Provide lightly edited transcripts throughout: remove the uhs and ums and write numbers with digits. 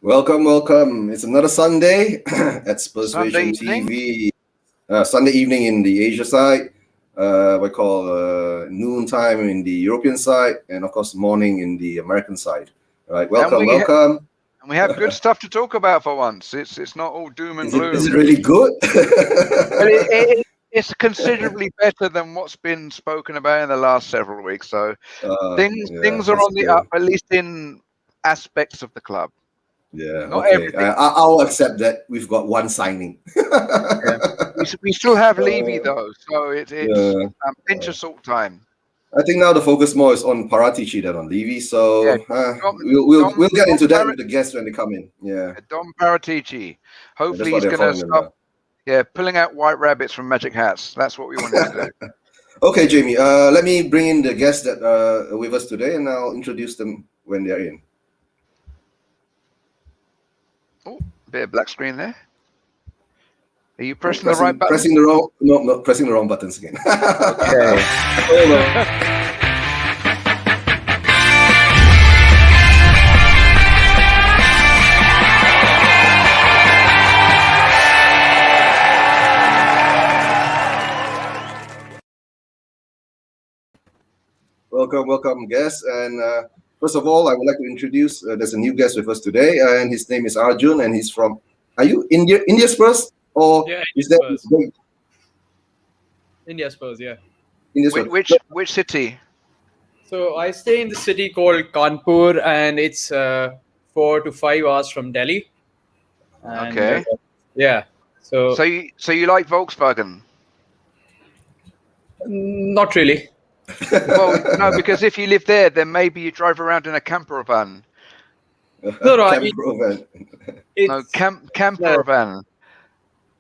Welcome, welcome. It's another Sunday at Sunday Persuasion evening. TV. Sunday evening in the Asia side. We call noon time in the European side, and of course morning in the American side. All right, And welcome, we ha- welcome. and we have good stuff to talk about for once. It's not all doom and Is it gloom. really good? But it's considerably better than what's been spoken about in the last several weeks. So Yeah, things are that's on the good. up, at least in aspects of the club. Yeah, Not okay. everything. I'll accept that we've got one signing. Yeah. We still have Levy Uh, though, so it's yeah. pinch of salt time. I think now the focus more is on Paratici than on Levy. Yeah, So Dom we'll get Dom, into that Par- with the guests when they come in. Yeah, Dom Paratici. that's Hopefully what he's they're going to calling them stop. now. Yeah, pulling out white rabbits from magic hats. That's what we wanted to do. Okay, Jamie. Let me bring in the guests that are with us today, and I'll introduce them when they're in. Oh, bit of black screen there. Are you Oh, pressing the right button? pressing the wrong. No, not pressing the wrong buttons again. Okay. Hold on. Welcome, guests. And first of all, I would like to introduce. There's a new guest with us today, and his name is Arjun, and he's from. Are you India Spurs, or Yeah, is India that Spurs. India Spurs, yeah. India Which Spurs? which which city? So I stay in the city called Kanpur, and it's 4 to 5 hours from Delhi. And Okay. yeah, so So you like Volkswagen? not really. Well, no, because if you live there, then maybe you drive around in a camper van. No, I Camp mean Rovan. No, it's camper van.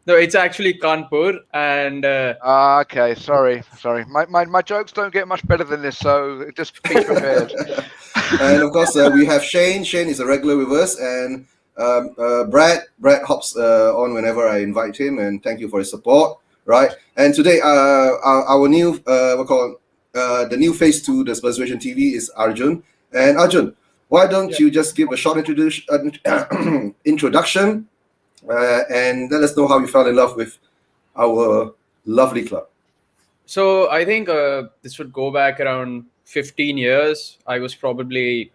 no, it's actually Kanpur, and Okay, sorry. My jokes don't get much better than this, so just be prepared. And of course, we have Shane. Shane is a regular with us, and Brad. Brad hops on whenever I invite him, and thank you for his support. Right, and today, our new we call the new face to the Persuasion TV is Arjun. And Arjun, why don't yeah. you just give a short introduction, and let us know how you fell in love with our lovely club. So I think this would go back around 15 years. I was probably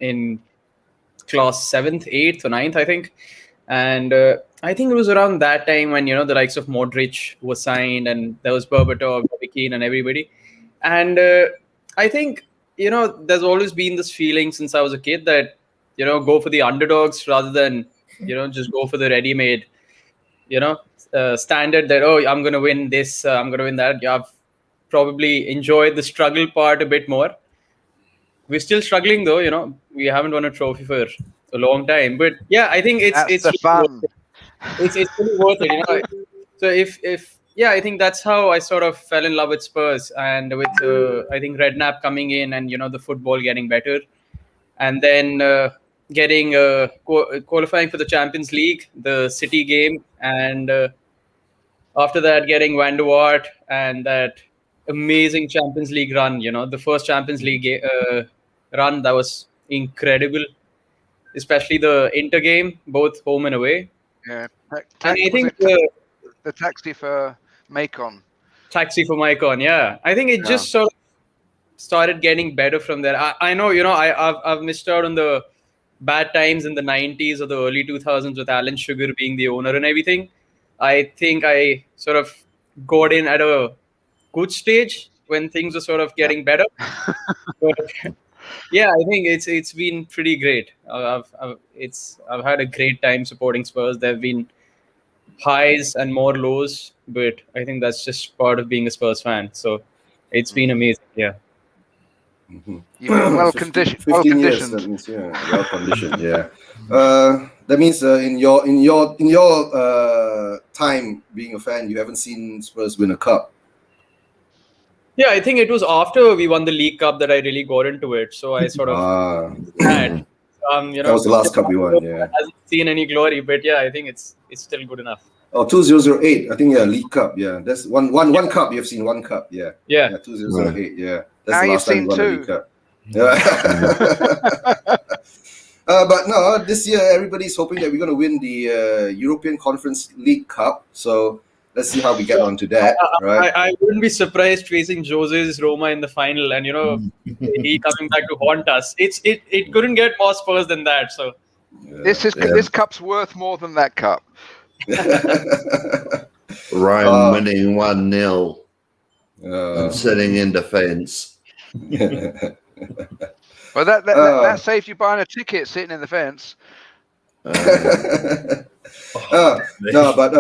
in class 7th, 8th, or 9th, I think. And I think it was around that time when, the likes of Modric was signed, and there was Berbatov, Bobby Keane, and everybody. And I think, there's always been this feeling since I was a kid that, go for the underdogs rather than, just go for the ready-made, standard that, oh, I'm going to win this, I'm going to win that. Yeah, I've probably enjoyed the struggle part a bit more. We're still struggling though, we haven't won a trophy for a long time. But yeah, I think That's it's the really worth fun. it. It's really worth it. So if yeah, I think that's how I sort of fell in love with Spurs, and with I think Redknapp coming in, and the football getting better, and then getting qualifying for the Champions League, the City game, and after that getting Van der Waart and that amazing Champions League run. The first Champions League run that was incredible, especially the Inter game, both home and away. Yeah. And I Was think it the taxi for Macon? taxi for Mycon, yeah. I think it Yeah. just sort of started getting better from there. I know, I've missed out on the bad times in the 90s or the early 2000s with Alan Sugar being the owner and everything. I think I sort of got in at a good stage when things were sort of Yeah. getting better. But yeah, I think it's been pretty great. I've had a great time supporting Spurs. There've been highs and more lows, but I think that's just part of being a Spurs fan. So it's been amazing. Yeah. Mhm. You've been well 15 years. That conditioned. means well conditioned. Yeah. That means in your time being a fan, you haven't seen Spurs win a cup. Yeah, I think it was after we won the League Cup that I really got into it. So I sort of had, That was the last cup we won. Yeah. hasn't seen any glory, but yeah, I think it's still good enough. Oh, 2008. I think League Cup. Yeah, that's one cup. You've seen one cup. Yeah. Yeah. 2008. Yeah, that's Now the you've last time seen we won the two. League Cup. Yeah. But no, this year everybody's hoping that we're going to win the European Conference League Cup. So let's see how we get on to that, right? I wouldn't be surprised facing Jose's Roma in the final, and he coming back to haunt us. It couldn't get more Spurs than that. So This cup's worth more than that cup. Rome winning 1-0 and sitting in defence. Well, that saves you buying a ticket sitting in the fence. No, but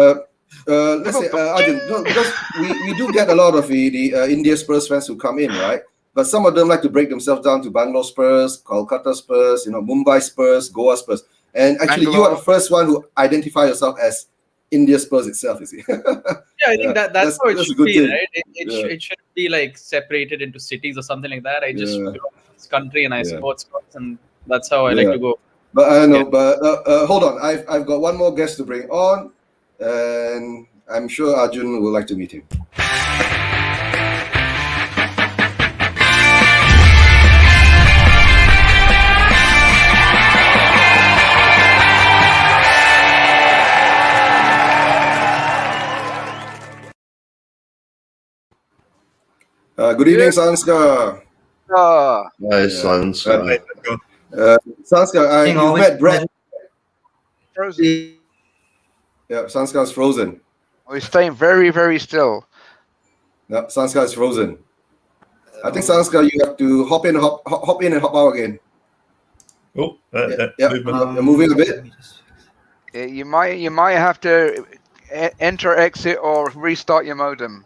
let's say, Arjun, because we do get a lot of the India Spurs fans who come in, right? But some of them like to break themselves down to Bangalore Spurs, Kolkata Spurs, Mumbai Spurs, Goa Spurs. And actually, you are the first one who identify yourself as India Spurs itself, you see. Yeah, I think that's how it should be, thing. right? It should be like separated into cities or something like that. I just belong to this country and I support Spurs, and that's how I like to go. But I know, but hold on, I've got one more guest to bring on, and I'm sure Arjun would like to meet him. Good evening, Sanskar. Ah, Hi, Sanskar. Sanskar, you've met Brett. frozen. Yeah, Sanskar's frozen. Oh, he's staying very, very still. Yeah, Sanskar is frozen. I think Sanskar, you have to hop in and hop out again. Oh, You're moving a bit. You might have to enter, exit, or restart your modem.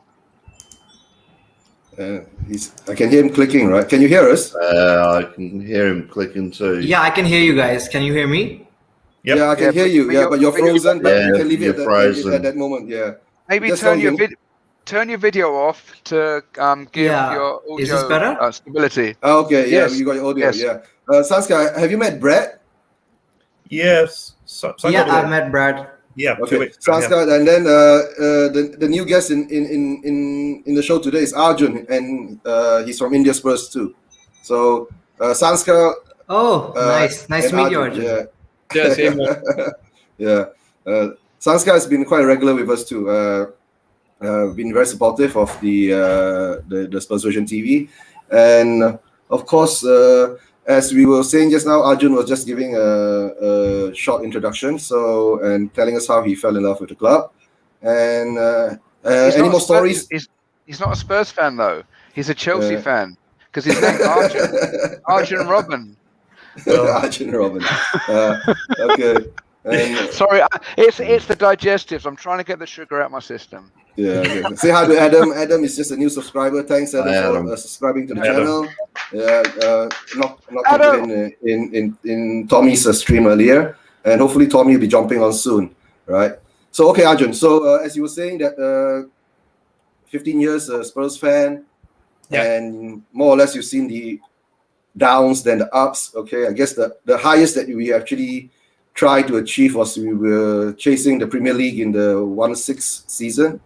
I can hear him clicking, right? Can you hear us? I can hear him clicking too. Yeah, I can hear you guys. Can you hear me? Yep. Yeah, I can hear you. Yeah, but you're frozen. But you can leave it at that moment. Yeah. Maybe Just turn sound turn your video off to give your audio Is this better? stability. Okay. Yes. Yeah, you got your audio. Yes. Yeah. Sanskar, have you met Brett? Yes. Yeah, I've met Brad. Yeah. 2 Okay. weeks ago, yeah. Sanskar, and then the new guest in the show today is Arjun, and he's from India Spurs too. So Sanskar. Oh, nice to and meet you, Arjun. Yeah. Yeah, same here. Yeah. Sanskar has been quite regular with us too. Been very supportive of the Spurs Vision TV, and of course, as we were saying just now, Arjun was just giving a short introduction, and telling us how he fell in love with the club. And any more stories? He's not a Spurs fan though. He's a Chelsea fan because his name's Arjun. Arjun Robin. Arjun Robin. Okay. And, Sorry, it's the digestives. I'm trying to get the sugar out my system. yeah. Okay. Say hi to Adam. Adam is just a new subscriber. Thanks, Adam, for subscribing to the Adam. channel. Yeah. Not in Tommy's stream earlier, and hopefully Tommy will be jumping on soon. Right. So okay, Arjun. So as you were saying that 15 years Spurs fan, and more or less you've seen the downs than the ups. Okay, I guess the highest that we actually tried to achieve was we were chasing the Premier League in the 1-6 season,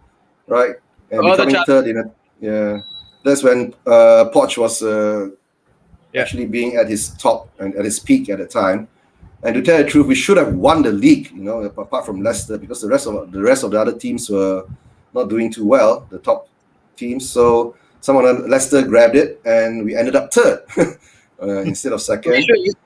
right? And becoming third in it. Yeah, that's when Poch was actually being at his top and at his peak at the time. And to tell the truth, we should have won the league, apart from Leicester, because the rest of the other teams were not doing too well, the top teams. So someone Leicester grabbed it, and we ended up third. Instead of second.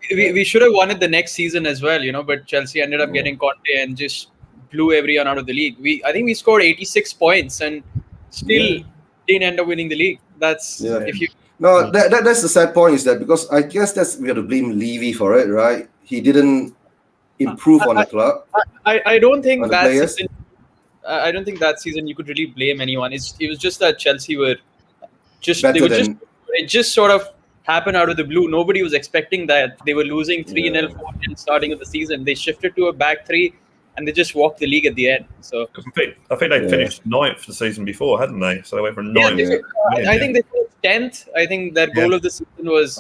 We should have won it the next season as well, but Chelsea ended up getting Conte and just blew everyone out of the league. I think we scored 86 points and still didn't end up winning the league. That's if you. No, that's the sad point, is that because I guess we have to blame Levy for it, right? He didn't improve on the club. I don't think that players. season. I don't think that season you could really blame anyone. It was just that Chelsea were just it just sort of happened out of the blue. Nobody was expecting that. They were losing 3-0, 4-0 starting of the season. They shifted to a back three, and they just walked the league at the end. So I think they finished 9th the season before, hadn't they? So they went from 9th. I think they finished 10th. I think their goal of the season was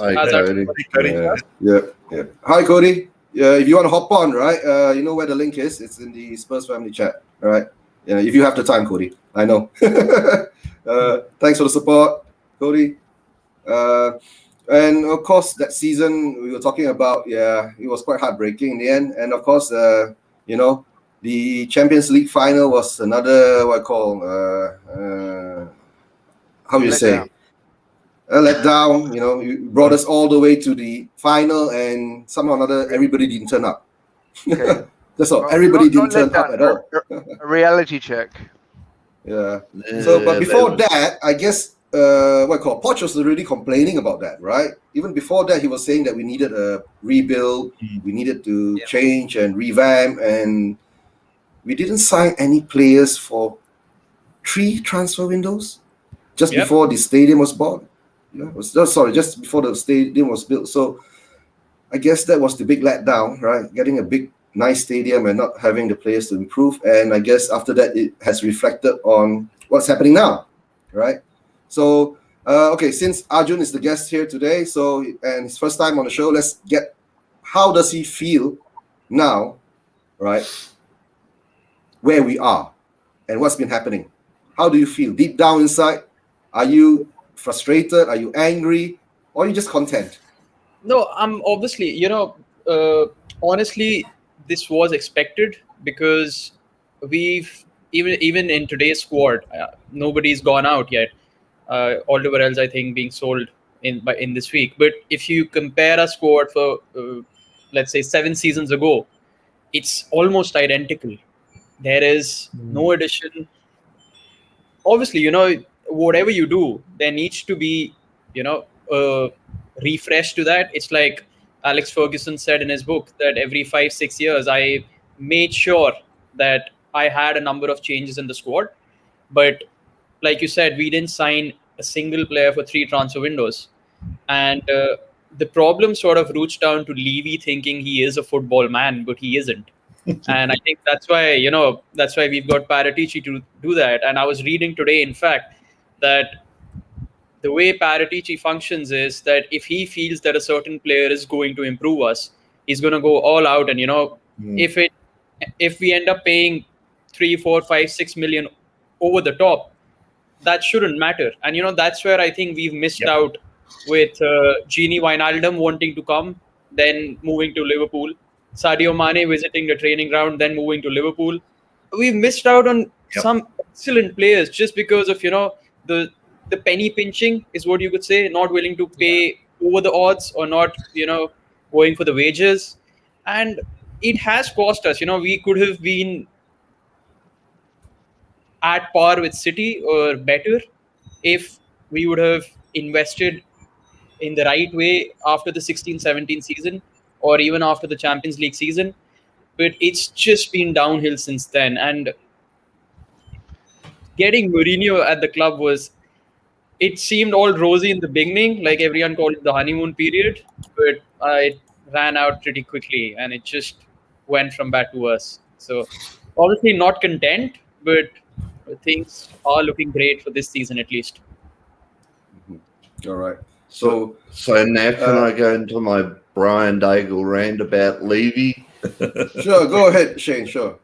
Cody. Yeah. Hi, Cody. If you want to hop on, right? You know where the link is. It's in the Spurs family chat. All right. Yeah. If you have the time, Cody. I know. Thanks for the support, Cody. And of course, that season we were talking about, yeah, it was quite heartbreaking in the end. And of course, the Champions League final was another what I call how you say a letdown. You brought us all the way to the final, and somehow or another everybody didn't turn up. Okay. That's all. Well, Everybody didn't not turn let up at down, all. a reality check. Yeah. So, but Yeah, before that was- that, I guess Poch was already complaining about that, right? Even before that, he was saying that we needed a rebuild, we needed to change and revamp, and we didn't sign any players for 3 transfer windows just Yep. before the stadium was bought. Just before the stadium was built. So I guess that was the big letdown, right? Getting a big, nice stadium and not having the players to improve. And I guess after that, it has reflected on what's happening now, right? So, okay, since Arjun is the guest here today, and his first time on the show, let's get how does he feel now, right? Where we are and what's been happening. How do you feel deep down inside? Are you frustrated? Are you angry? Or are you just content? No, I'm obviously, honestly, this was expected because we've even in today's squad, nobody's gone out yet. Oliver else, I think, being sold in this week. But if you compare a squad for let's say 7 seasons ago, it's almost identical. There is no addition. Obviously, whatever you do, there needs to be, a refresh to that. It's like Alex Ferguson said in his book that every 5-6 years, I made sure that I had a number of changes in the squad. But like you said, we didn't sign a single player for 3 transfer windows. And the problem sort of roots down to Levy thinking he is a football man, but he isn't. And I think that's why we've got Paratici to do that. And I was reading today, in fact, that the way Paratici functions is that if he feels that a certain player is going to improve us, he's going to go all out. And if we end up paying 3, 4, 5, 6 million over the top, that shouldn't matter. And that's where I think we've missed out with Gini Wijnaldum wanting to come, then moving to Liverpool. Sadio Mane visiting the training ground, then moving to Liverpool. We've missed out on some excellent players just because of the penny pinching is what you could say, not willing to pay over the odds or not going for the wages, and it has cost us. We could have been at par with City or better if we would have invested in the right way after the 16-17 season or even after the Champions League season. But it's just been downhill since then. And getting Mourinho at the club it seemed all rosy in the beginning, like everyone called it the honeymoon period, but it ran out pretty quickly and it just went from bad to worse. So obviously not content, but things are looking great for this season at least. All right. So now can I go into my Brian Daigle rant about Levy? Sure, go ahead, Shane. Sure.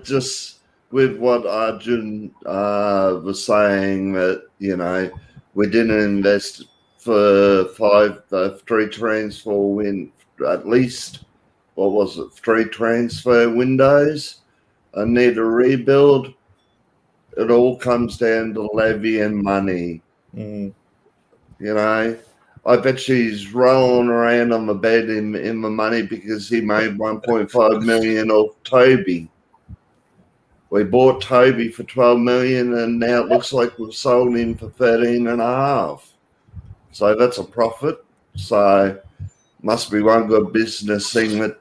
Just with what Arjun was saying, that we didn't invest for 3 transfer at least, what was it, 3 transfer windows. I need a rebuild. It all comes down to levy and money. I bet she's rolling around on the bed in the money because he made 1.5 million off Toby. We bought Toby for 12 million and now it looks like we've sold him for 13.5. So that's a profit. So must be one good business thing that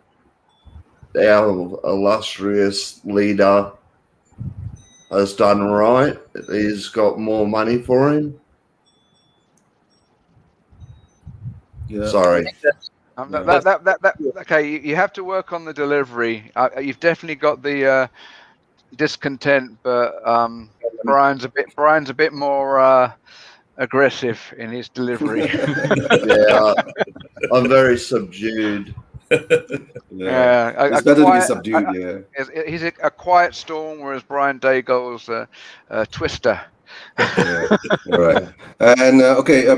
our illustrious leader has done right. He's got more money for him. Yeah. Sorry. Okay, you have to work on the delivery. You've definitely got the discontent, but Brian's a bit more aggressive in his delivery. Yeah, I'm very subdued. Yeah, it's better to be subdued. He's a quiet storm, whereas Brian Daigle's a twister. Yeah. All right. And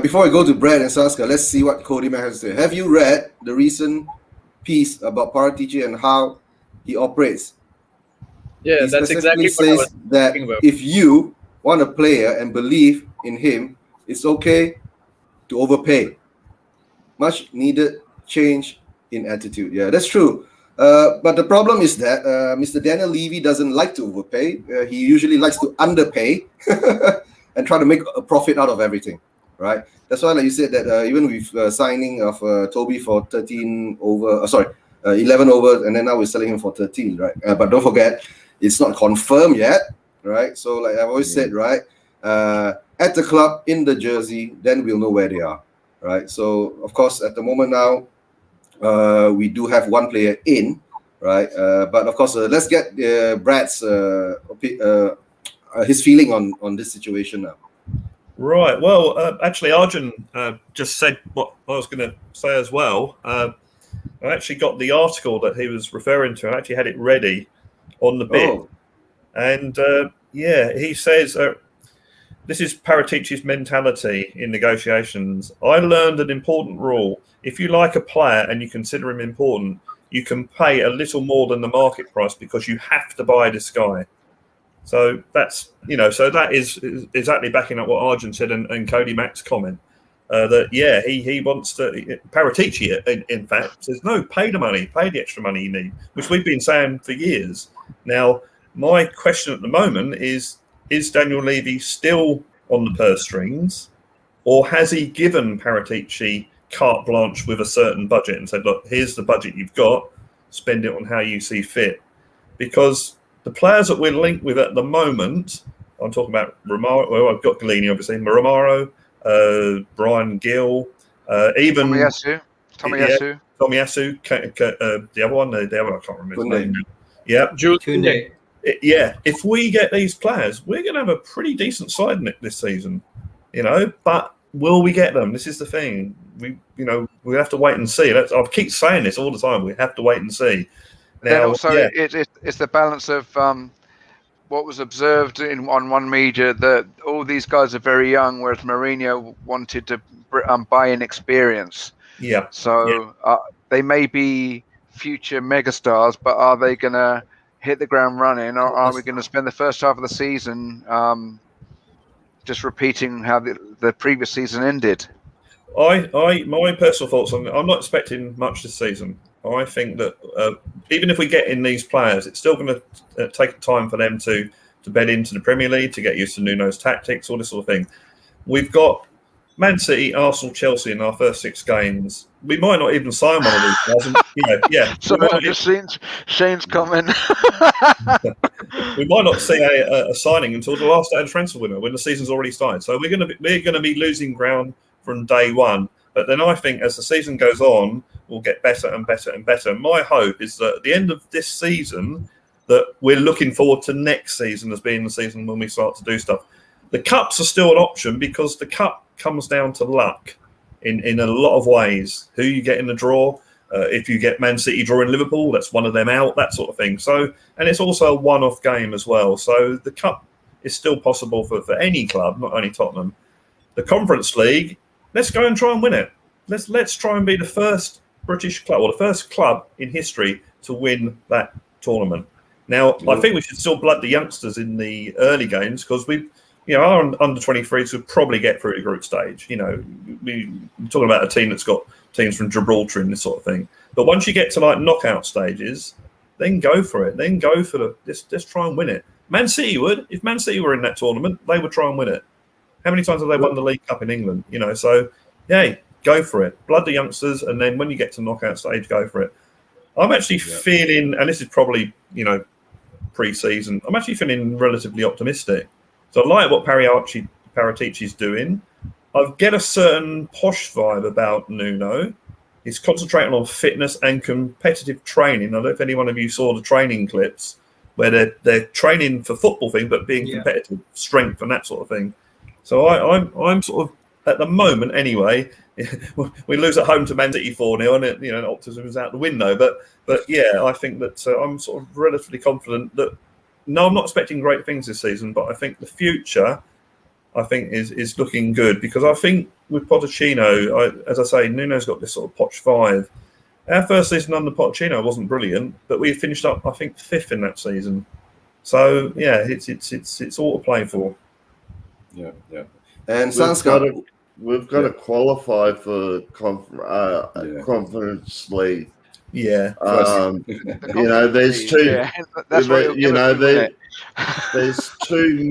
before I go to Brad and Saskia, let's see what Cody Mack has to say. Have you read the recent piece about Paratici and how he operates? Yeah, He that's specifically exactly what I was says that talking about. if you want a player and believe in him, it's okay to overpay. Much needed change in attitude. Yeah, that's true. But the problem is that Mr. Daniel Levy doesn't like to overpay. He usually likes to underpay and try to make a profit out of everything, right? That's why, like you said, that even with signing of Toby for 11 over, and then now we're selling him for 13, right? But don't forget, it's not confirmed yet, right? So, like I've always said, right, at the club, in the jersey, then we'll know where they are. Right, so of course at the moment now we do have one player in, right? But of course let's get Brad's his feeling on this situation now. Right. Well, actually, Arjun just said what I was going to say as well. I actually got the article that he was referring to. I actually had it ready on the bit, and he says. This is Paratici's mentality in negotiations. I learned an important rule. If you like a player and you consider him important, you can pay a little more than the market price because you have to buy this guy. So that's, so that is exactly backing up what Arjun said and Cody Mack's comment. He wants to, Paratici, in fact, says, no, pay the money, pay the extra money you need, which we've been saying for years. Now, my question at the moment is Daniel Levy still on the purse strings, or has he given Paratici carte blanche with a certain budget and said, look, here's the budget you've got, spend it on how you see fit? Because the players that we're linked with at the moment, I'm talking about Romaro, well, I've got Gollini, obviously, Romaro, Brian Gill, even Tomiyasu. Tomiyasu, the other one, I can't remember his name. Yeah, Jules Koundé. If we get these players, we're going to have a pretty decent side this season, But will we get them? This is the thing. We have to wait and see. I keep saying this all the time. We have to wait and see. Now, then also, it's the balance of what was observed on one media that all these guys are very young, whereas Mourinho wanted to buy in experience. Yeah. So they may be future megastars, but are they going to hit the ground running, or are we going to spend the first half of the season just repeating how the previous season ended? My personal thoughts on it, I'm not expecting much this season. I think that even if we get in these players, it's still going to take time for them to bed into the Premier League, to get used to Nuno's tactics, all this sort of thing. We've got Man City, Arsenal, Chelsea in our first 6 games. We might not even sign one of these guys. Sorry, I've just seen Shane's comment. We might not see a signing until the last day of the transfer window when the season's already started. So we're going to be losing ground from day one. But then I think as the season goes on, we'll get better and better and better. My hope is that at the end of this season, that we're looking forward to next season as being the season when we start to do stuff. The cups are still an option because the cup comes down to luck in a lot of ways. Who you get in the draw, if you get Man City drawing Liverpool, that's one of them out, that sort of thing. So, and it's also a one-off game as well. So the cup is still possible for any club, not only Tottenham. The Conference League, let's go and try and win it. Let's try and be the first British club or the first club in history to win that tournament. Now, I think we should still blood the youngsters in the early games because our under 23s would probably get through the group stage. We're talking about a team that's got teams from Gibraltar and this sort of thing. But once you get to like knockout stages, then go for it. Then go for let's try and win it. Man City would. If Man City were in that tournament, they would try and win it. How many times have they won the League Cup in England? So go for it. Blood the youngsters, and then when you get to knockout stage, go for it. I'm actually feeling, and this is probably pre-season, I'm actually feeling relatively optimistic. So I like what Paratici's doing. I get a certain posh vibe about Nuno. He's concentrating on fitness and competitive training. I don't know if any one of you saw the training clips where they're training for football thing, but being competitive, strength and that sort of thing. So I'm sort of, at the moment anyway, we lose at home to Man City 4-0 and optimism is out the window. But I think that I'm sort of relatively confident that, no, I'm not expecting great things this season, but I think the future I think is looking good, because I think with Pochettino, as I say, Nuno's got this sort of Poch 5. Our first season under Pochettino wasn't brilliant, but we finished up, I think, 5th in that season. So yeah, it's all to play for. Yeah. And we've got to qualify for Conference League. Yeah. There's two. Yeah, that's right. There's two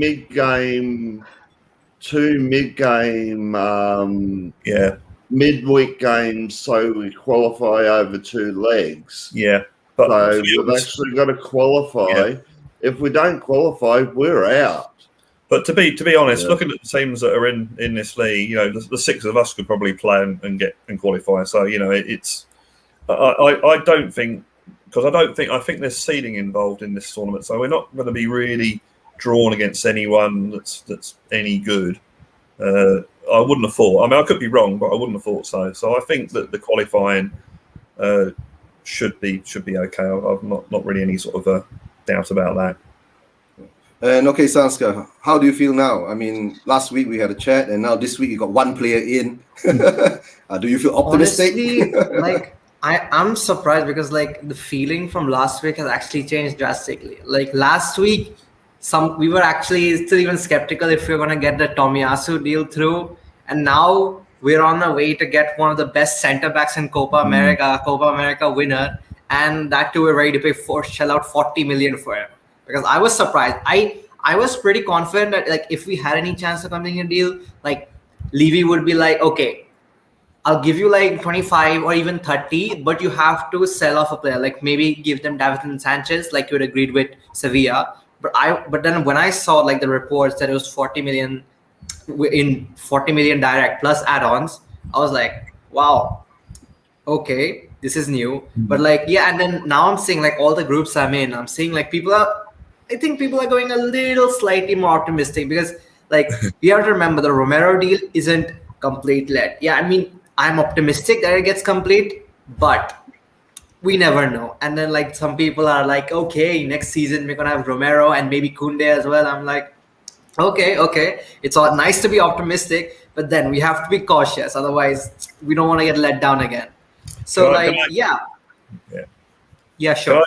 midweek games, so we qualify over 2 legs. Yeah, but so we've actually got to qualify. Yeah. If we don't qualify, we're out. But to be honest, looking at the teams that are in this league, the 6 of us could probably play and get and qualify. So it's. I don't think, because I think there's seeding involved in this tournament, so we're not going to be really drawn against anyone that's any good. I wouldn't have thought. I mean, I could be wrong, but I wouldn't have thought so. So I think that the qualifying should be okay. I've not really any sort of doubt about that. And okay, Sanskar, how do you feel now? I mean, last week we had a chat, and now this week you got 1 player in. Do you feel optimistic? Honestly, I'm surprised, because the feeling from last week has actually changed drastically. Last week, we were actually still even skeptical if we were going to get the Tomiyasu deal through, and now we're on the way to get one of the best center backs in Copa America winner, and that too we're ready to shell out 40 million for him. Because I was surprised. I was pretty confident that if we had any chance of coming in a deal, Levy would be like, okay, I'll give you 25 or even 30, but you have to sell off a player, maybe give them Davinson Sanchez, like you had agreed with Sevilla. But then when I saw the reports that it was 40 million direct plus add-ons, I was like, wow, okay, this is new. But and then now I'm seeing all the groups I'm in, I'm seeing people are going a little slightly more optimistic, because we have to remember the Romero deal isn't complete yet. Yeah, I mean, I'm optimistic that it gets complete, but we never know. And then some people are like, okay, next season we're gonna have Romero and maybe Koundé as well. I'm like, okay, it's all nice to be optimistic, but then we have to be cautious, otherwise we don't want to get let down again. So yeah, sure.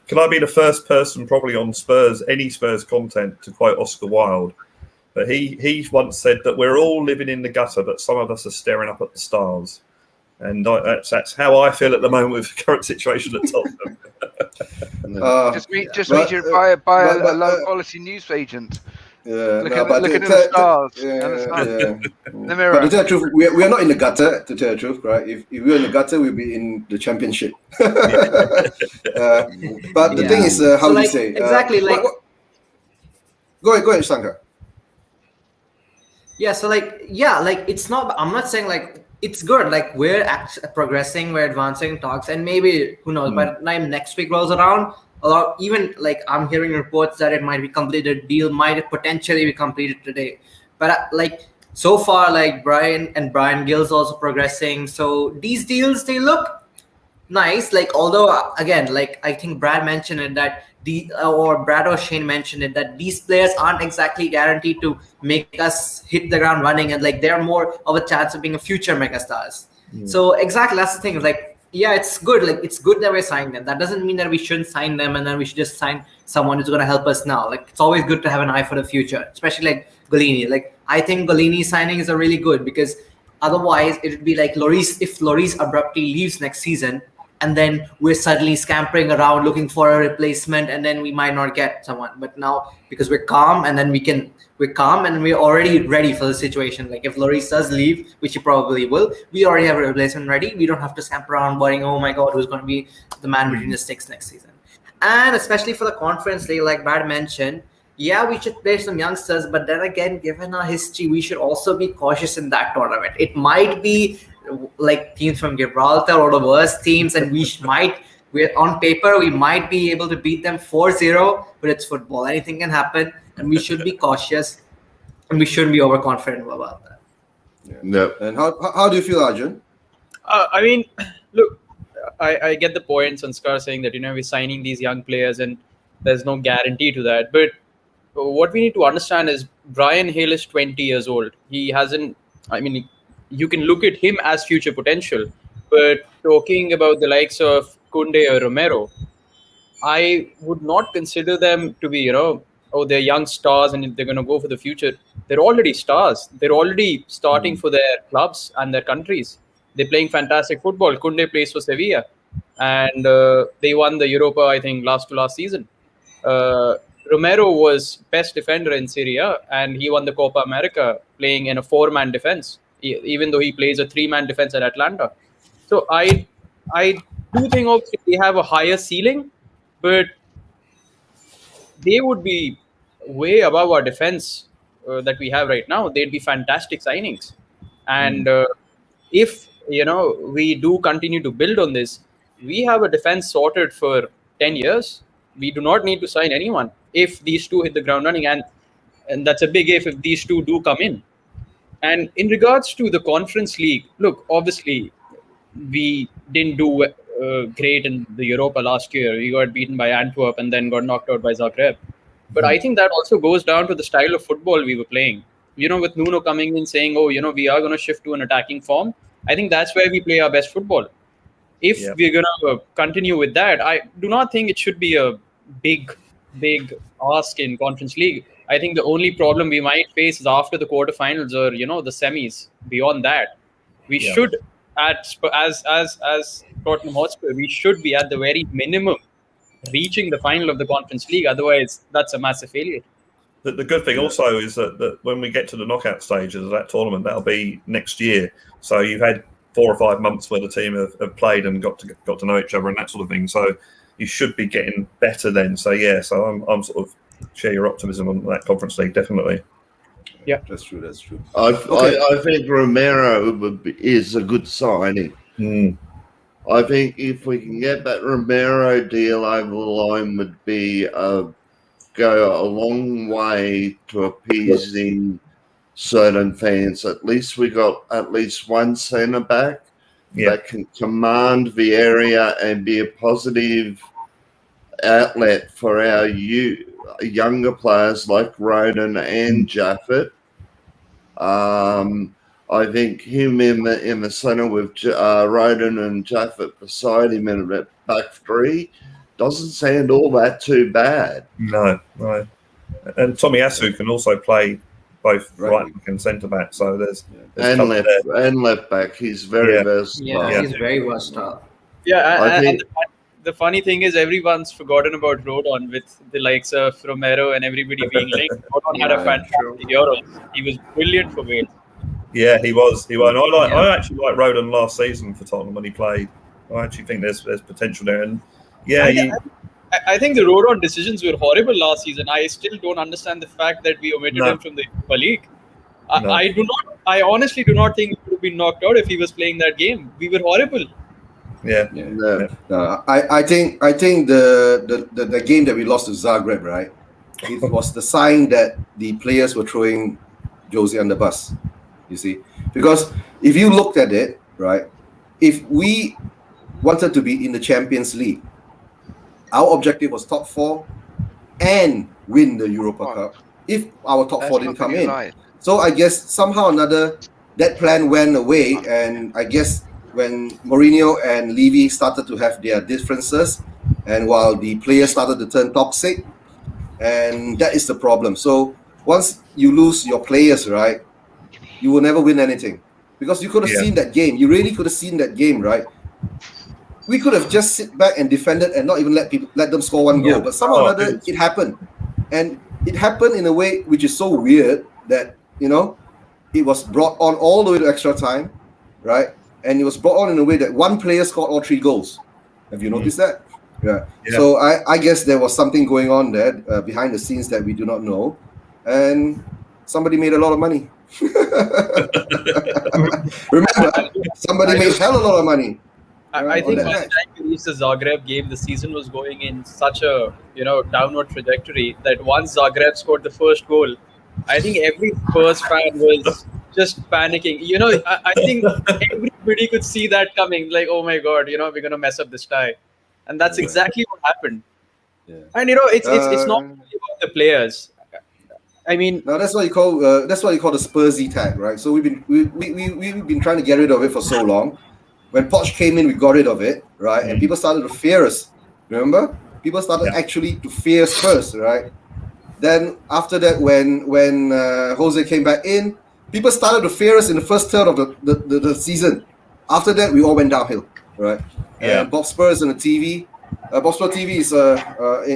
Can I be the first person probably on any Spurs content to quote Oscar Wilde? But he once said that we're all living in the gutter, but some of us are staring up at the stars. And that's how I feel at the moment with the current situation at Tottenham. Just means you buy a low quality news agent. Looking at the stars. The mirror. But to tell the truth, we are not in the gutter, to tell the truth, right? If we were in the gutter, we'd be in the championship. But the thing is, how do you say? Exactly. Go ahead, Shankar. Yeah, so it's not, I'm not saying it's good. We're progressing, we're advancing talks, and maybe, who knows, by the time next week rolls around, or even I'm hearing reports that it might be completed, deal might potentially be completed today. But so far, Brian Gill's also progressing. So these deals, they look nice. Although again, I think Brad mentioned it that Brad or Shane mentioned it that these players aren't exactly guaranteed to make us hit the ground running, and they're more of a chance of being a future megastars. So exactly, that's the thing. Yeah, it's good. It's good that we're signing them. That doesn't mean that we shouldn't sign them and then we should just sign someone who's going to help us now. It's always good to have an eye for the future, especially Gollini. I think Gollini signing is a really good, because otherwise it would be Lloris. If Lloris abruptly leaves next season, and then we're suddenly scampering around looking for a replacement, and then we might not get someone. But now, because we're calm, and then we're calm, and we're already ready for the situation. If Lloris does leave, which he probably will, we already have a replacement ready. We don't have to scamper around worrying, oh my God, who's going to be the man between the sticks next season. And especially for the Conference League, like Brad mentioned, yeah, we should play some youngsters, but then again, given our history, we should also be cautious in that tournament. It might be teams from Gibraltar or the worst teams, and we're on paper, we might be able to beat them 4-0, but it's football. Anything can happen, and we should be cautious, and we shouldn't be overconfident about that. No. And how do you feel, Arjun? I mean, look, I get the point, Sanskar saying that, we're signing these young players and there's no guarantee to that. But what we need to understand is Brian Hill is 20 years old. He hasn't. I mean, you can look at him as future potential, but talking about the likes of Kunde or Romero, I would not consider them to be, oh, they're young stars and they're going to go for the future. They're already stars. They're already starting for their clubs and their countries. They're playing fantastic football. Kunde plays for Sevilla, and they won the Europa, I think, last to last season. Uh, Romero was best defender in Syria, and he won the Copa America playing in a four-man defense, even though he plays a three-man defense at Atlanta. So I do think obviously they have a higher ceiling, but they would be way above our defense that we have right now. They'd be fantastic signings, and if we do continue to build on this, we have a defense sorted for 10 years. We do not need to sign anyone if these two hit the ground running, and that's a big if these two do come in. And in regards to the Conference League, look, obviously we didn't do great in the Europa last year. We got beaten by Antwerp and then got knocked out by Zagreb. But I think that also goes down to the style of football we were playing. With Nuno coming in saying, oh, we are going to shift to an attacking form. I think that's where we play our best football. If we're going to continue with that, I do not think it should be a big ask in Conference League. I think the only problem we might face is after the quarterfinals or, the semis. Beyond that, we should, as Tottenham Hotspur, we should be at the very minimum reaching the final of the Conference League. Otherwise, that's a massive failure. The good thing also is that when we get to the knockout stages of that tournament, that'll be next year. So you've had 4 or 5 months where the team have played and got to know each other and that sort of thing. So you should be getting better then. So so I'm sort of share your optimism on that Conference League, definitely. Yeah, that's true. I think Romero is a good signing. I think if we can get that Romero deal over the line, would be go a long way to appeasing certain fans. At least we got at least one centre back that can command the area and be a positive outlet for our younger players like Roden and Jaffet. I think him in the centre with Roden and Jaffet beside him in a back three doesn't sound all that too bad. No. And Tomiyasu can also play both right back and centre back. So there's left back. He's very versatile. Yeah, he's very versatile. Yeah, and the funny thing is everyone's forgotten about Rodon with the likes of Romero and everybody being linked. Rodon had a fantastic Euros. He was brilliant for Wales. Yeah, he was. I actually liked Rodon last season for Tottenham when he played. I actually think there's potential there. And I think the Rodon decisions were horrible last season. I still don't understand the fact that we omitted him from the Europa League. I honestly do not think he would have been knocked out if he was playing that game. We were horrible. I think the game that we lost to Zagreb, right? It was the sign that the players were throwing Jose under the bus. You see, because if you looked at it, right, if we wanted to be in the Champions League, our objective was top 4 and win the Europa Cup. If our top 4 didn't come in, so I guess somehow or another that plan went away, and I guess when Mourinho and Levy started to have their differences, and while the players started to turn toxic, and that is the problem. So once you lose your players, right, you will never win anything, because you could have seen that game. You really could have seen that game, right? We could have just sit back and defended and not even let them score one goal. But somehow or other, it happened, and it happened in a way which is so weird that it was brought on all the way to extra time, right? And it was brought on in a way that one player scored all 3 goals. Have you noticed that? Yeah. So I guess there was something going on there behind the scenes that we do not know, and somebody made a lot of money. Remember, somebody made hell of a lot of money. I think by the time we reached the Zagreb game, the season was going in such a downward trajectory that once Zagreb scored the first goal, I think every Spurs fan was just panicking. I think everybody could see that coming. Like, oh my God, we're gonna mess up this tie, and that's exactly what happened. Yeah. And it's not only about the players. I mean, Now that's what you call the Spursy tag, right? So we've been trying to get rid of it for so long. When Poch came in, we got rid of it, right? And people started to fear us. Remember, people started actually to fear Spurs, right? Then after that, when Jose came back in, people started to fear us in the first third of the season. After that, we all went downhill, right? Yeah. And Bob Spurs on the TV. Bob Spurs TV is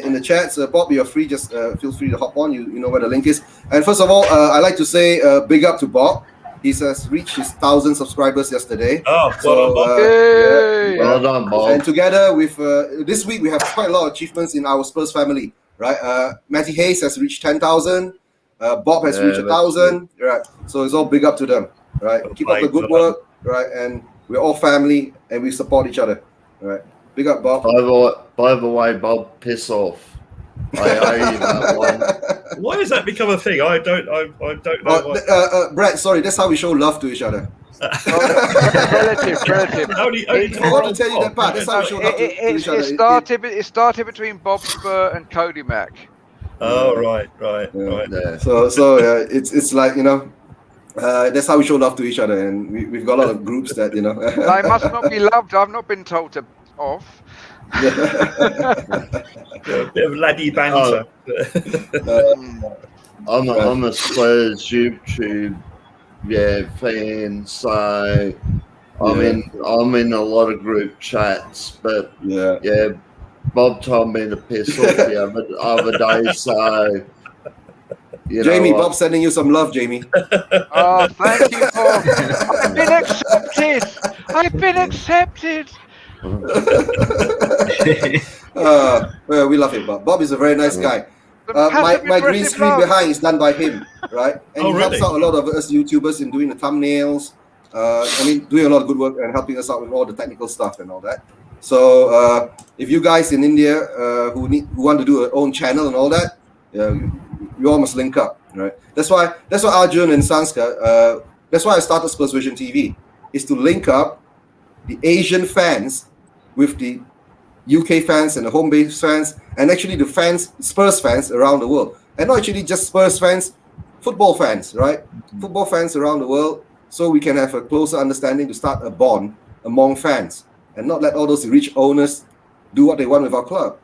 in the chats. Bob, you're free. Just feel free to hop on. You know where the link is. And first of all, I like to say big up to Bob. He has reached his 1,000 subscribers yesterday. Oh, well done, Bob. Yay! Well done, Bob. And together with this week, we have quite a lot of achievements in our Spurs family, right? Matty Hayes has reached 10,000. Bob has reached 1,000. Right. So it's all big up to them, right? Keep up the good work, right? And we're all family and we support each other, right? Big up, Bob. By the way, Bob, piss off. I owe you that one. Why has that become a thing? I don't know. Brad, sorry, that's how we show love to each other. Relative. Only I forgot to tell you that part. That's how we show love to each other. It started between Bob Spur and Cody Mack. Oh, right. Yeah. So it's like, that's how we show love to each other, and we've got a lot of groups that I must not be loved. I've not been told to off. A bit of laddie banter. I'm a Spurs YouTube fan, so I'm in a lot of group chats, but Bob told me to piss off the other day, so Jamie, Bob's sending you some love, Jamie. Oh, thank you, Bob. I've been accepted. Well, we love him, Bob. Bob is a very nice guy. My green screen behind is done by him, right? And he helps out a lot of us YouTubers in doing the thumbnails. Doing a lot of good work and helping us out with all the technical stuff and all that. So if you guys in India who want to do an own channel and all that, you all must link up, right? That's why Arjun and Sanskar, that's why I started Spurs Vision TV, is to link up the Asian fans with the UK fans and the home base fans, and actually the Spurs fans around the world, and not actually just Spurs fans, football fans, right? Football fans around the world, so we can have a closer understanding to start a bond among fans, and not let all those rich owners do what they want with our club.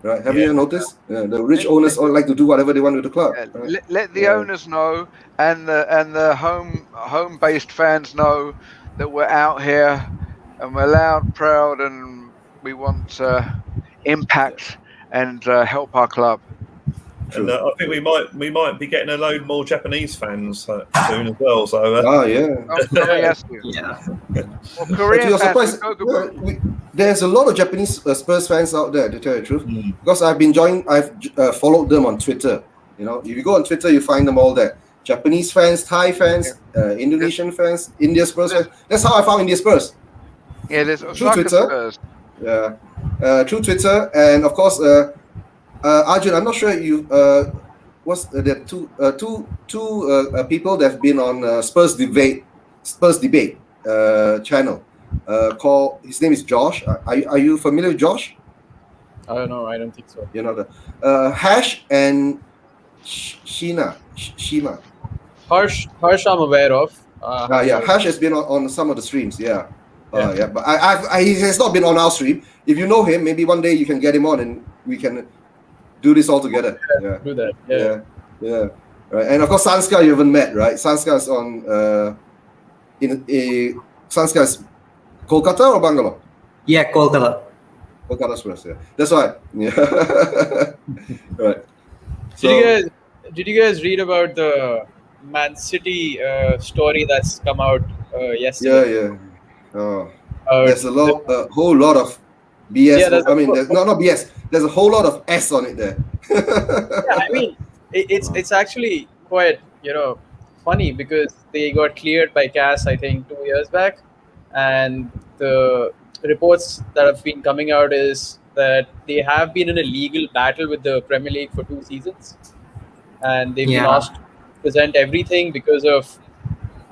Right? Have you noticed? The rich owners all like to do whatever they want with the club. Right? Let the owners know, and the home-based fans know that we're out here, and we're loud, proud, and we want to impact and help our club. And I think we might be getting a load more Japanese fans soon as well. So yes. Well, Korean fans, there's a lot of Japanese Spurs fans out there, to tell you the truth, because I've followed them on Twitter. If you go on Twitter, you find them all there. Japanese fans, Thai fans, Indonesian fans, India Spurs fans. That's how I found India Spurs. Yeah, there's through Twitter. Through Twitter, and of course, Arjun, I'm not sure you there two people that have been on Spurs debate channel. His name is Josh. Are you familiar with Josh? No, I don't think so. Hash and Shima. Harsh, I'm aware of. Hash has been on some of the streams. But he has not been on our stream. If you know him, maybe one day you can get him on and we can do this all together. Do that. Right. And of course, Sanskar you haven't met, right? Sanskar is on Sanskar is Kolkata or Bangalore? Yeah, Kolkata. Kolkata Spurs. Yeah, that's why. Yeah. Right. So, did you guys read about the Man City story that's come out yesterday? Yeah. There's a whole lot of BS. There's not BS. There's a whole lot of S on it there. It's actually quite funny because they got cleared by CAS I think 2 years back, and the reports that have been coming out is that they have been in a legal battle with the Premier League for 2 seasons, and they've been asked to present everything because of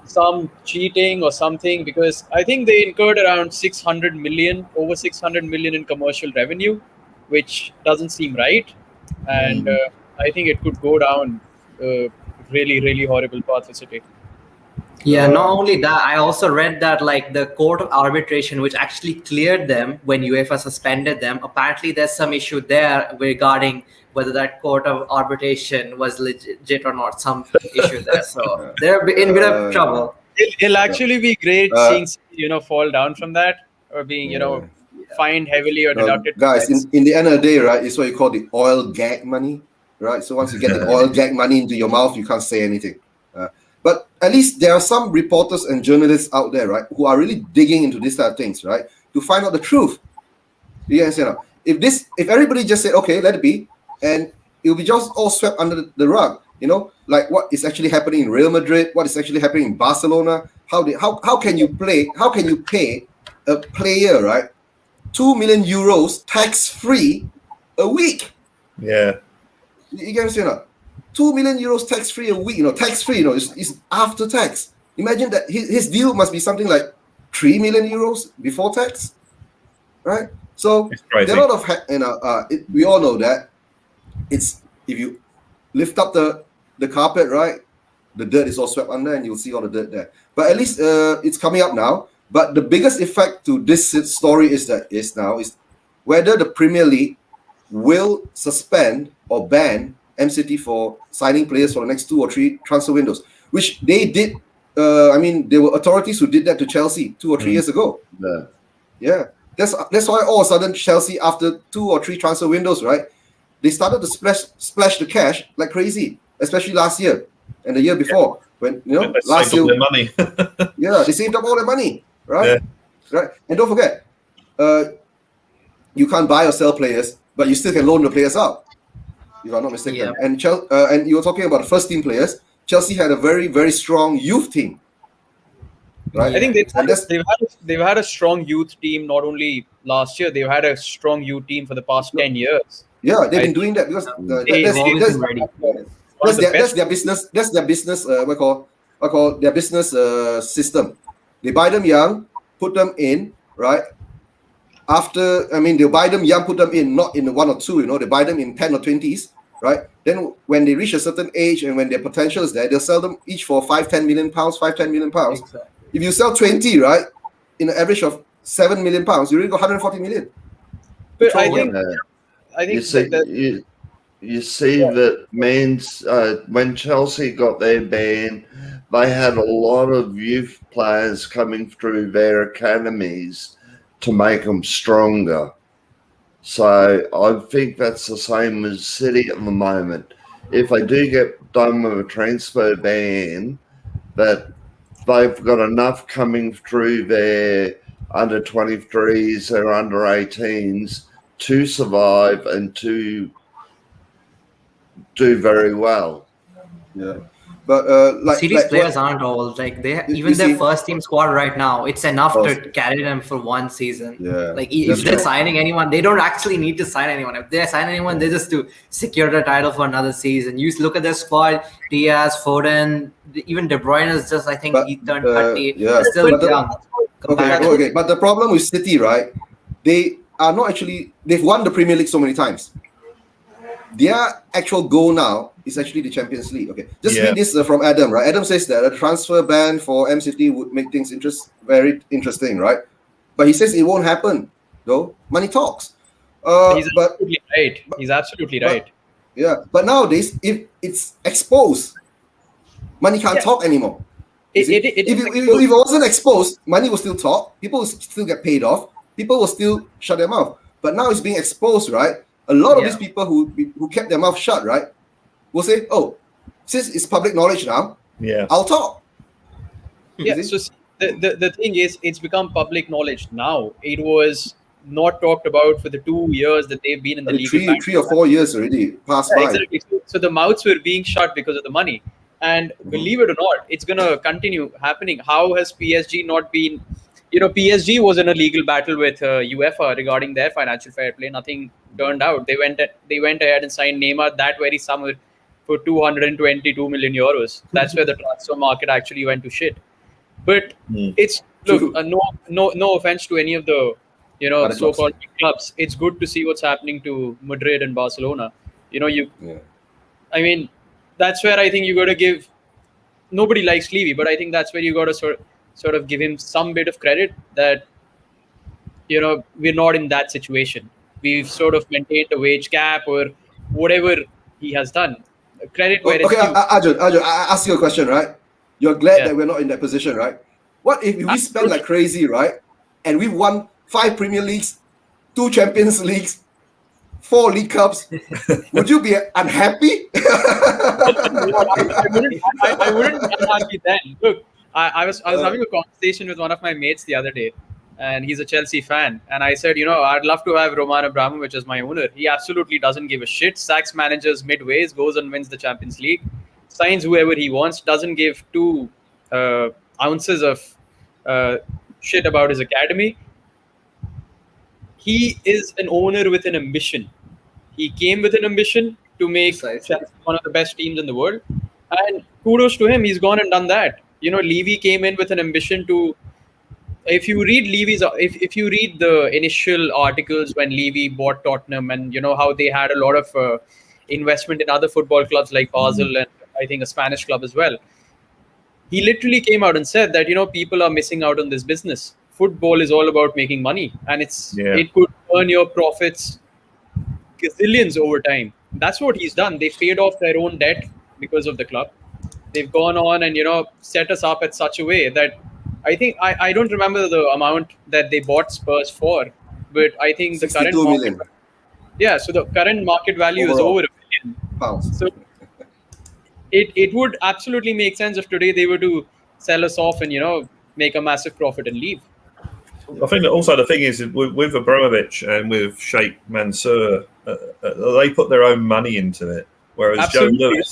some cheating or something, because I think they incurred around over 600 million in commercial revenue, which doesn't seem right, and I think it could go down a really, really horrible path for City. Yeah, not only that, I also read that like the court of arbitration, which actually cleared them when UEFA suspended them, apparently there's some issue there regarding whether that court of arbitration was legit or not. Some issue there, so they're in a bit of trouble. It'll actually be great Uh, seeing City, fall down from that, or being fined heavily or deducted. Guys, in the end of the day, right, it's what you call the oil gag money, right? So once you get the oil gag money into your mouth, you can't say anything. But at least there are some reporters and journalists out there, right, who are really digging into these type of things, right, to find out the truth. You understand? If everybody just said, okay, let it be, and it will be just all swept under the rug, like what is actually happening in Real Madrid, what is actually happening in Barcelona. How can you pay a player, right, 2 million euros tax-free a week? Yeah. You get what I'm saying? 2 million euros tax-free a week, tax-free, is after tax. Imagine that his deal must be something like 3 million euros before tax, right? So there are a lot of, we all know that it's, if you lift up the carpet, right, the dirt is all swept under and you'll see all the dirt there. But at least it's coming up now. But the biggest effect to this story is whether the Premier League will suspend or ban MCT for signing players for the next 2 or 3 transfer windows, which they did. There were authorities who did that to Chelsea 2 or 3 years ago. Yeah. That's why all of a sudden Chelsea, after 2 or 3 transfer windows, right, they started to splash the cash like crazy, especially last year and the year before. When last year, their money. yeah, they saved up all their money, right? Yeah. Right. And don't forget, you can't buy or sell players, but you still can loan the players out, if I'm not mistaken. Yeah. And you were talking about the first team players. Chelsea had a very, very strong youth team, right? I think they've had a strong youth team. Not only last year, they've had a strong youth team for the past 10 years. Yeah, they've been doing that because that's their business. That's their business. What I call their business system. They buy them young, put them in, right? They'll buy them young, put them in, not in the 1 or 2. They buy them in 10 or 20s, right? Then when they reach a certain age and when their potential is there, they'll sell them each for 5-10 million pounds. Exactly. If you sell 20, right, in an average of 7 million pounds, you already got 140 million. But I think you see that when Chelsea got their ban, they had a lot of youth players coming through their academies to make them stronger. So I think that's the same as City at the moment. If they do get done with a transfer ban, that they've got enough coming through their under 23s or under 18s to survive and to do very well. Yeah. But City's players aren't old. Like their first team squad right now, it's enough to carry them for one season. Yeah. Like if they're signing anyone, they don't actually need to sign anyone. If they sign anyone, they just to secure the title for another season. You look at their squad: Diaz, Foden, even De Bruyne is just. I think he turned 30. Yeah. Still young. Okay. But the problem with City, right? They are not actually. They've won the Premier League so many times. Their actual goal now is actually the Champions League. Okay, just read this from Adam, right? Adam says that a transfer ban for MCT would make things very interesting, right? But he says it won't happen, though. Money talks. Absolutely right. He's absolutely right. Yeah, but nowadays, if it's exposed, money can't talk anymore. If it wasn't exposed, money will still talk. People will still get paid off. People will still shut their mouth. But now it's being exposed, right? A lot of these people who kept their mouth shut, right, will say, "Oh, since it's public knowledge now, I'll talk." Yeah. So the thing is, it's become public knowledge now. It was not talked about for the 2 years that they've been in the league. 3 or 4 years already passed by. Exactly. So the mouths were being shut because of the money, and believe it or not, it's gonna continue happening. How has PSG not been? PSG was in a legal battle with UEFA regarding their financial fair play. Nothing turned out. They went ahead and signed Neymar that very summer for 222 million euros. That's where the transfer market actually went to shit. But it's no offense to any of the so-called clubs. It's good to see what's happening to Madrid and Barcelona. I mean, that's where I think you got to give. Nobody likes Levy, but I think that's where you got to sort of give him some bit of credit that we're not in that situation. We've sort of maintained a wage cap or whatever he has done. Credit where it's Okay, due. Arjun, I ask you a question, right? You're glad Yeah. that we're not in that position, right? What if we spend like crazy, right? And we've won 5 Premier Leagues, 2 Champions Leagues, 4 League Cups. Would you be unhappy? I wouldn't be unhappy then. Look, I was having a conversation with one of my mates the other day, and he's a Chelsea fan. And I said, I'd love to have Roman Abramovich as my owner. He absolutely doesn't give a shit. Sacks managers midways, goes and wins the Champions League, signs whoever he wants, doesn't give 2 ounces of shit about his academy. He is an owner with an ambition. He came with an ambition to make Precisely. Chelsea one of the best teams in the world. And kudos to him. He's gone and done that. Levy came in with an ambition to. If you read if you read the initial articles when Levy bought Tottenham, and how they had a lot of investment in other football clubs like Basel and I think a Spanish club as well. He literally came out and said that people are missing out on this business. Football is all about making money, and it could earn your profits gazillions over time. That's what he's done. They paid off their own debt because of the club. They've gone on and set us up at such a way that I think I don't remember the amount that they bought Spurs for, but I think the current 62 million so the current market value is Overall. over £1 billion. pounds. So it would absolutely make sense if today they were to sell us off and make a massive profit and leave. I think that also the thing is with Abramovich and with Sheikh Mansour, they put their own money into it, whereas Absolutely,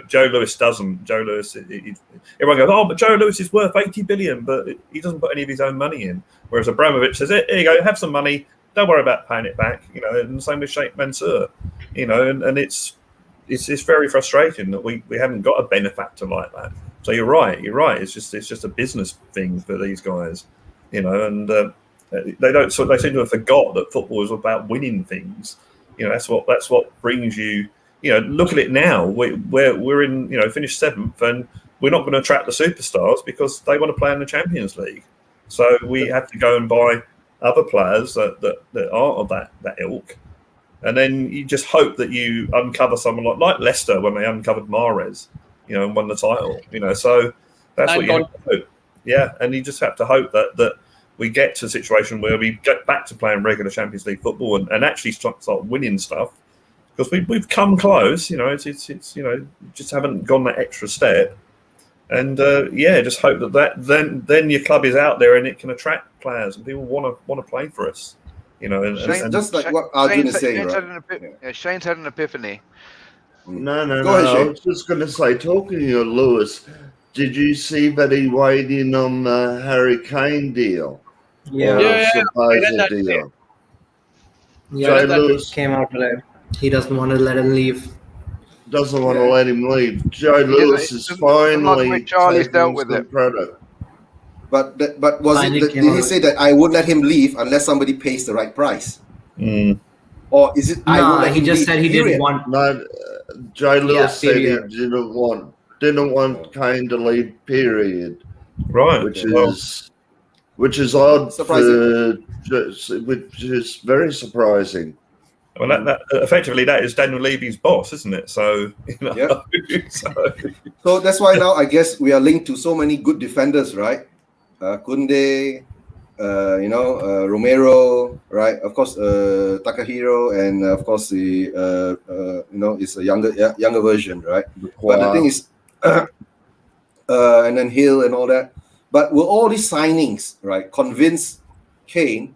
Joe Lewis doesn't. Joe Lewis, everyone goes, oh, but Joe Lewis is worth 80 billion, but he doesn't put any of his own money in. Whereas Abramovich says, here you go, have some money, don't worry about paying it back. And the same with Sheikh Mansour, and it's very frustrating that we haven't got a benefactor like that. So you're right. It's just a business thing for these guys. And they seem to have forgot that football is about winning things. That's what brings you. Look at it now. We're in finished 7th, and we're not going to attract the superstars because they want to play in the Champions League. So we have to go and buy other players that aren't of that ilk, and then you just hope that you uncover someone like Leicester when they uncovered Mahrez, and won the title. So that's what you have to hope. Yeah, and you just have to hope that we get to a situation where we get back to playing regular Champions League football and actually start winning stuff, because we've come close. It's just haven't gone that extra step, and just hope that then your club is out there and it can attract players and people want to play for us. And Just like what Arjun is saying, right? Shane's had an epiphany. No. Go ahead, I Shane. was just going to say, talking of Lewis, did you see that he weighed in on the Harry Kane deal? Yeah. Or I read that supposed deal? Yeah, Joe Lewis came out today. He doesn't want to let him leave. doesn't want to let him leave. Joe Lewis is doesn't like the way finally Charlie's taking dealt with some it. credit. But was Finally it? came Did he out. say that I won't let him leave unless somebody pays the right price? Or is it? I won't No, let he him just leave, said he period? didn't want. No, Joe Lewis said he period. didn't want Kane to leave. Period. right, Which well, which is odd, Surprising. which is very surprising. well, that effectively that is Daniel Levy's boss, isn't it? So Yeah. so, So that's why now I guess we are linked to so many good defenders, right? Kunde, Romero, right? Of course, Takahiro, and of course the it's a younger version, right? But the thing is, and then Hill and all that. But will all these signings, right, convince Kane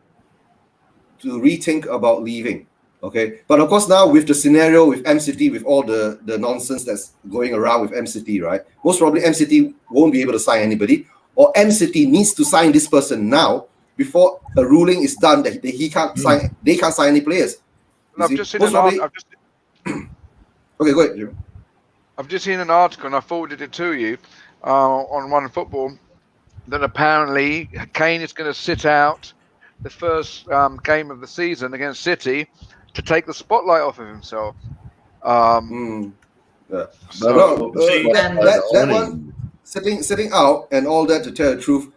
to rethink about leaving? Okay, but of course now with the scenario with MCT, with all the nonsense that's going around with MCT, right? Most probably MCT won't be able to sign anybody, or MCT needs to sign this person now before a ruling is done that he can't sign. They can't sign any players. I've just seen an article. Okay, go ahead, Jim. I've just seen an article, and I forwarded it to you on One Football, that apparently Kane is going to sit out the first game of the season against City to take the spotlight off of himself. Yeah. So, No, see, that one sitting out and all that, to tell the truth,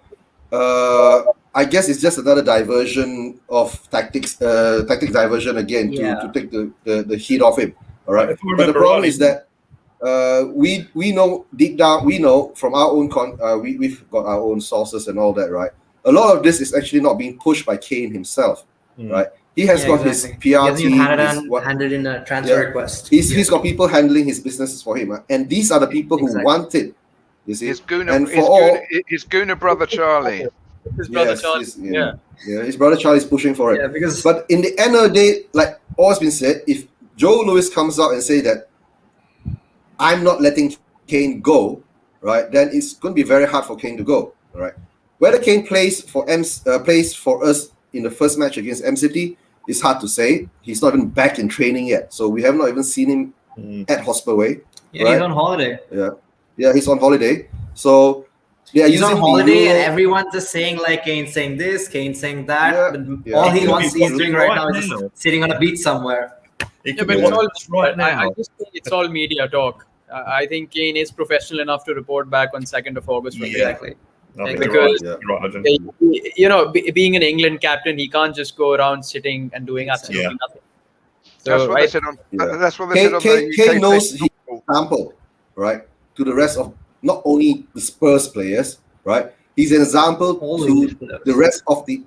I guess it's just another diversion of tactic diversion again to take the heat off him. All right. If I But the remember problem rightly, is that we know deep down, we know from our own we've got our own sources and all that, right? A lot of this is actually not being pushed by Kane himself, right? He has got his PR He hasn't even team, handed in a transfer request. he's got people handling his businesses for him, and these are the people who want it. You see, his Gooner, and for all his Gooner brother Charlie. His brother yes, Charlie. his brother Charlie is pushing for it. Yeah, because But in the end of the day, like always been said, if Joe Louis comes out and say that I'm not letting Kane go, right, then it's going to be very hard for Kane to go. All right, whether Kane plays for us in the first match against M City, it's hard to say. He's not even back in training yet, so we have not even seen him at Hospital Way. yeah, he's on holiday. Yeah, he's on holiday. So they are He's using on holiday, the and everyone's just saying like Kane's saying this, Kane's saying that. Yeah, But yeah. all He could he's be doing right now is now. just sitting on a beach somewhere. it Yeah, could but be it's all right now. I just think it's all media talk. I think Kane is professional enough to report back on 2nd of August. Yeah. Exactly. I think because- you're right. You're right, Arjun. You know, being an England captain, he can't just go around sitting and doing absolutely Yeah. nothing. That's So what they said on. Yeah. That's what they said on the Kane UK knows page. his example, right, to the rest of not only the Spurs players, right? He's an example All to English players. the rest of the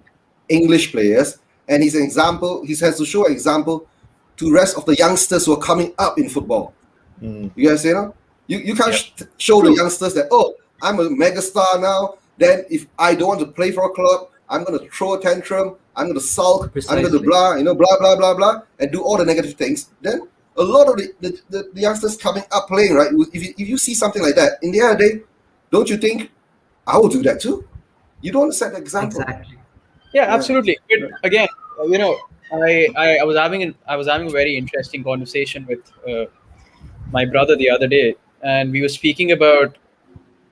English players, and he's an example. He has to show an example to the rest of the youngsters who are coming up in football. Mm. You guys say no? You can't show the youngsters that, oh, I'm a megastar now. Then if I don't want to play for a club, I'm going to throw a tantrum. I'm going to sulk. I'm Precisely. going to blah, blah, blah, blah, and do all the negative things. Then a lot of the youngsters coming up playing, right? If you see something like that, in the end of the day, don't you think I will do that too? You don't set the example. Exactly. Yeah, absolutely. But again, you know, I was having a very interesting conversation with my brother the other day, and we were speaking about,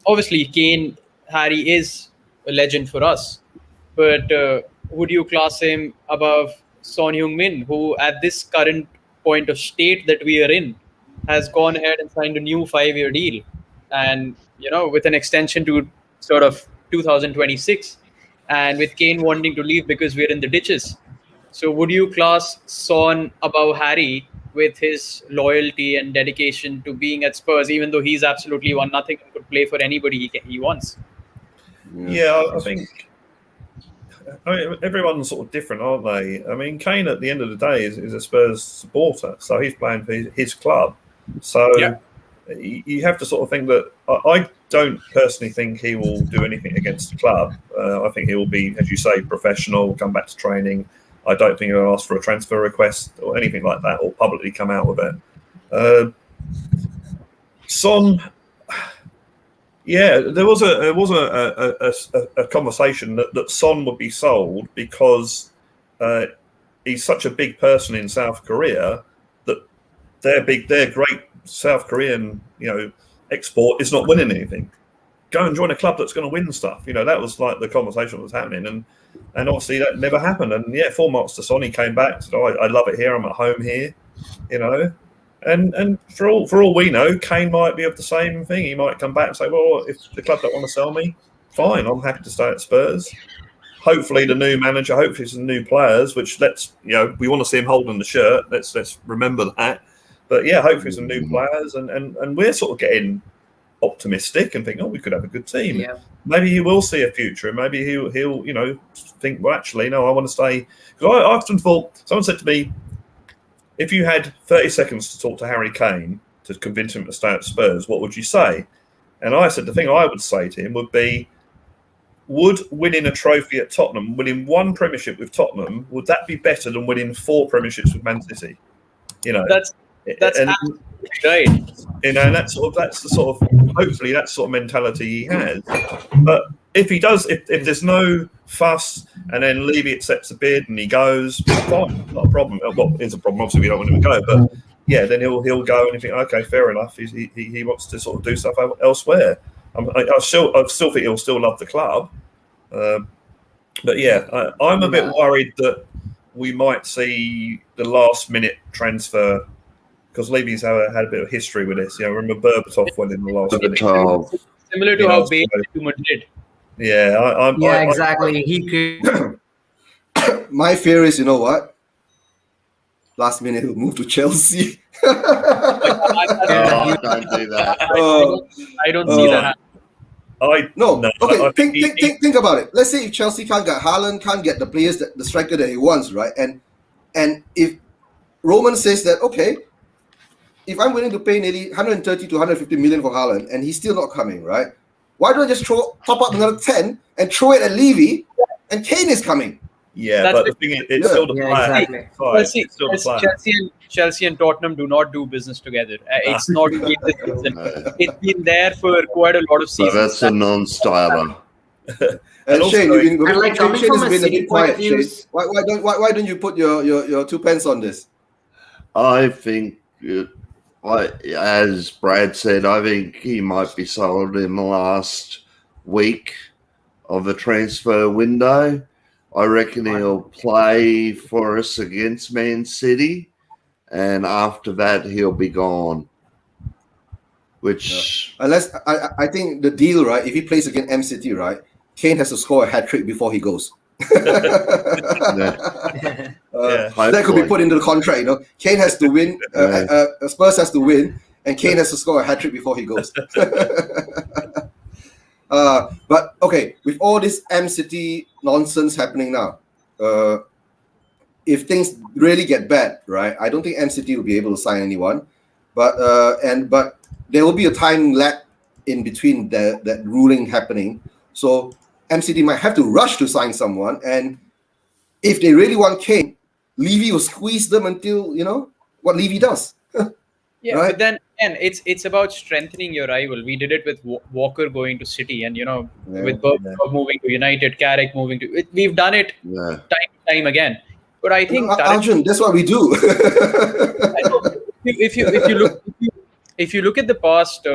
obviously Kane, Harry is a legend for us, but would you class him above Son Heung-min, who at this current point of state that we are in has gone ahead and signed a new 5-year deal, and you know, with an extension to sort of 2026, and with Kane wanting to leave because we're in the ditches. So would you class Son above Harry with his loyalty and dedication to being at Spurs, even though he's absolutely won nothing and could play for anybody he wants? Yeah, I think. I mean, everyone's sort of different, aren't they? I mean, Kane at the end of the day is a Spurs supporter, so he's playing for his club. So you have to sort of think that I don't personally think he will do anything against the club. I think he will be, as you say, professional, come back to training. I don't think he'll ask for a transfer request or anything like that, or publicly come out with it. Son. Yeah, there was a conversation that Son would be sold because he's such a big person in South Korea that their great South Korean export is not winning anything. Go and join a club that's going to win stuff. That was like the conversation that was happening, and obviously that never happened. And yeah, full marks to Son. He came back, said, "Oh, I love it here. I'm at home here," And for all we know, Kane might be of the same thing. He might come back and say, "Well, if the club don't want to sell me, fine. I'm happy to stay at Spurs." Hopefully, the new manager, hopefully some new players. Which we want to see him holding the shirt. Let's remember that. But yeah, hopefully some new players, and we're sort of getting optimistic and think, "Oh, we could have a good team." Yeah. Maybe he will see a future, and maybe he'll think, "Well, actually, no, I want to stay." Because I often thought, someone said to me, if you had 30 seconds to talk to Harry Kane to convince him to stay at Spurs, what would you say? And I said the thing I would say to him would be, would winning a trophy at Tottenham, winning one Premiership with Tottenham, would that be better than winning 4 Premierships with Man City? That's absolutely right. And that's the sort of hopefully that sort of mentality he has. But if he does, if there's no fuss and then Levy accepts the bid and he goes, fine, not a problem. Well, it's a problem. Obviously, we don't want him to go, but yeah, then he'll go and you think, okay, fair enough. He wants to sort of do stuff elsewhere. I still think he'll still love the club, but yeah, I'm a bit worried that we might see the last minute transfer because Levy's had a bit of history with this. Remember Berbatov went in the last minute. Berbatov. Similar to Yeah, how so- Bale went to Madrid. Yeah, Yeah, exactly. He could. My fear is, you know what? Last minute he'll move to Chelsea. Oh, don't do that. I don't see that happening. No. Okay. I think Think about it. Let's say if Chelsea can't get Haaland, can't get the players, the striker that he wants, right? And if Roman says that, okay, if I'm willing to pay nearly 130 to 150 million for Haaland and he's still not coming, right? Why don't I just top up another 10 and throw it at Levy and Kane is coming? Yeah, That's but the thing is, it's still the Yeah, plan. exactly. It's still the plan. Chelsea and Tottenham do not do business together. It's not been this season. No. It's been there for quite a lot of So seasons. that's a non-starter. And also, Shane, you've been, and like coming Shane from has a been a City bit point quiet. of view, Shane. Why don't you put your 2 pence on this? I think, as Brad said, I think he might be sold in the last week of the transfer window. I reckon he'll play for us against Man City, and after that he'll be gone. Which Unless I think the deal, right? If he plays against M City, right, Kane has to score a hat trick before he goes. That could be put into the contract. Kane has to win. Spurs has to win, and Kane has to score a hat trick before he goes. But okay, with all this M City nonsense happening now, if things really get bad, right, I don't think M City will be able to sign anyone. But there will be a time lag in between that ruling happening. So MCD might have to rush to sign someone, and if they really want Kane, Levy will squeeze them until what Levy does. Yeah, Right? but then again, it's about strengthening your rival. We did it with Walker going to City, and with Berbatov moving to United, Carrick moving to. We've done it time and time again. But I think Arjun, that's what we do. if you look at the past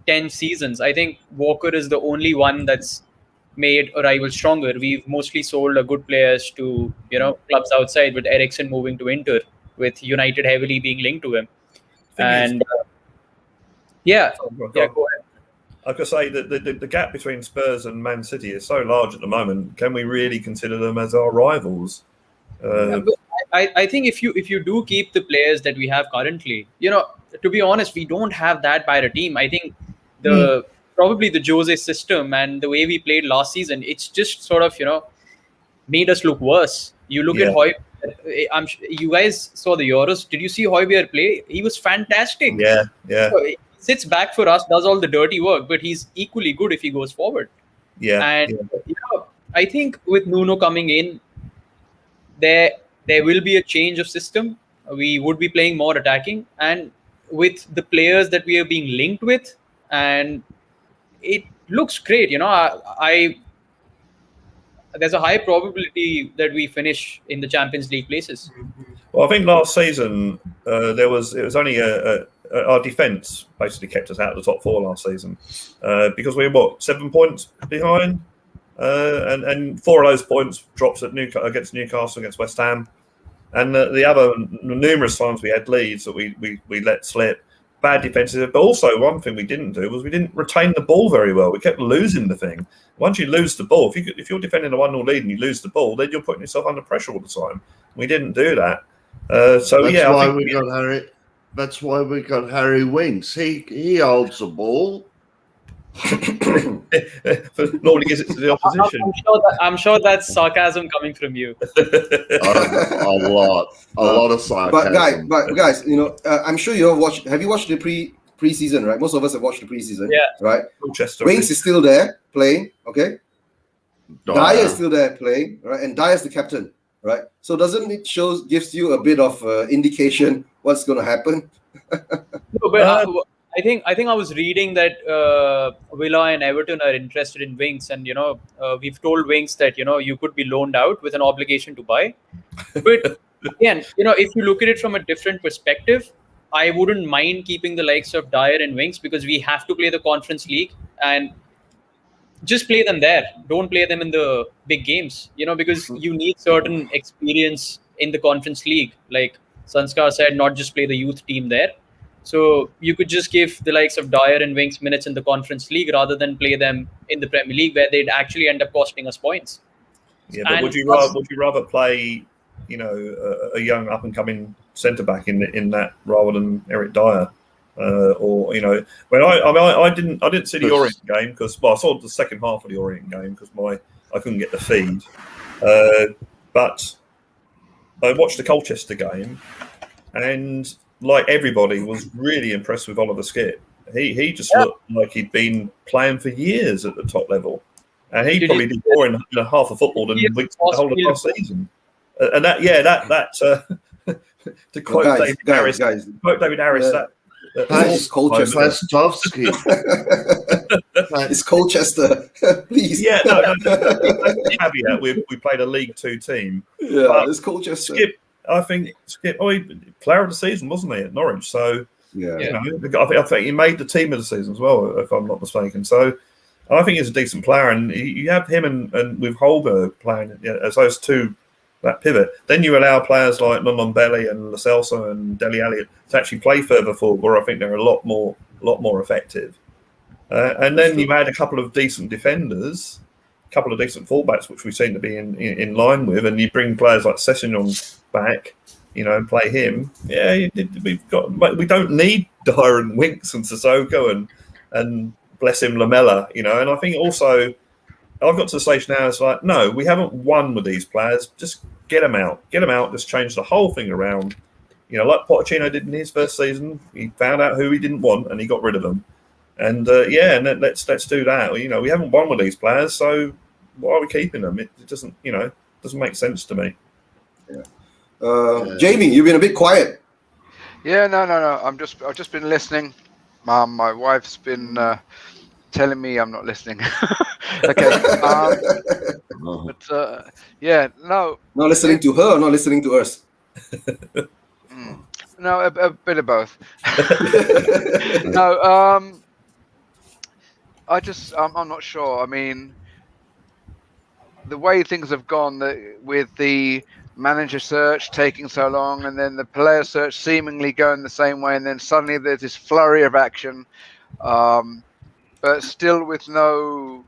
10 seasons, I think Walker is the only one that's made a rival stronger. We've mostly sold good players to clubs outside, with Eriksen moving to Inter, with United heavily being linked to him. And go ahead. I could say that the gap between Spurs and Man City is so large at the moment. Can we really consider them as our rivals? I think if you do keep the players that we have currently, to be honest, we don't have that bad a team. I think probably the Jose system and the way we played last season, it's just sort of made us look worse. You look at Højbjerg. You guys saw the Euros. Did you see Højbjerg play? He was fantastic. Yeah. He sits back for us, does all the dirty work, but he's equally good if he goes forward. Yeah. And I think with Nuno coming in, there will be a change of system. We would be playing more attacking, and with the players that we are being linked with, and it looks great. There's a high probability that we finish in the Champions League places. Well, I think last season it was only our defence basically kept us out of the top four last season because we were 7 points behind, and 4 of those points drops against Newcastle, against West Ham, and the other numerous times we had leads that we let slip. Bad defenses, but also one thing we didn't do was we didn't retain the ball very well. We kept losing the thing. Once you lose the ball, if you're defending a 1-0 lead and you lose the ball, then you're putting yourself under pressure all the time. We didn't do that. That's why we got Harry. That's why we got Harry Winks. He holds the ball. Normally gives it to the opposition. I'm sure that's sarcasm coming from you. A lot of sarcasm. But guys, I'm sure you have watched. Have you watched the preseason? Right, most of us have watched the preseason. Yeah. Right. Manchester Winks is still there playing. Okay. Dyer is Dyer. still there playing. Right, and Dyer's the captain. Right. So doesn't it gives you a bit of indication what's going to happen? No, but I think I was reading that Villa and Everton are interested in Winks, and we've told Winks that you could be loaned out with an obligation to buy. But again, if you look at it from a different perspective, I wouldn't mind keeping the likes of Dyer and Winks, because we have to play the Conference League, and just play them there. Don't play them in the big games, because you need certain experience in the Conference League. Like Sanskar said, not just play the youth team there. So you could just give the likes of Dyer and Winks minutes in the Conference League rather than play them in the Premier League, where they'd actually end up costing us points. Yeah, but And would you rather play, a young up and coming centre back in that rather than Eric Dyer? Or when I didn't see the Orient game because I saw the second half of the Orient game because I couldn't get the feed, but I watched the Colchester game, and like everybody was really impressed with Oliver Skipp. He just looked like he'd been playing for years at the top level, and he probably did more in half of football than Winks the whole of last season. And to quote David Harris, that. It's Colchester. It's Colchester. Please. Yeah, no. Caveat: we played a League Two team. Yeah, it's Colchester. Skipp. Oh, he player of the season, wasn't he, at Norwich? So I think he made the team of the season as well, if I'm not mistaken. So I think he's a decent player, and you have him and with Holberg playing as those two. That pivot. Then you allow players like Nondombele and Lo Celso and Dele Alli to actually play further forward, where I think they're a lot more effective. And then you add a couple of decent defenders, a couple of decent fullbacks, which we seem to be in line with, and you bring players like Sessegnon back, and play him. Yeah, we don't need Dyer and Winks and Sissoko and bless him Lamela, And I think also. I've got to the stage now. It's like, no, we haven't won with these players. Just get them out. Just change the whole thing around. Like Pochettino did in his first season. He found out who he didn't want and he got rid of them. And let's do that. We haven't won with these players, so why are we keeping them? It doesn't make sense to me. Yeah. Jamie, you've been a bit quiet. Yeah, no. I've just been listening. My wife's been telling me I'm not listening. Okay. But no. Not listening to her, not listening to us. No, a bit of both. No, I'm not sure. I mean, the way things have gone with the manager search taking so long, and then the player search seemingly going the same way, and then suddenly there's this flurry of action, but still with no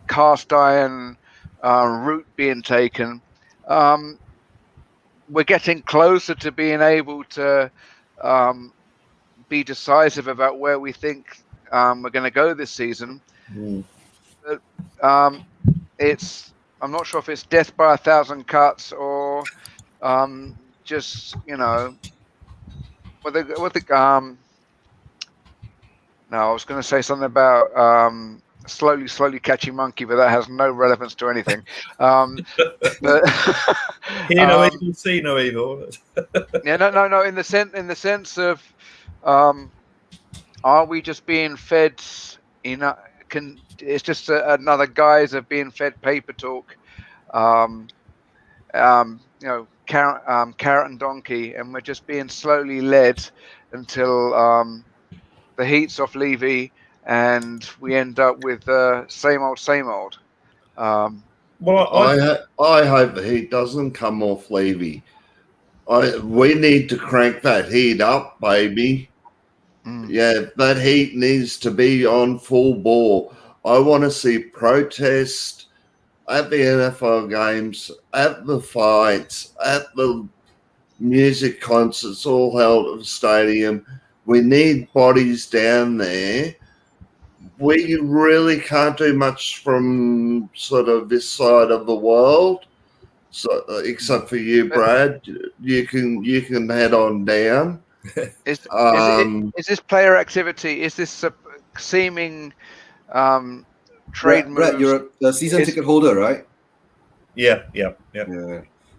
cast iron route being taken. We're getting closer to being able to be decisive about where we think we're going to go this season. But, I'm not sure if it's death by 1,000 cuts or just no, I was going to say something about slowly catching monkey, but that has no relevance to anything. But hear no evil, see no evil. Yeah, no. In the sense of, are we just being fed? It's just another guise of being fed paper talk. Carrot and donkey, and we're just being slowly led until the heat's off Levy, and we end up with same old. Well, I hope the heat doesn't come off Levy. We need to crank that heat up, baby. Yeah, that heat needs to be on full bore. I want to see protest at the NFL games, at the fights, at the music concerts, all held at the stadium. We need bodies down there. We really can't do much from sort of this side of the world, so except for you, Brad. You can head on down. Is this player activity? Is this seeming trade moves? Brad, you're a season ticket holder, right? Yeah.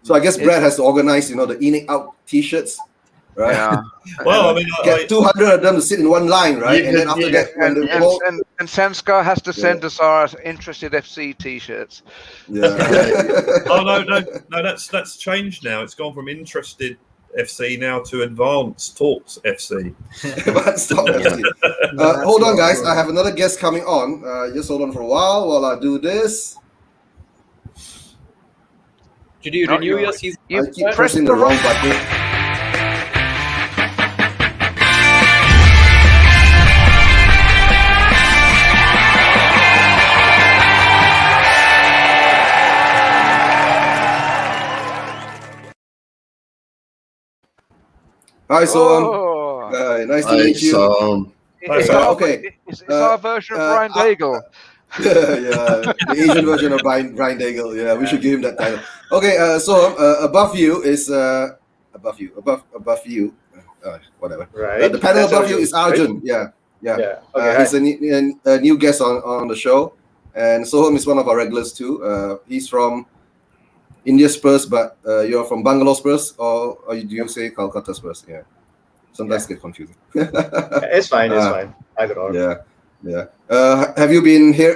So I guess Brad has to organize, the in out T-shirts, right? Yeah. Well, I mean, get 200 of them to sit in one line, right? And then after that, and Sanskar has to send us our Interested FC T-shirts. Yeah. Oh no, that's changed now. It's gone from Interested FC now to Advanced Talks FC. Hold on, guys. I have another guest coming on. Just hold on for a while I do this. Did you renew your season? I keep pressing the wrong button. Hi, Soham. Oh, Nice to meet you. it's so- our, okay. it's our version of Brian Daigle. Yeah, the Asian version of Brian Daigle. Yeah, we should give him that title. Okay, so above you is above you, whatever. Right. The panel That's above you Arjun, is Arjun. Yeah. Yeah. Okay. He's a new guest on the show, and Soham is one of our regulars too. He's from India Spurs, but you're from Bangalore Spurs, or do you say Calcutta Spurs? Yeah. Sometimes get confusing. It's fine. It's fine. Either or. Yeah. Have you been here?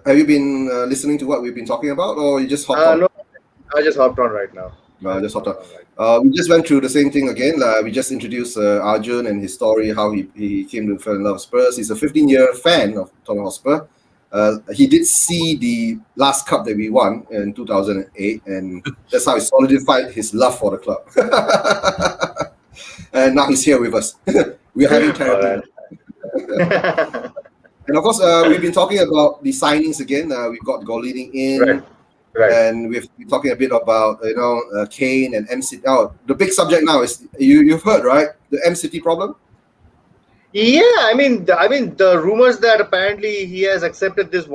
Have you been listening to what we've been talking about, or you just hopped on? No, I just hopped on right now. No, just hopped on. We just went through the same thing again. We just introduced Arjun and his story, how he came to fall in love with Spurs. He's a 15-year fan of Tottenham Hotspur. He did see the last cup that we won in 2008, and that's how he solidified his love for the club. And now he's here with us. We're having therapy. And of course, we've been talking about the signings again. We've got Gollini in, Right. and we've been talking a bit about Kane and MCT. Oh, the big subject now is you've heard, right? The MCT problem. Yeah, I mean, the rumors that apparently he has accepted his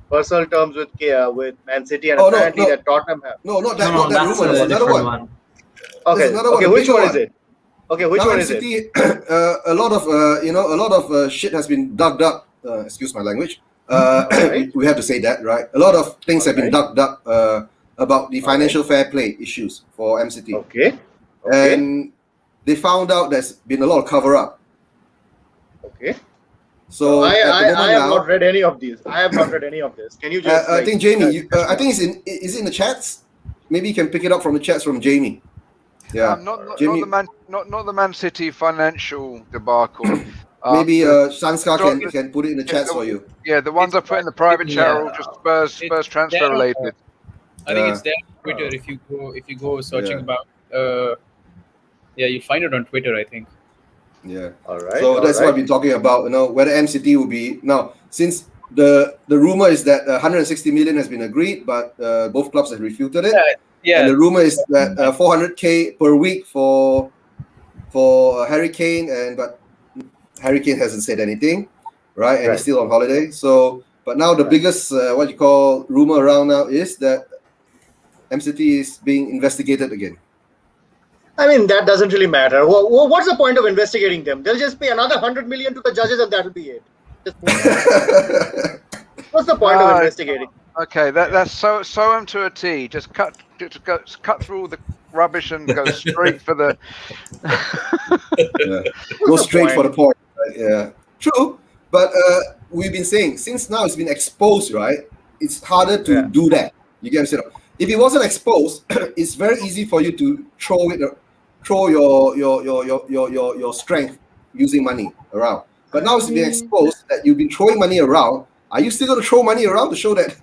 personal terms with Man City, and apparently that Tottenham have. No, not that. Not that that's rumor. a There's another different one. Okay. There's another Okay. one, Which bigger one is it? Okay. Which now one is it? MCT, a lot of shit has been dug up. Excuse my language. Alright. We have to say that, right? A lot of things have been dug up about the financial fair play issues for MCT. Okay. And they found out there's been a lot of cover up. Okay. So I at the moment have now, not read any of these. I have not read any of this. Can you just? I think Jamie, I think is it in the chats? Maybe you can pick it up from the chats from Jamie. Yeah, Not Jamie. the Man City financial debacle. Maybe Sanskar can put it in the chats for you. Yeah, the ones I put in the private chat are all just Spurs transfer there. related. I think it's there on Twitter. If you go searching about, you'll find it on Twitter, I think. Yeah. All right. So that's what I've been talking about. Whether MCT will be now, since the rumor is that 160 million has been agreed, but both clubs have refuted it. Yeah. And the rumor is that 400k per week for Harry Kane, but Harry Kane hasn't said anything, right? And he's still on holiday. So, but now the biggest rumor around now is that MCT is being investigated again. I mean, that doesn't really matter. What's the point of investigating them? They'll just pay another 100 million to the judges, and that'll be it. What's the point of investigating? Okay, that's so to a T. Just cut through all the rubbish and go straight for the. Go straight for the point. Right? Yeah, true. But we've been saying since now it's been exposed, right? It's harder to do that. You get what I'm saying? If it wasn't exposed, it's very easy for you to throw your strength using money around. But now it's been exposed that you've been throwing money around. Are you still going to throw money around to show that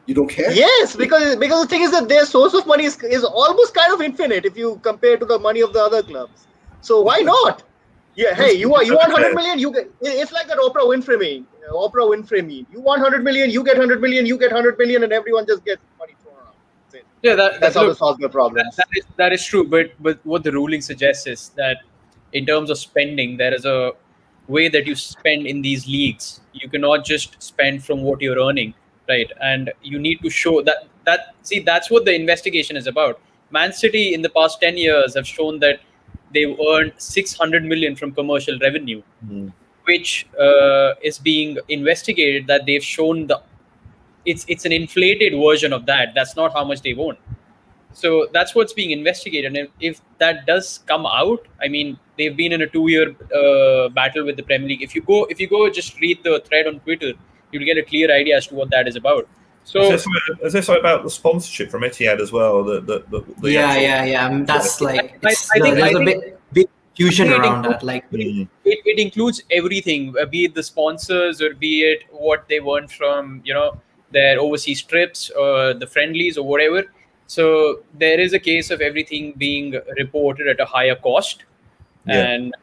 you don't care? Yes, because the thing is that their source of money is almost kind of infinite if you compare to the money of the other clubs. So why not? Yeah, hey, you want 100 million, you get. It's like that Oprah Winfrey meme. You want 100 million, you get 100 million, you get 100 million, and everyone just gets money thrown around. Yeah, that's how to solve the problem. That is true. But what the ruling suggests is that in terms of spending, there is a way that you spend in these leagues. You cannot just spend from what you're earning, right? And you need to show that's what the investigation is about. Man City in the past 10 years have shown that they've earned 600 million from commercial revenue, which is being investigated. That they've shown it's an inflated version of that. That's not how much they've earned. So that's what's being investigated. And if that does come out, I mean, they've been in a 2-year battle with the Premier League. If you go just read the thread on Twitter, you'll get a clear idea as to what that is about. So is there something about the sponsorship from Etihad as well? Yeah. That's like I think there's a big fusion around that. Like it includes everything, be it the sponsors or be it what they want from their overseas trips or the friendlies or whatever. So there is a case of everything being reported at a higher cost, and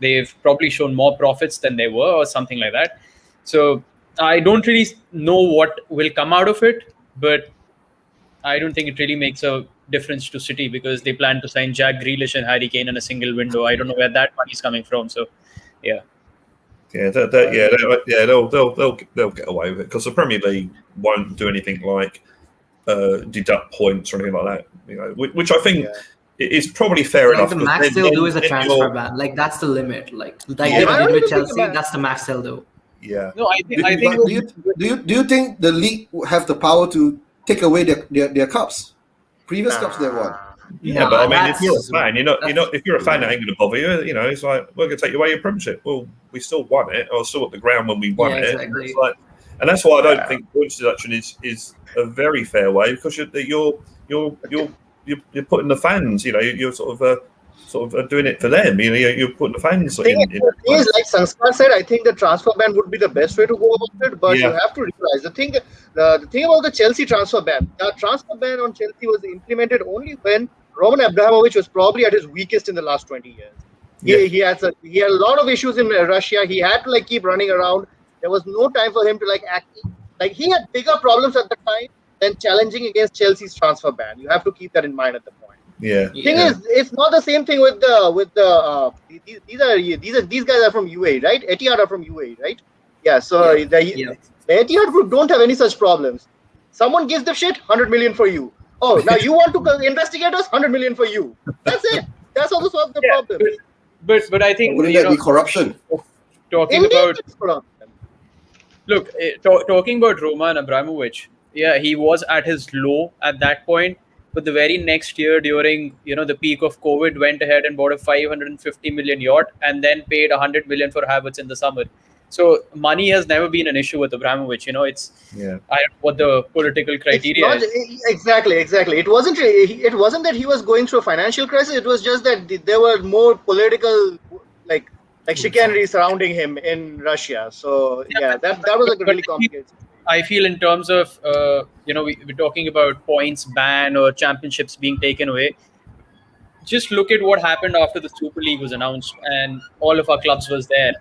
they've probably shown more profits than they were or something like that. So I don't really know what will come out of it, but I don't think it really makes a difference to City because they plan to sign Jack Grealish and Harry Kane in a single window. I don't know where that money is coming from. So, yeah. Yeah, they'll get away with it because the Premier League won't do anything like deduct points or anything like that. You know, which I think is probably fair Like enough. the max they'll do is a transfer ban. Like that's the limit. Like they did with Chelsea. That's the max they'll do. Yeah. No, I think. Do you think the league have the power to take away their cups, previous cups they won? Yeah, but I mean, if you're a fan, if you're a fan, that ain't going to bother you. You know, it's like we're going to take away your Premiership. Well, we still won it. I was still at the ground when we won it. Exactly. It's like, and that's why I don't think points deduction is a very fair way because you're putting the fans. You know, you're sort of doing it for them. You know, you're putting the fans. The thing is, like Sanskar said, I think the transfer ban would be the best way to go about it. But you have to realize the thing about the Chelsea transfer ban. The transfer ban on Chelsea was implemented only when Roman Abramovich was probably at his weakest in the last 20 years. He had a lot of issues in Russia. He had to keep running around. There was no time for him to act. He had bigger problems at the time than challenging against Chelsea's transfer ban. You have to keep that in mind at the point. Yeah. The thing is, it's not the same thing with these guys are from UAE, right? Etihad are from UAE, right? Yeah. So the Etihad group don't have any such problems. Someone gives the shit, 100 million for you. Oh, now you want to investigate us? 100 million for you. That's it. That's how to solve the problem. But I think wouldn't that be corruption? Talking about Roman Abramovich, he was at his low at that point. But the very next year, during the peak of COVID, went ahead and bought a 550 million yacht and then paid 100 million for Havertz in the summer. So money has never been an issue with Abramovich. It's I don't know what the political criteria is. Exactly. It wasn't that he was going through a financial crisis. It was just that there were more political like chicanery surrounding him in Russia. So that was a really complicated. I feel in terms of we're talking about points ban or championships being taken away. Just look at what happened after the Super League was announced and all of our clubs was there.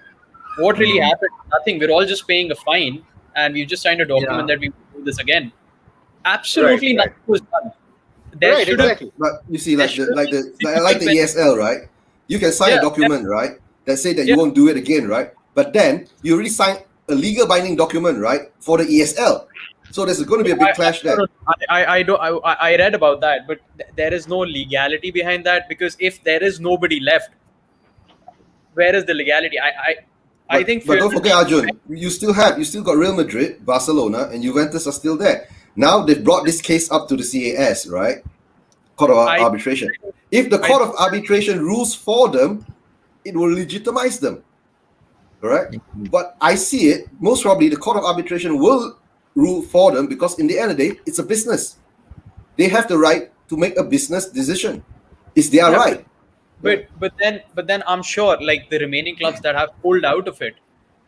What really happened? Nothing. We're all just paying a fine, and we've just signed a document that we will do this again. Absolutely nothing was done. Exactly. But you see, like the ESL, right? You can sign a document, right, that say that you won't do it again, right? But then you already signed a legal binding document, right, for the ESL. So there's going to be a big clash there. I read about that, but there is no legality behind that because if there is nobody left, where is the legality? But don't forget, Arjun, you still got Real Madrid, Barcelona, and Juventus are still there. Now they've brought this case up to the CAS, right? Court of Arbitration. If the Court of Arbitration rules for them, it will legitimize them. Correct? But I see it, most probably the Court of Arbitration will rule for them because in the end of the day, it's a business. They have the right to make a business decision. It's their right. But then I'm sure the remaining clubs that have pulled out of it,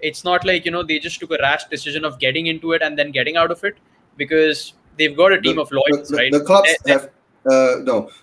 it's not like they just took a rash decision of getting into it and then getting out of it because they've got a team of lawyers, right? The clubs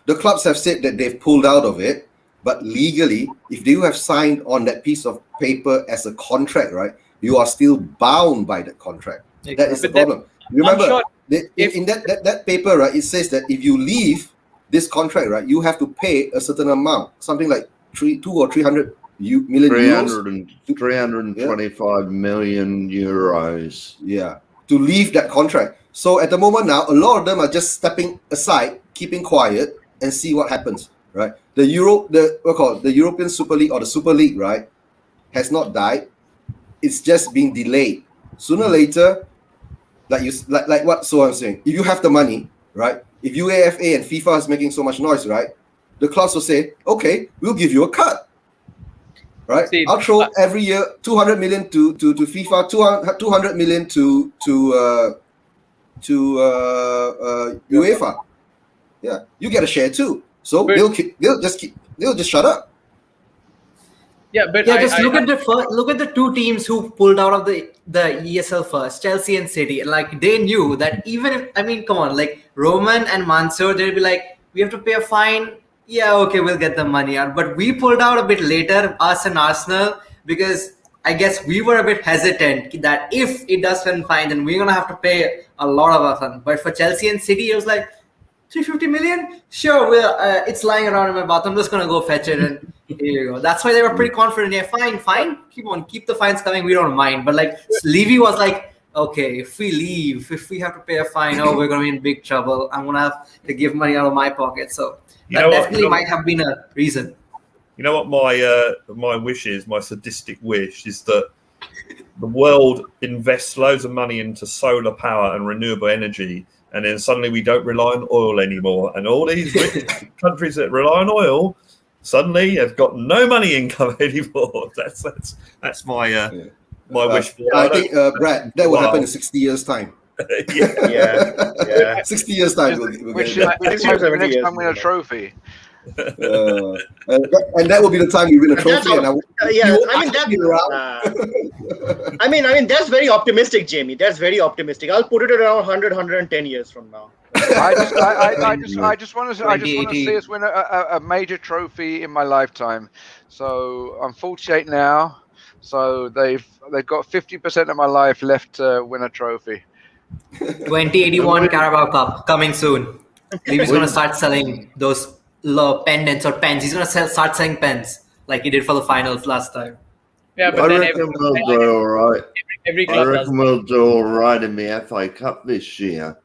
the clubs have said that they've pulled out of it, but legally, if you have signed on that piece of paper as a contract, right, you are still bound by that contract. That is the problem. Remember, in that paper, right, it says that if you leave this contract, right, you have to pay a certain amount, something like 200 or 300 million euros. 325 million euros. Yeah, to leave that contract. So at the moment now, a lot of them are just stepping aside, keeping quiet, and see what happens. Right? The European Super League or the Super League, right, has not died. It's just being delayed. Sooner or later, like what so I'm saying, if you have the money, right? If UEFA and FIFA is making so much noise, right? The clubs will say, okay, we'll give you a cut. Right? I'll throw every year 200 million to FIFA, 200 million to UEFA. Yeah, you get a share too. So they'll just shut up. Yeah, but look at the two teams who pulled out of the ESL first, Chelsea and City. They knew that even if come on, Roman and Mansour, they'll be like, we have to pay a fine. Yeah, okay, we'll get the money out. But we pulled out a bit later, us and Arsenal, because I guess we were a bit hesitant that if it does turn fine, then we're gonna have to pay a lot of our fun. But for Chelsea and City, it was like, 350 million? Sure, it's lying around in my bathroom. I'm just gonna go fetch it, and here you go. That's why they were pretty confident. Yeah, fine. Keep the fines coming. We don't mind. But like Levy was like, okay, if we leave, if we have to pay a fine, we're gonna be in big trouble. I'm gonna have to give money out of my pocket. So that definitely might have been a reason. You know what my wish is, my sadistic wish is that the world invests loads of money into solar power and renewable energy, and then suddenly we don't rely on oil anymore. And all these rich countries that rely on oil suddenly have got no money income anymore. That's my wish. I think, Brad, that will happen in 60 years' time. Yeah. 60 years' time, we'll Which get it. next time win a trophy. And that will be the time you win a trophy. And I mean, that's very optimistic, Jamie. That's very optimistic. I'll put it at around 100, 110 years from now. I just want to see us win a major trophy in my lifetime. So I'm 48 now. So they've got 50% of my life left to win a trophy. 2081 Carabao Cup coming soon. Levy's gonna start selling those pendants or pens. He's gonna start selling pens like he did for the finals last time. Yeah, but I then reckon we'll do all right. every I club does. reckon we'll do all right in the FA Cup this year.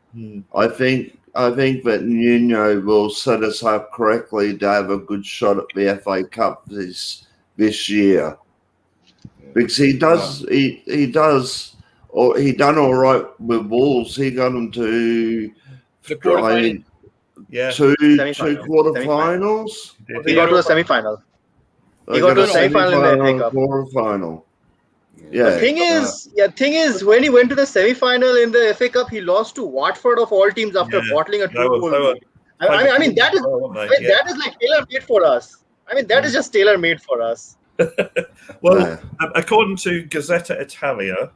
I think that Nuno will set us up correctly to have a good shot at the FA Cup this year, because he done all right with Wolves. He got them to The quarterfinal. two Semi-final. quarterfinals. He got to the semi-final. He got to the semi-final in the FA Cup. Quarterfinal. Yeah. The thing is, when he went to the semi-final in the FA Cup, he lost to Watford of all teams after bottling a 2-goal lead. I mean, that is like tailor-made for us. I mean, that is just tailor-made for us. Well, according to Gazzetta Italia,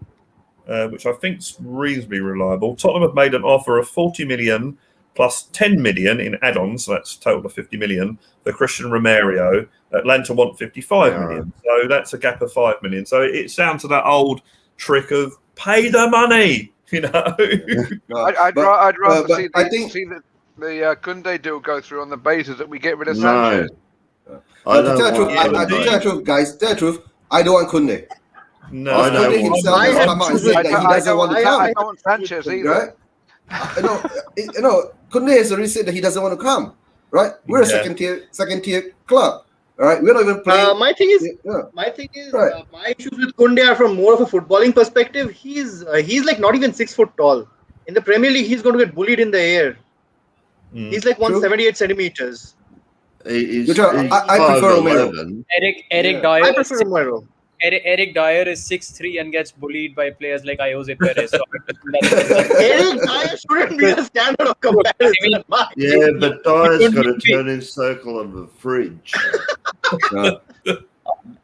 which I think is reasonably reliable, Tottenham have made an offer of 40 million plus 10 million in add-ons, so that's a total of 50 million for Christian Romero. Atlanta want 55 million, so that's a gap of 5 million. So it's down to that old trick of pay the money, you know. I'd rather see the Koundé deal go through on the basis that we get rid of Sanchez. To tell the truth, guys, tell the truth, I don't want Koundé. No, Koundé himself has come out and said that he doesn't want to come. I don't want Sanchez either. Right? Koundé has already said that he doesn't want to come. Right? We're a second tier club. All right, we're not even playing. My thing is, my issues with Koundé are from more of a footballing perspective. He's like not even 6 foot tall. In the Premier League, he's going to get bullied in the air. He's like 178 centimeters. I prefer Romero. Eric Dyer. I prefer Romero. Eric Dyer is 6'3" and gets bullied by players like Jose Perez. So Eric Dyer shouldn't be the standard of comparison. Yeah, but Dyer's got to turn his circle of the fridge.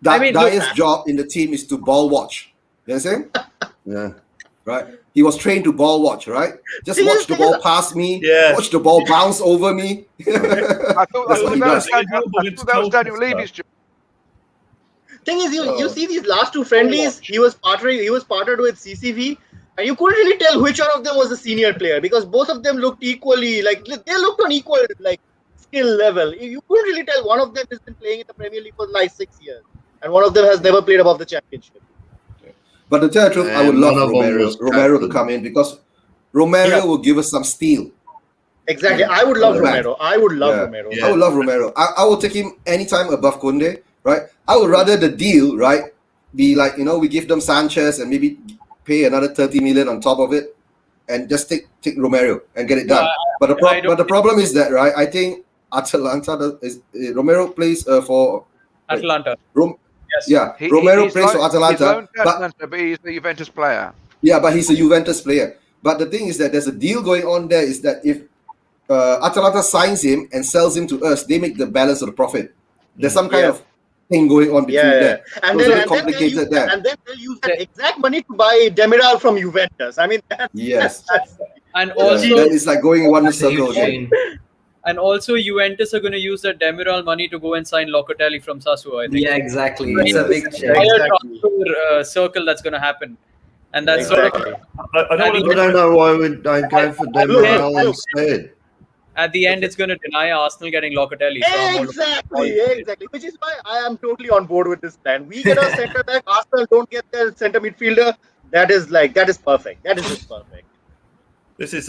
Dyer's job in the team is to ball watch. You understand? Yeah. Right? He was trained to ball watch, right? Just watch the ball pass me, watch the ball bounce over me. I thought that was Daniel Levy's job. Thing is, you see these last two friendlies, he was partnered with CCV, and you couldn't really tell which one of them was the senior player because both of them looked equally, like they looked on equal like skill level. You couldn't really tell. One of them has been playing in the Premier League for like 6 years, and one of them has never played above the championship. But to tell the truth, I would love Romero to come in because Romero will give us some steel. Exactly. I would love Romero. I would love Romero. I would love Romero. I will take him anytime above Koundé. Right, I would rather the deal, right, be like we give them Sanchez and maybe pay another 30 million on top of it, and just take Romero and get it done. But the problem is that, right, I think Atalanta Romero plays for Atalanta. Romero plays for Atalanta, but he's a Juventus player. Yeah, but he's a Juventus player. But the thing is that there's a deal going on there. Is that if Atalanta signs him and sells him to us, they make the balance of the profit. There's some kind of thing going on between there. And then they'll use that exact money to buy Demiral from Juventus. I mean, and also that is like going one circle again. And also, Juventus are going to use that Demiral money to go and sign Locatelli from Sassuolo, I think. Yeah, exactly. It's a big transfer circle that's going to happen. And that's sort of... I don't know why we don't go for Demiral instead. at the end, it's going to deny Arsenal getting Locatelli. So I'm Exactly. Which is why I am totally on board with this plan. We get a centre back. Arsenal don't get their centre midfielder. That is perfect. That is just perfect. This is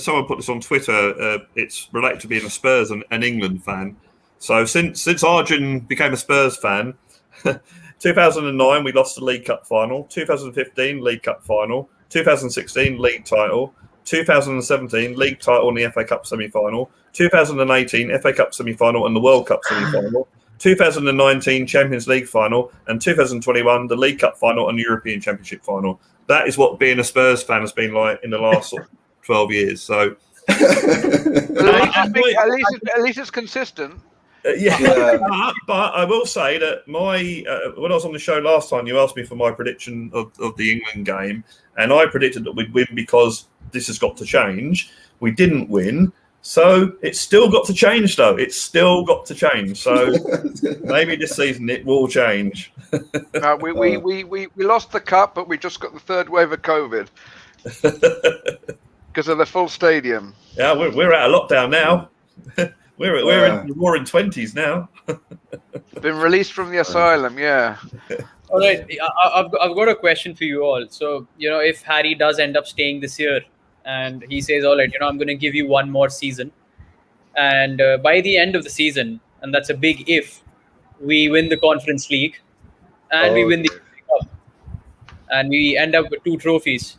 someone put this on Twitter. It's related to being a Spurs and an England fan. So since Arjun became a Spurs fan, 2009 we lost the League Cup final, 2015 League Cup final, 2016 league title, 2017 league title and the FA Cup semi-final, 2018 FA Cup semi-final and the World Cup semi-final, 2019 Champions League final, and 2021 the League Cup final and the European Championship final. That is what being a Spurs fan has been like in the last 12 years. So at least it's consistent. But I will say that when I was on the show last time, you asked me for my prediction of the England game, and I predicted that we'd win because this has got to change. We didn't win, so it's still got to change, though. It's still got to change. So maybe this season it will change. We lost the cup, but we just got the third wave of COVID because of the full stadium. Yeah, we're out of lockdown now. We're in the roaring 20s now. Been released from the asylum, yeah. All right, I've got a question for you all. So, if Harry does end up staying this year and he says, all right, I'm going to give you one more season. And by the end of the season, and that's a big if, we win the Conference League and we win the FA Cup and we end up with 2 trophies.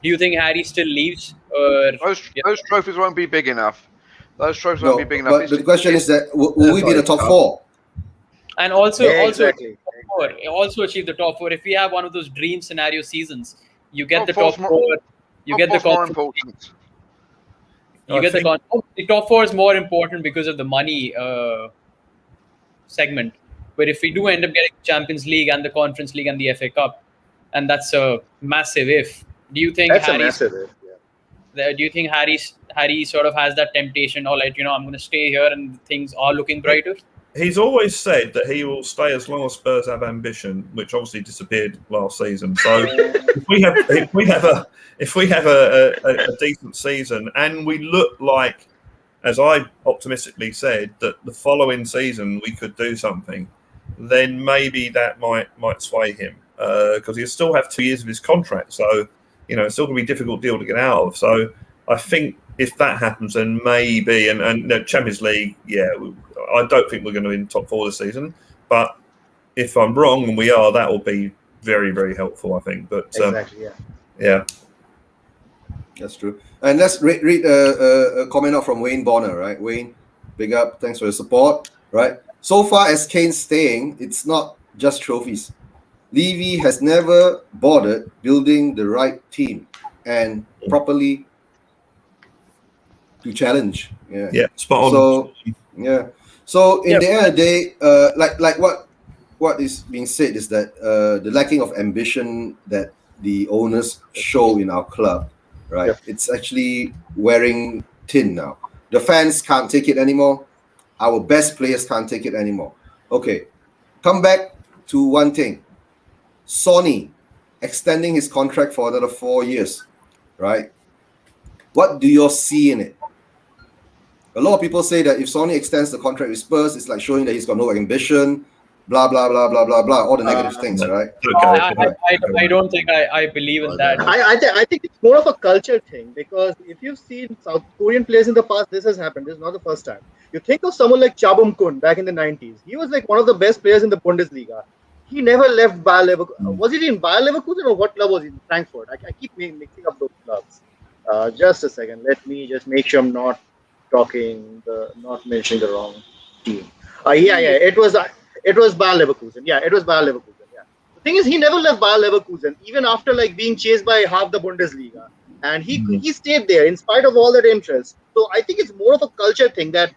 Do you think Harry still leaves? Or those trophies won't be big enough. Those trophies won't be big enough. But the question is that will we be the top 4? And also exactly. also achieve the top 4. If we have one of those dream scenario seasons, you get the top 4. You get the more important. The top 4 is more important because of the money segment. But if we do end up getting Champions League and the Conference League and the FA Cup, and that's a massive if. Do you think That's a massive if? Yeah. Do you think Harry sort of has that temptation? All right, I'm going to stay here, and things are looking brighter. He's always said that he will stay as long as Spurs have ambition, which obviously disappeared last season. So if we have a decent season and we look like, as I optimistically said, that the following season we could do something, then maybe that might sway him because he'll still have 2 years of his contract. So it's still going to be a difficult deal to get out of. So I think if that happens, then maybe and Champions League, I don't think we're going to win top 4 this season. But if I'm wrong and we are, that will be very, very helpful, I think. But exactly, yeah, that's true. And let's read a comment out from Wayne Bonner, right? Wayne, big up, thanks for your support, right? So far as Kane's staying, it's not just trophies. Levy has never bothered building the right team and properly to challenge. Yeah, spot on. So So in the end of the day, like what is being said is that the lacking of ambition that the owners show in our club, right? It's actually wearing thin now. The fans can't take it anymore. Our best players can't take it anymore. Okay, come back to one thing. Sonny extending his contract for another 4 years, right? What do you see in it? A lot of people say that if Sonny extends the contract with Spurs, it's like showing that he's got no ambition, blah, blah, blah, blah, blah, blah, all the negative things, right? I don't think I believe in that. I think it's more of a culture thing because if you've seen South Korean players in the past, this has happened. This is not the first time. You think of someone like Chabum Kun back in the 90s. He was like one of the best players in the Bundesliga. He never left Bayer Leverkusen. Was it in Bayer Leverkusen or what club was he in? Frankfurt. I keep mixing up those clubs. Just a second. Let me just make sure I'm not mentioning the wrong team. It was Bayer Leverkusen. Yeah, it was Bayer Leverkusen. Yeah. The thing is, he never left Bayer Leverkusen, even after being chased by half the Bundesliga, and he stayed there in spite of all that interest. So I think it's more of a culture thing that,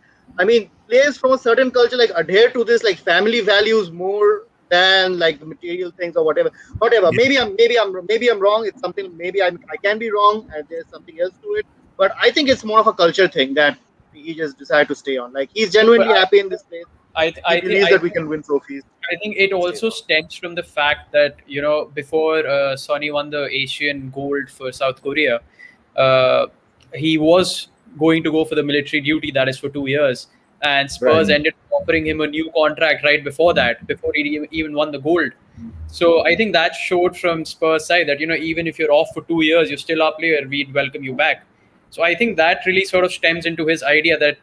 players from a certain culture adhere to this family values more than the material things or whatever. Maybe I'm wrong. It's something. Maybe I can be wrong, and there's something else to it. But I think it's more of a culture thing that he just decided to stay on. He's genuinely happy in this place. He believes that we can win trophies. I think it also stems from the fact that, before Sonny won the Asian gold for South Korea, he was going to go for the military duty, that is for 2 years. And Spurs Right. ended up offering him a new contract right before that, before he even won the gold. So I think that showed from Spurs' side that, even if you're off for 2 years, you're still our player, we'd welcome you back. So I think that really sort of stems into his idea that,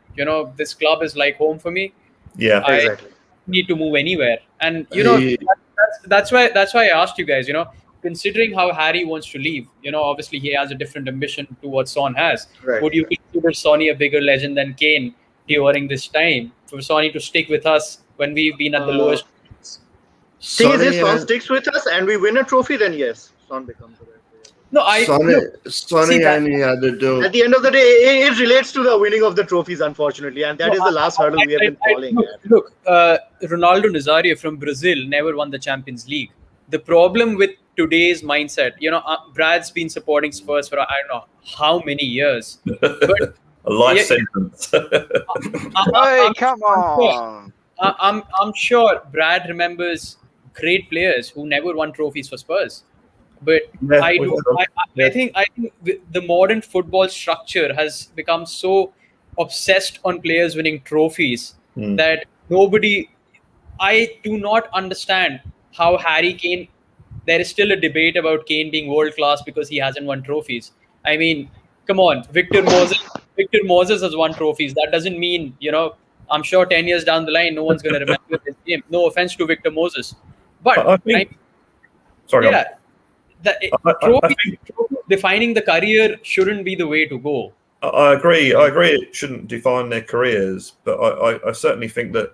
this club is like home for me. Yeah. I Exactly. need to move anywhere. And, He- that's why I asked you guys, considering how Harry wants to leave, obviously he has a different ambition to what Son has. Right. Would you consider Sonny a bigger legend than Kane during this time? For Sonny to stick with us when we've been at the lowest. Thing is, if Sonny, Son sticks with us and we win a trophy, then yes, Son becomes a better player. No, Sonny that- only had to do At the end of the day, it relates to the winning of the trophies, unfortunately, and that is the last hurdle we have been falling at. Look, Ronaldo Nazario from Brazil never won the Champions League. The problem with today's mindset, Brad's been supporting Spurs for I don't know how many years. But A life Yeah. sentence. Hey, come on. I'm sure Brad remembers great players who never won trophies for Spurs. But Yeah, I we've do. had them. I Yeah. think the modern football structure has become so obsessed on players winning trophies that nobody. I do not understand how Harry Kane. There is still a debate about Kane being world class because he hasn't won trophies. I mean, come on, Victor Moses has won trophies. That doesn't mean I'm sure 10 years down the line, no one's going to remember his name. No offense to Victor Moses, but I think. Sorry. go on. yeah, I trophy think defining the career shouldn't be the way to go. I agree. It shouldn't define their careers, but I certainly think that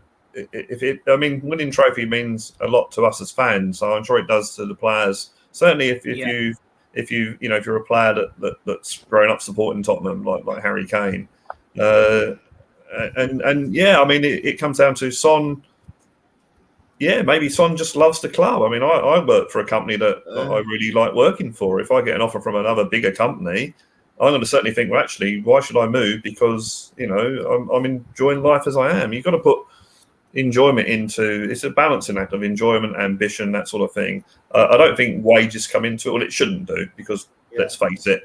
winning trophy means a lot to us as fans. So I'm sure it does to the players. Certainly, if you're a player that's grown up supporting Tottenham like Harry Kane, it comes down to Son. Yeah, maybe Son just loves the club. I mean, I work for a company that I really like working for. If I get an offer from another bigger company, I'm going to certainly think, well, actually, why should I move? Because, I'm enjoying life as I am. You've got to put enjoyment into it's a balancing act of enjoyment, ambition, that sort of thing. I don't think wages come into it. Well, it shouldn't do because, let's face it,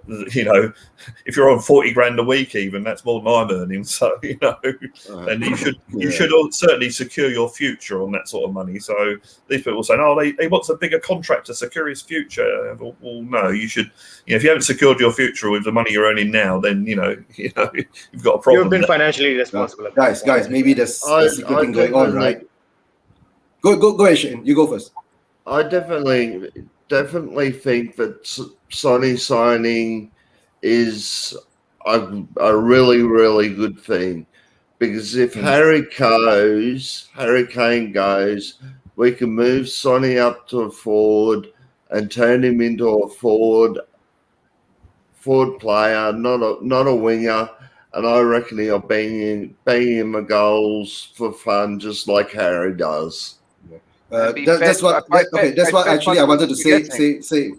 if you're on 40 grand a week, even that's more than I'm earning. So and you should certainly secure your future on that sort of money. So these people saying, "Oh, he wants a bigger contract to secure his future." Well, no, you should. If you haven't secured your future with the money you're earning now, then you've got a problem. You've been financially responsible. Guys, maybe there's a secret thing going on, right? Go ahead, Shane. You go first. I definitely think that Sonny signing is a really, really good thing because if Harry Kane goes, we can move Sonny up to a forward and turn him into a forward player, not a winger. And I reckon he'll bang him a goals for fun, just like Harry does. That's what actually I wanted to say.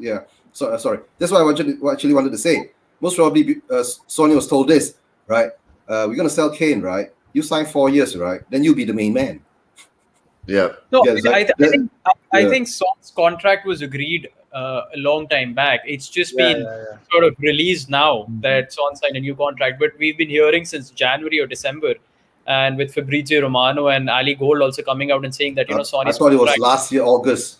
Yeah. Sorry. That's what I actually wanted to say. Most probably, Sonny was told this, right? We're gonna sell Kane, right? You sign 4 years, right? Then you'll be the main man. Yeah. No, Yeah, I think Son's contract was agreed a long time back. It's just been sort of released now that Son signed a new contract. But we've been hearing since January or December, and with Fabrizio Romano and Ali Gold also coming out and saying that Sonny's I thought it was contract- last year August.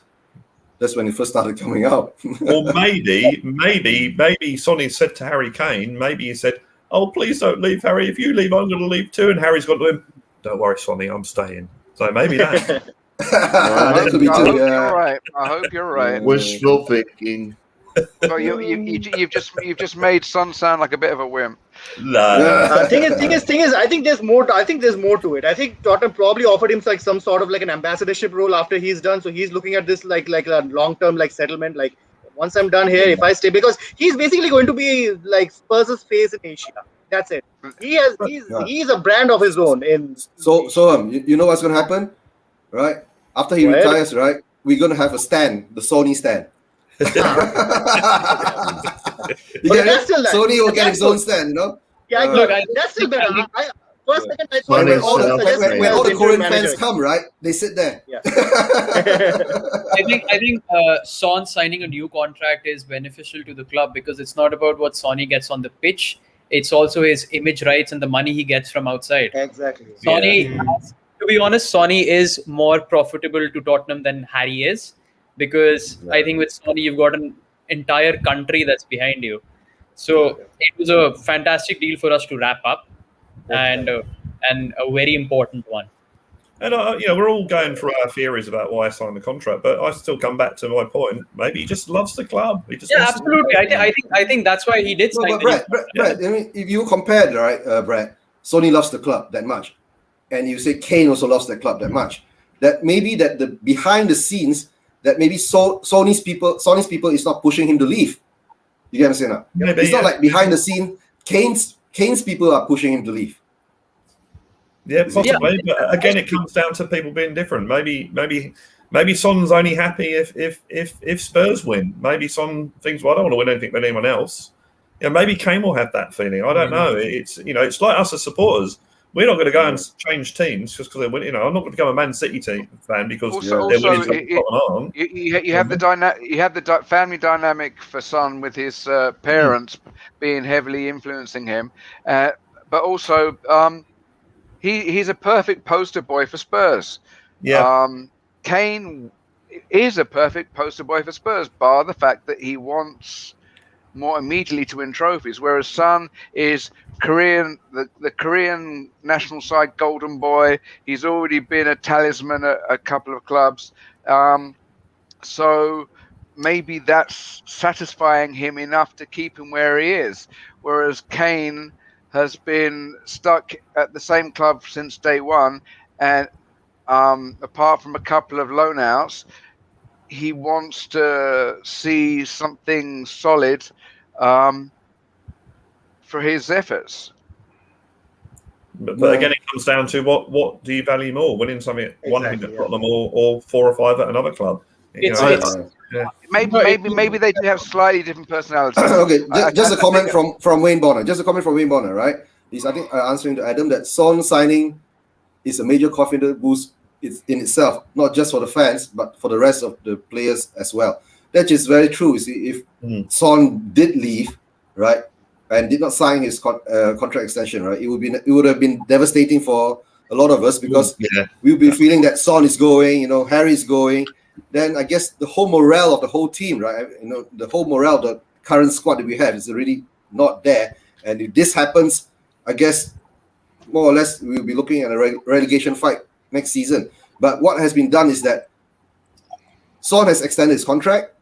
That's when it first started coming out. Or maybe Sonny said to Harry Kane, maybe he said, "Oh, please don't leave, Harry. If you leave, I'm going to leave too." And Harry's gone to him, "Don't worry, Sonny, I'm staying." So maybe that. That could be I too. hope Yeah. you're right. I hope you're right. Wishful thinking. Well, you've just made Son sound like a bit of a wimp. No. Thing is, I think there's more. I think there's more to it. I think Tottenham probably offered him like some sort of like an ambassadorship role after he's done. So he's looking at this like a long-term like settlement. Like once I'm done here, if I stay, because he's basically going to be like Spurs' face in Asia. That's it. He's a brand of his own. So you know what's gonna happen, right? After he retires, right? We're gonna have a stand, the Sony stand. You get it? Sony will get his own stand, Yeah, Look, that's still better. First, second, I When thought all the Korean interim fans manager. come, right? They sit there. Yeah. I think Son signing a new contract is beneficial to the club because it's not about what Sonny gets on the pitch. It's also his image rights and the money he gets from outside. Exactly. Sonny, to be honest, Sonny is more profitable to Tottenham than Harry is, because I think with Sonny you've got an entire country that's behind you. So it was a fantastic deal for us to wrap up, and a very important one. And we're all going through our theories about why I signed the contract, but I still come back to my point. Maybe he just loves the club. He just wants to- Absolutely. I think that's why he did No, sign but the new Brad, I mean, if you compare, right, Brad, Sony loves the club that much, and you say Kane also loves the club that much, that maybe that the behind the scenes, that maybe Sony's people is not pushing him to leave. You get what I'm saying now? Maybe, it's not like behind the scene, Kane's people are pushing him to leave. Yeah, possibly. But again, it comes down to people being different. Maybe Son's only happy if Spurs win. Maybe Son thinks, well, I don't want to win anything with anyone else. Yeah, maybe Kane will have that feeling. I don't know. It's it's like us as supporters. We're not going to go and change teams just because they win. I'm not going to become a Man City fan because they're winning something on. You have the family dynamic for Son with his parents being heavily influencing him, but also he's a perfect poster boy for Spurs. Yeah. Kane is a perfect poster boy for Spurs, bar the fact that he wants more immediately to win trophies, whereas Son is the Korean national side golden boy. He's already been a talisman at a couple of clubs, so maybe that's satisfying him enough to keep him where he is, whereas Kane has been stuck at the same club since day one, and apart from a couple of loan outs, he wants to see something solid for his efforts. But again, it comes down to what do you value more, winning something at one thing at Tottenham or 4 or 5 at another club? Maybe they do have slightly different personalities. Okay, just a comment from Wayne Bonner. Right? He's, I think, answering to Adam that Son signing is a major confidence boost in itself, not just for the fans, but for the rest of the players as well. That is very true. You see, if Son did leave, right, and did not sign his contract extension, right, it would have been devastating for a lot of us because we'll be feeling that Son is going, Harry's going. Then I guess the whole morale of the whole team, right, the whole morale of the current squad that we have is already not there. And if this happens, I guess more or less we'll be looking at a relegation fight next season. But what has been done is that Son has extended his contract.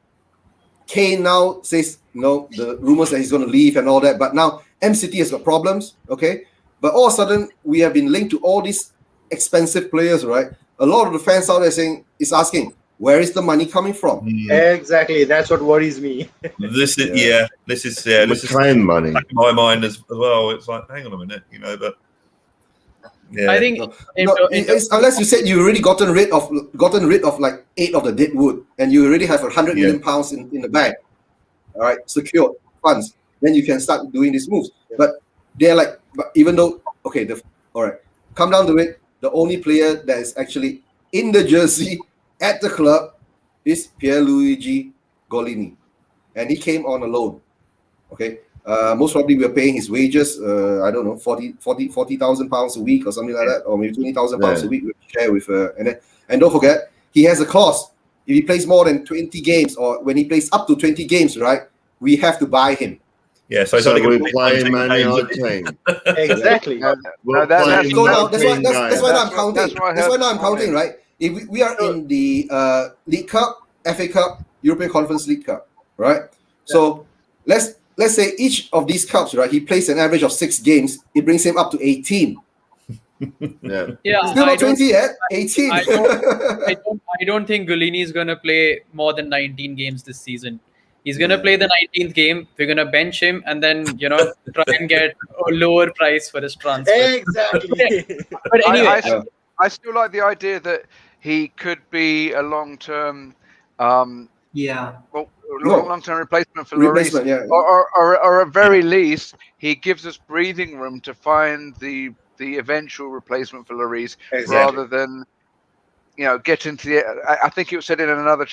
Kane now says the rumors that he's going to leave and all that. But now MCT has got problems, okay? But all of a sudden we have been linked to all these expensive players, right? A lot of the fans out there is asking, where is the money coming from? Exactly, that's what worries me. This is claim money. Back in my mind as well. It's like, hang on a minute, but. Yeah. I think unless you said you already gotten rid of like 8 of the dead wood and you already have £100 million in the bank, all right, secured funds, then you can start doing these moves. But they're like, but even though all right, come down to it, the only player that is actually in the jersey at the club is Pierluigi Gollini, and he came on a loan. Okay. Most probably we are paying his wages, I don't know, 40,000 pounds a week or something like that, or maybe 20,000 pounds a week we share with and don't forget, he has a clause. If he plays more than 20 games or when he plays up to 20 games, right, we have to buy him. Yeah, so we play Man United. Exactly. That's why I'm counting, right? If we are in the League Cup, FA Cup, European Conference League Cup, right? So let's say each of these cups, right, he plays an average of 6 games, it brings him up to 18. Yeah, still not 20 yet, 18. I don't think Gollini is going to play more than 19 games this season. He's going to play the 19th game. We're going to bench him and then, try and get a lower price for his transfer. Exactly. But anyway. I still like the idea that he could be a long-term long-term replacement for Lloris, or at very least he gives us breathing room to find the eventual replacement for Lloris, rather than get into the. I think it was said in another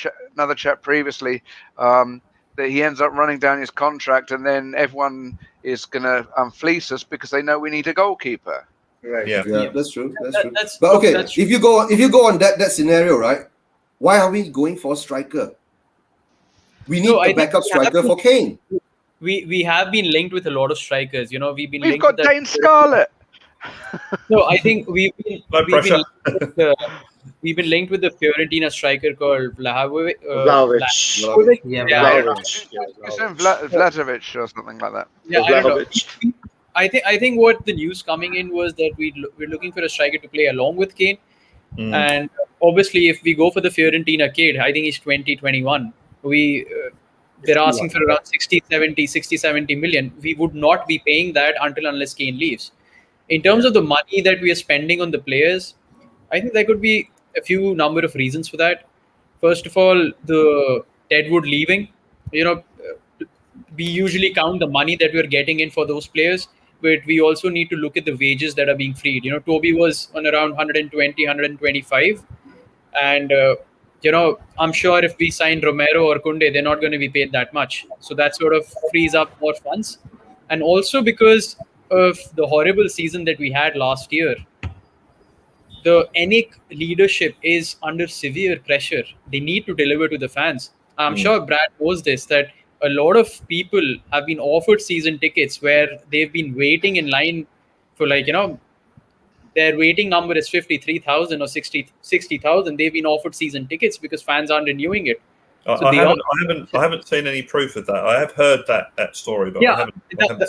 chat previously that he ends up running down his contract, and then everyone is going to fleece us because they know we need a goalkeeper. Right. Yeah. Yeah, that's true. That's true. That's- But okay, that's if you go on that scenario, right? Why are we going for a striker? We need No, I a think backup we have striker to- for Kane. we have been linked with a lot of strikers. You know, we've been We've linked got with that- Dane Scarlett. No, I think we've been No pressure. we've been linked with the Fiorentina striker called Vlahovic. Vlahovic. Yeah, Yeah, Vlahovic. Yeah, It's in Vlahovic. Vlahovic or something like that. yeah, I don't know. Vlahovic. I think what the news coming in was that we're looking for a striker to play along with Kane, and obviously if we go for the Fiorentina kid, I think he's 2021. They're asking for around 60 70 million. We would not be paying that unless Kane leaves. In terms of the money that we are spending on the players, I think there could be a few number of reasons for that. First of all, the Deadwood leaving. You know, we usually count the money that we're getting in for those players, but we also need to look at the wages that are being freed. You know, Toby was on around 120, 125, and I'm sure if we signed Romero or Kunde, they're not going to be paid that much. So that sort of frees up more funds, and also because of the horrible season that we had last year, the ENIC leadership is under severe pressure. They need to deliver to the fans. I'm sure Brad knows this, that a lot of people have been offered season tickets where they've been waiting in line for their waiting number is 53,000 or 60,000. They've been offered season tickets because fans aren't renewing it. So I haven't seen any proof of that. I have heard that story, but yeah, I haven't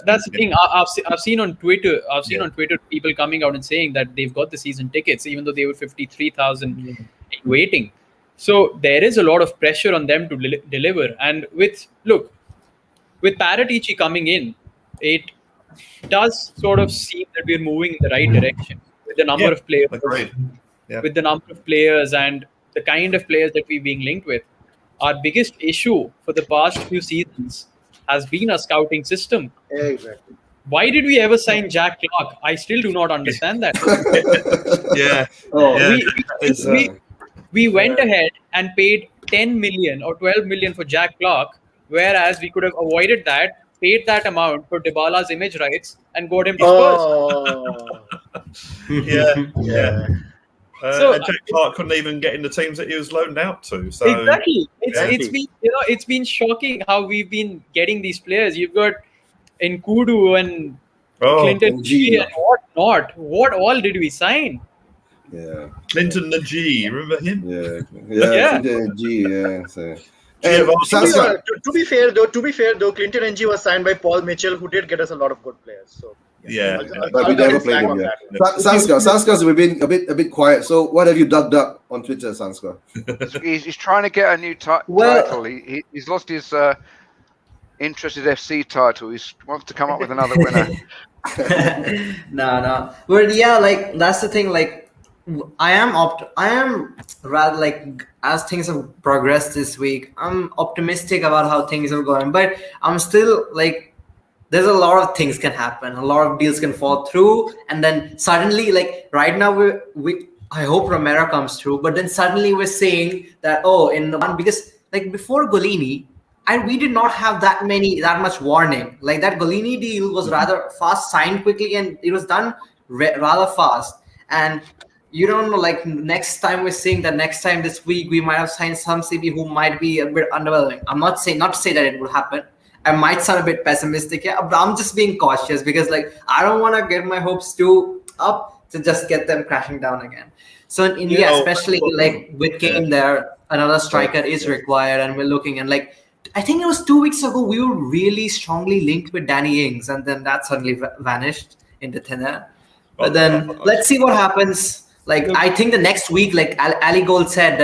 that's the seen thing. I've seen on Twitter. On Twitter people coming out and saying that they've got the season tickets, even though they were 53,000 waiting. So there is a lot of pressure on them to deliver. And with Paratici coming in, it does sort of seem that we're moving in the right direction with the number of players. Agreed. Yeah. With the number of players and the kind of players that we're being linked with. Our biggest issue for the past few seasons has been a scouting system. Exactly. Why did we ever sign Jack Clark? I still do not understand that. Yeah. Oh, Yeah. We went ahead and paid 10 million or 12 million for Jack Clark, whereas we could have avoided that, paid that amount for Dybala's image rights, and got him to Spurs. Oh. Yeah. So- and Jack Clark couldn't even get in the teams that he was loaned out to. So Exactly. Exactly. It's been shocking how we've been getting these players. You've got Nkudu and Clinton G. and whatnot. What all did we sign? Yeah, Clinton the G, remember him? yeah. G, yeah. So. Yeah, well, Sanskar, To be fair though, Clinton NG was signed by Paul Mitchell, who did get us a lot of good players. So Yeah. but we never played him yet. Sanskar's been a bit quiet. So what have you dug up on Twitter, Sanskar? He's trying to get a new Well- title. He's lost his Interested FC title. He wants to come up with another winner. No. But yeah, like that's the thing. Like I am rather like as things have progressed this week, I'm optimistic about how things are going. But I'm still like, there's a lot of things can happen. A lot of deals can fall through, and then suddenly, like right now, we I hope Romero comes through. But then suddenly we're saying that because like before Gollini. And we did not have that much warning. Like that Gollini deal was rather fast, signed quickly, and it was done rather fast. And you don't know, like next time we're seeing that next time this week we might have signed some CB who might be a bit underwhelming. I'm not to say that it will happen. I might sound a bit pessimistic, yeah, but I'm just being cautious because like I don't want to get my hopes too up to just get them crashing down again. So in India, especially like with Kane there, another striker is required, and we're looking and like. I think it was 2 weeks ago, we were really strongly linked with Danny Ings, and then that suddenly vanished into thin air. But then let's see what happens. Like, I think the next week, like Ali Gold said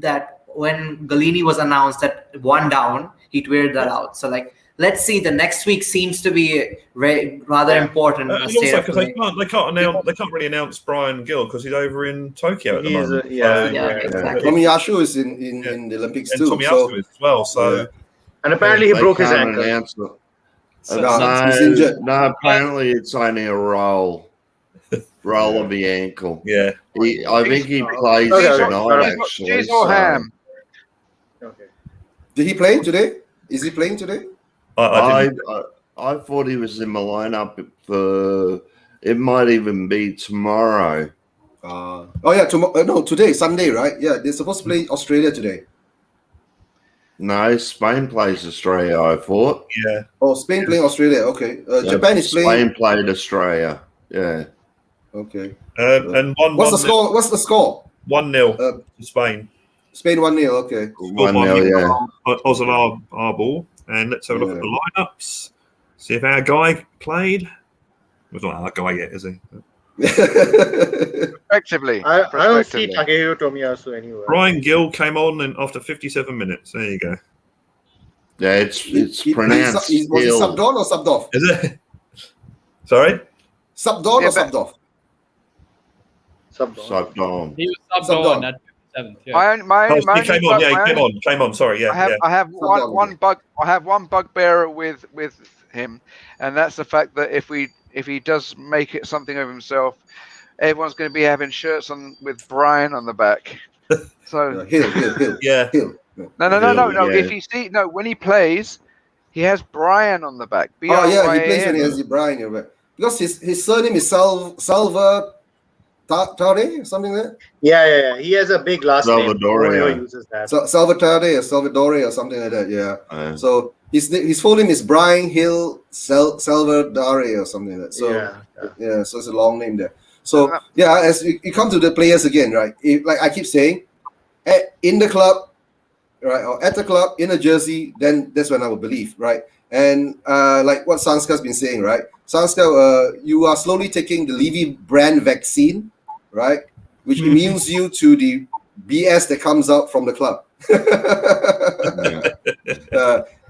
that when Gollini was announced that one down, he tweeted that out. So like, let's see. The next week seems to be rather important. And also because they can't really announce Brian Gill because he's over in Tokyo at the moment. Exactly. Tomiyasu is in the Olympics And too. Tomiyasu as well. So and apparently he broke his ankle. He's injured. No, apparently it's only a roll of the ankle. yeah. I think he plays Okay. tonight, actually. Cheese or ham? Okay. Did he play today? Is he playing today? I I thought he was in my lineup for. It might even be tomorrow. Oh yeah, tomorrow. No, today, Sunday, right? Yeah, they're supposed to play Australia today. No, Spain plays Australia. I thought. Yeah. Oh, Spain playing Australia. Okay. Yeah, Japan is Spain playing. played Australia. Yeah. Okay. And What's the score? What's the score? 1-0 Uh, to Spain. Spain 1-0. Okay. Scored 1-0, by yeah. Oz and our ball. And let's have a look at the lineups. See if our guy played. Well, not our guy yet, is he? Effectively. I don't see Takehiro Tomiyasu anywhere. Brian Gill came on after 57 minutes. There you go. Yeah, it's pronounced. Was he subbed on or subbed off? Is it? Sorry? Subbed on Yeah, or subbed off? Subbed on. He was subbed Subbed on on. at 57th. Yeah. He came on. Yeah, he came on. Came on. Sorry. Yeah. I have Subbed one on. I have one bugbear with him, and that's the fact that if he does make it something of himself, everyone's going to be having shirts on with Brian on the back. So Hill. Yeah. Hill. no. Yeah. If you see when he plays, he has Brian on the back. Oh yeah, he plays BRYAN. when he has Brian. You're right. Because his surname is Salva Tare, something like that. Yeah. He has a big last name. Salvadorian. Romeo uses that. Salvatore or Salvadore or something like that. Yeah. So his full name is Brian Hill Salvadore or something like that. So yeah. so it's a long name there. So yeah, as you come to the players again, right? Like I keep saying, in the club, right, or at the club in a jersey, then that's when I will believe, right? And like what Sanska's been saying, right? Sanska, you are slowly taking the Levy brand vaccine, right? Which immunes you to the BS that comes out from the club.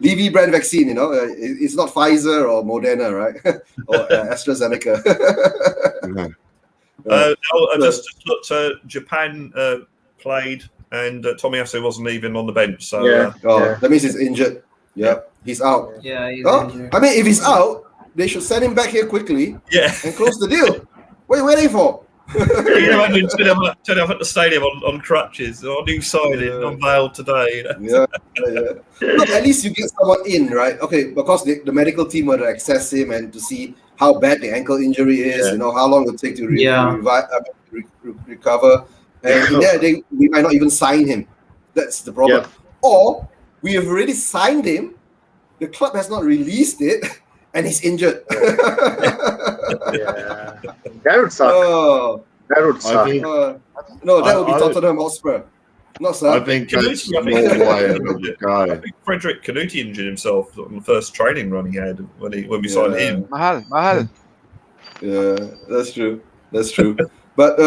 Levy brand vaccine, it's not Pfizer or Moderna, right? Or AstraZeneca. I just looked. Japan played, and Tomiyasu wasn't even on the bench. So that means he's injured. Yeah, he's out. Yeah, he's Oh, injured. I mean, if he's out, they should send him back here quickly yeah. and close the deal. What are you waiting for? Turn up at the stadium on crutches. Our new signing unveiled today. Yeah. Look, at least you get someone in, right? Okay, because the medical team were to access him and to see how bad the ankle injury is, how long it will take to recover. And in there, we might not even sign him. That's the problem. Yeah. Or we have already signed him, the club has not released it, and he's injured. Yeah. That would suck. That would suck. That would be Tottenham Hotspur. No, sir. I think that's the way it would go. I think Frederick Canuti injured himself on the first training run he had when we signed him. Mahal. Yeah, that's true. But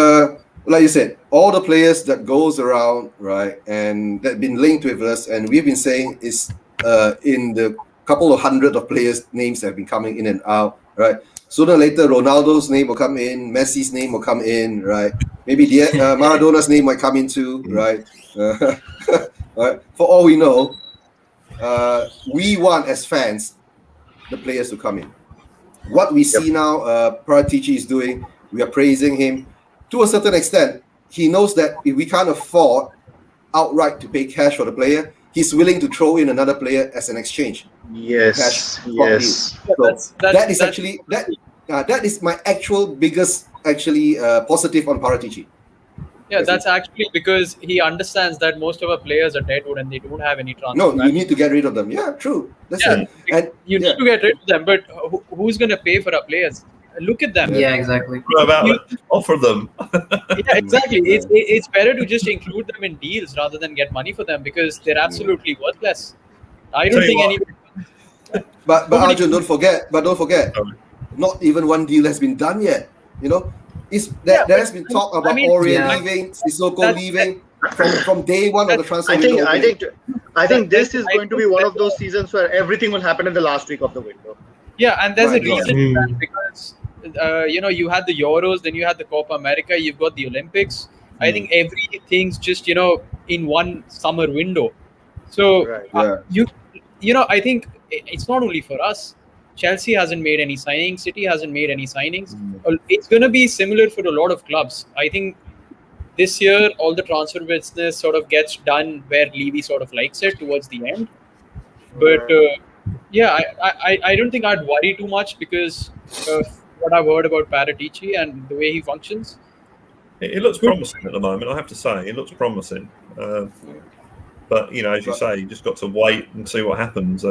like you said, all the players that goes around, right, and that been linked with us, and we've been saying is in the couple of hundred of players' names that have been coming in and out, right? Sooner or later, Ronaldo's name will come in, Messi's name will come in, right? Maybe Maradona's name might come in too, right? Right? For all we know, we want as fans the players to come in. What we see now, Paratici is doing, we are praising him. To a certain extent, he knows that if we can't afford outright to pay cash for the player, he's willing to throw in another player as an exchange. Yes. So that is my actual biggest positive on Paratici. Yeah, that's actually because he understands that most of our players are deadwood and they don't have any transfer. No, you need to get rid of them. Yeah, true. That's it. And you need to get rid of them, but who's going to pay for our players? Look at them. Yeah, exactly. What about offer them? Yeah, exactly. It's better to just include them in deals rather than get money for them because they're absolutely worthless. I don't think anybody. But Arjun, don't forget. Not even one deal has been done yet. There has been talk about Ori leaving, Sissoko leaving from day one of the transfer window. I think this is going to be one of those seasons where everything will happen in the last week of the window. Yeah, and there's a reason for that because you had the Euros, then you had the Copa America, you've got the Olympics. I think everything's just in one summer window. So I think it's not only for us. Chelsea hasn't made any signings. City hasn't made any signings. It's going to be similar for a lot of clubs. I think this year all the transfer business sort of gets done where Levy sort of likes it towards the end. But Yeah, I don't think I'd worry too much because of what I've heard about Paratici and the way he functions. It looks promising at the moment. I have to say, it looks promising. But as you say, you just got to wait and see what happens.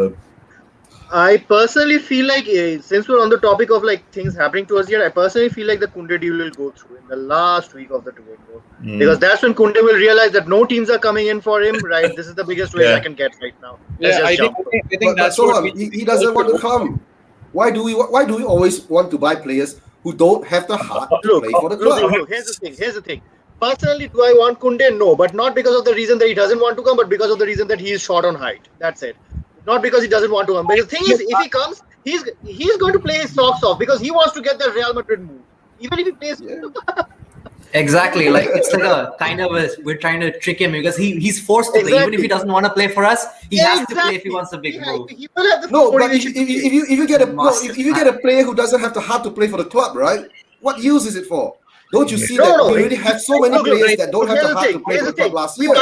I personally feel like, since we're on the topic of like things happening to us here, I personally feel like the Kunde deal will go through in the last week of the window, because that's when Kunde will realize that no teams are coming in for him. Right, this is the biggest wage I can get right now. Let's Yeah, just I jump. think But that's so what on, he doesn't want to come. Why do we always want to buy players who don't have the heart to play for the club? Look, here's the thing. Here's the thing. Personally, do I want Kunde? No, but not because of the reason that he doesn't want to come, but because of the reason that he is short on height. That's it. Not because he doesn't want to come. Because the thing is, if he comes, he's going to play his socks off because he wants to get the Real Madrid move. Even if he plays. Yeah. Exactly. Like it's like a kind of we're trying to trick him because he's forced to play. Even if he doesn't want to play for us, he has to play if he wants a big move. He will have the No, but motivation. if you get a player who doesn't have the heart to play for the club, right? What use is it for? Don't you see that we already have so many players that don't have the heart to play for the club last year?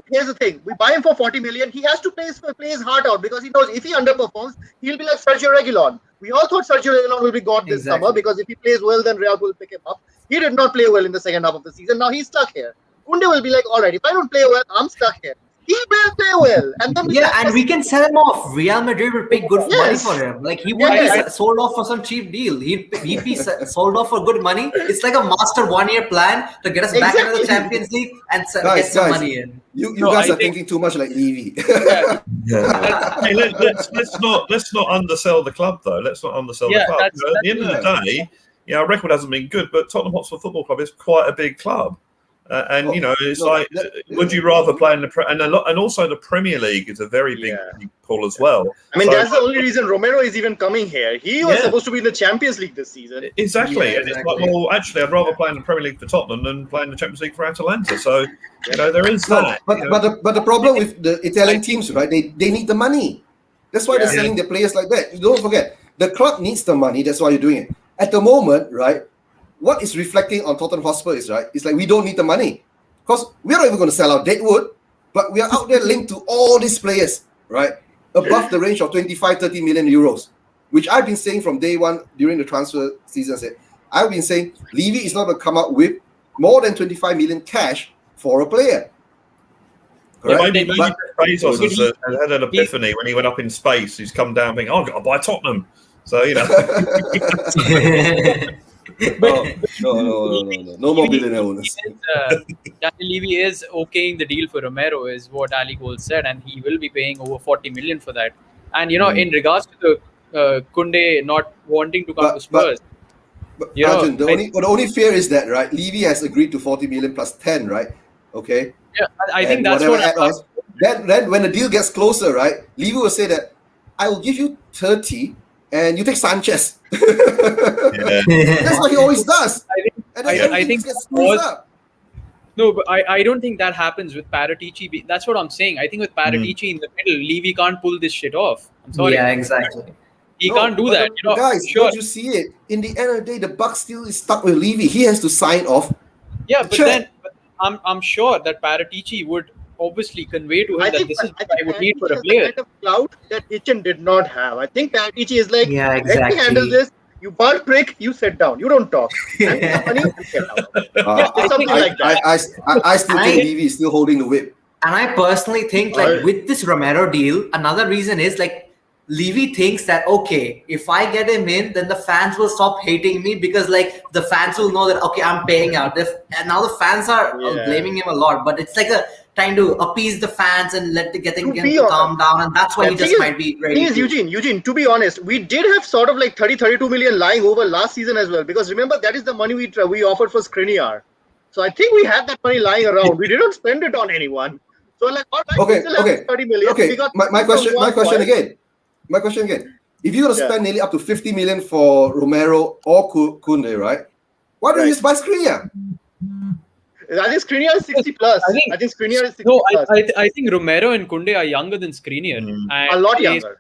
Here's the thing. We buy him for 40 million. He has to play his heart out because he knows if he underperforms, he'll be like Sergio Reguilon. We all thought Sergio Reguilon will be gone this summer because if he plays well, then Real will pick him up. He did not play well in the second half of the season. Now he's stuck here. Kunde will be like, all right, if I don't play well, I'm stuck here. He will play well, and then and we can sell him off. Real Madrid will pay good money for him. Like he won't be sold off for some cheap deal. He'd be sold off for good money. It's like a master 1-year plan to get us back into the Champions League and get some money in. You guys are thinking too much like Levy. Hey, let's not undersell the club though. Let's not undersell the club. At the end of the day, our record hasn't been good, but Tottenham Hotspur Football Club is quite a big club. Would you rather play in the and also the Premier League is a very big pull as well. I mean, that's the only reason Romero is even coming here. He was supposed to be in the Champions League this season. Exactly, and it's like, well, actually, I'd rather play in the Premier League for Tottenham than play in the Champions League for Atalanta. So, there is that. But the problem with the Italian teams, right? They need the money. That's why they're selling their players like that. You don't forget, the club needs the money. That's why you're doing it. At the moment, right? What is reflecting on Tottenham Hotspur is, right, it's like we don't need the money because we're not even going to sell out Deadwood, but we are out there linked to all these players, right, above the range of 25-30 million euros, which I've been saying from day one during the transfer season. I've been saying Levy is not going to come up with more than 25 million cash for a player. Well, maybe Bezos has had an epiphany when he went up in space. He's come down thinking, I've got to buy Tottenham. So, No more billionaire owners. Levy is okaying the deal for Romero, is what Ali Gold said, and he will be paying over 40 million for that. And in regards to the Kunde not wanting to come to Spurs, Arjun, the only fear is that, right, Levy has agreed to 40 million plus 10, right? Okay. Yeah, I think that's what add-ons. Then when the deal gets closer, right, Levy will say that I will give you 30 and you take Sanchez. That's what he always does. I think no, but I don't think that happens with Paratici. That's what I'm saying. I think with Paratici in the middle, Levy can't pull this shit off. I'm sorry. Yeah, exactly. He can't do that. Guys, don't you see it? In the end of the day, the buck still is stuck with Levy. He has to sign off. Yeah, but I'm sure that Paratici would obviously convey to him that this is what I would need for a player. Kind of clout that Hitchen did not have. I think Paratici is like, let me handle this. You butt prick, you sit down. You don't talk. I still think Levy is still holding the whip. And I personally think, like, with this Romero deal, another reason is, like, Levy thinks that, okay, if I get him in, then the fans will stop hating me because, like, the fans will know that, okay, I'm paying out. And now the fans are blaming him a lot. But it's like trying to appease the fans and getting him to calm down. And that's why he just might be ready. Eugene, to be honest, we did have sort of like 30-32 million lying over last season as well. Because remember, that is the money we offered for Skriniar. So I think we had that money lying around. We didn't spend it on anyone. So like, all right, we still have 30 million. Okay, my question again. My question again. If you're going to spend nearly up to 50 million for Romero or Kunde, right? Why don't you just buy Skriniar? I think Skriniar is 60 plus. I think Skriniar is 60 plus. I think Romero and Kunde are younger than Skriniar. And a lot younger.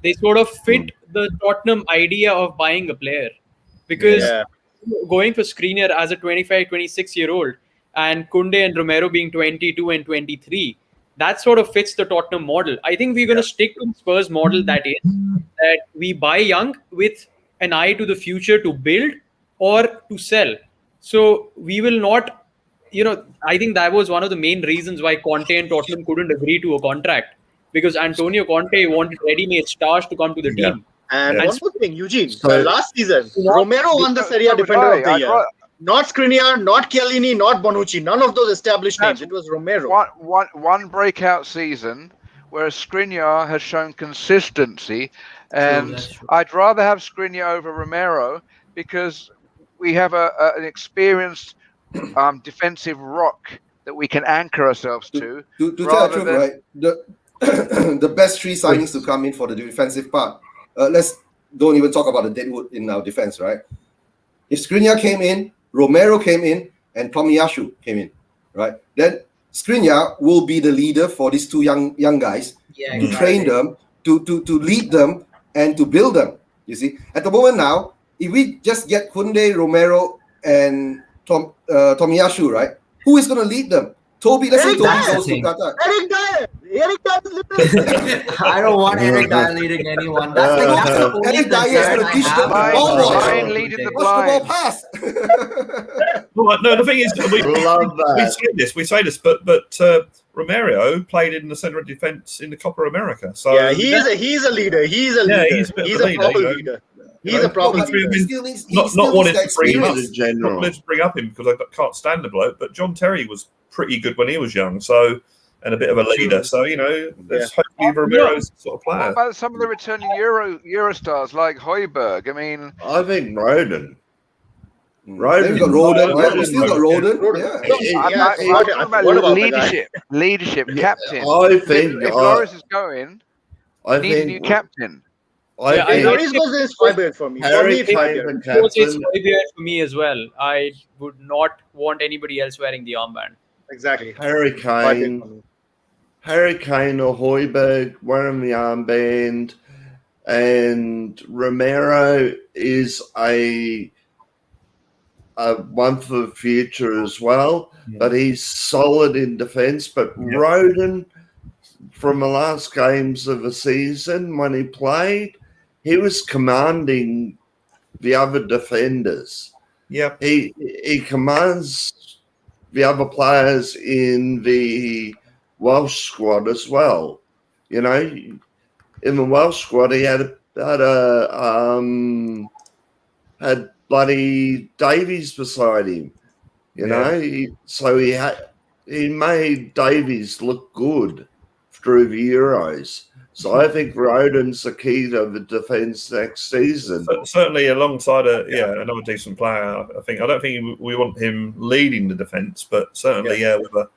They sort of fit the Tottenham idea of buying a player. Because going for Skriniar as a 25, 26-year-old and Kunde and Romero being 22 and 23, that sort of fits the Tottenham model. I think we're going to stick to Spurs model, that is that we buy young with an eye to the future to build or to sell. So we will not, I think that was one of the main reasons why Conte and Tottenham couldn't agree to a contract, because Antonio Conte wanted ready-made stars to come to the Yeah. team. And Yeah. one more thing, Eugene. So- Last season, Romero won the Serie A So would Defender I. of the I'd Year. ra- Not Skriniar, not Chiellini, not Bonucci. None of those established names. It was Romero. One breakout season, whereas Skriniar has shown consistency, and that's true. I'd rather have Skriniar over Romero because we have an experienced defensive rock that we can anchor ourselves to. To tell the rather truth, than- right, the best three signings to come in for the defensive part. Let's don't even talk about the deadwood in our defense, right? If Skriniar came in, Romero came in, and Tomiyasu came in, right? Then Skriniar will be the leader for these two young guys Yeah, to train them, to lead them, and to build them. You see, at the moment now, if we just get Kunde, Romero, and Tomiyasu, right? Who is going to lead them? Toby, let's say Eric Toby Dyer. goes to Qatar. Eric Dyer. Eric Dyer is little. I don't want Eric Dyer leading anyone. That's the only Eric Dyer is concern gonna I teach have them about all. Romero. Brian leading the Watch the ball blind. pass. Well, no, the thing is, we Love that. we say this, but Romero played in the centre of defence in the Copa America. So Yeah, he's a leader. He's a leader. he's a bit He's of a a leader, proper you know. leader. You He's know, a proper not- leader. He still needs, not still wanted needs to bring him up. experience. General. Not wanted to bring up him because I can't stand the bloke. But John Terry was pretty good when he was young, so and a bit of a leader. So let's hopefully Romero's the sort of What player. about some of the returning Euro stars like Højbjerg? I mean, I think Roden. Then we got Roden. Yeah, we still got Roden. Yeah. I'm talking about what about the guy? leadership, captain. I think. If Loris is going, I need a new think. captain. I Yeah, think. Loris goes against Højbjerg for me. For Harry me, it's Kane, Højbjerg. the It's captain. Højbjerg for me as well. I would not want anybody else wearing the armband. Exactly. Harry Højbjerg for Kane. me. Harry Kane or Højbjerg wearing the armband, and Romero is a one for the future as well. Yeah. But he's solid in defence. But Yeah. Roden, from the last games of the season when he played, he was commanding the other defenders. Yeah, He commands the other players in the Welsh squad as well. You know, in the Welsh squad, he had bloody Davies beside him. You know, he made Davies look good through the Euros. So I think Roden's the key to the defence next season. certainly alongside another decent player. I don't think we want him leading the defence, but certainly with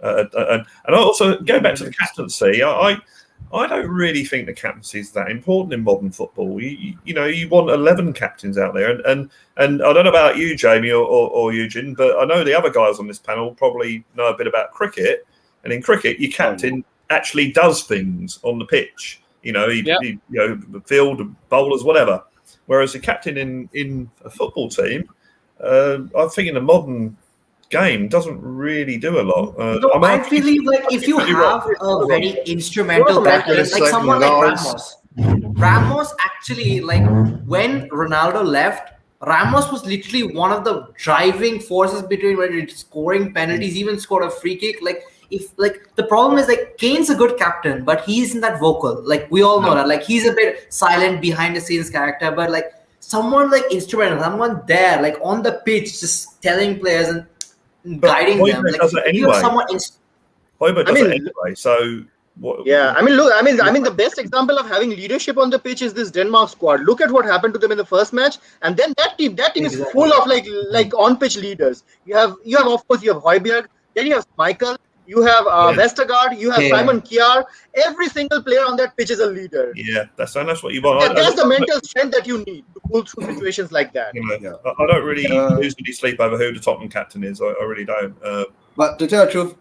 and also going back to the captaincy, I don't really think the captaincy is that important in modern football. You want 11 captains out there, and I don't know about you, Jamie or Eugene, but I know the other guys on this panel probably know a bit about cricket. And in cricket, your captain actually does things on the pitch. The field, bowlers, whatever. Whereas the captain in a football team, I think in a modern game doesn't really do a lot. I believe if you have a very instrumental captain, like someone like Ramos actually, when Ronaldo left, Ramos was literally one of the driving forces between when it's scoring penalties, even scored a free kick. The problem is Kane's a good captain, but he isn't that vocal. We all know that. He's a bit silent behind the scenes character, but someone instrumental, someone there, on the pitch, just telling players and guiding them. Does it anyway. Højbjerg does it anyway. So what? Yeah, the best example of having leadership on the pitch is this Denmark squad. Look at what happened to them in the first match, and then that team is full of on pitch leaders. You have of course you have Højbjerg, then you have Michael, you have Vestergaard, you have Simon Kjær. Every single player on that pitch is a leader. Yeah, that's what you want. That's the mental strength that you need to pull through situations like that. I don't really usually sleep over who the Tottenham captain is. I really don't. But to tell the truth,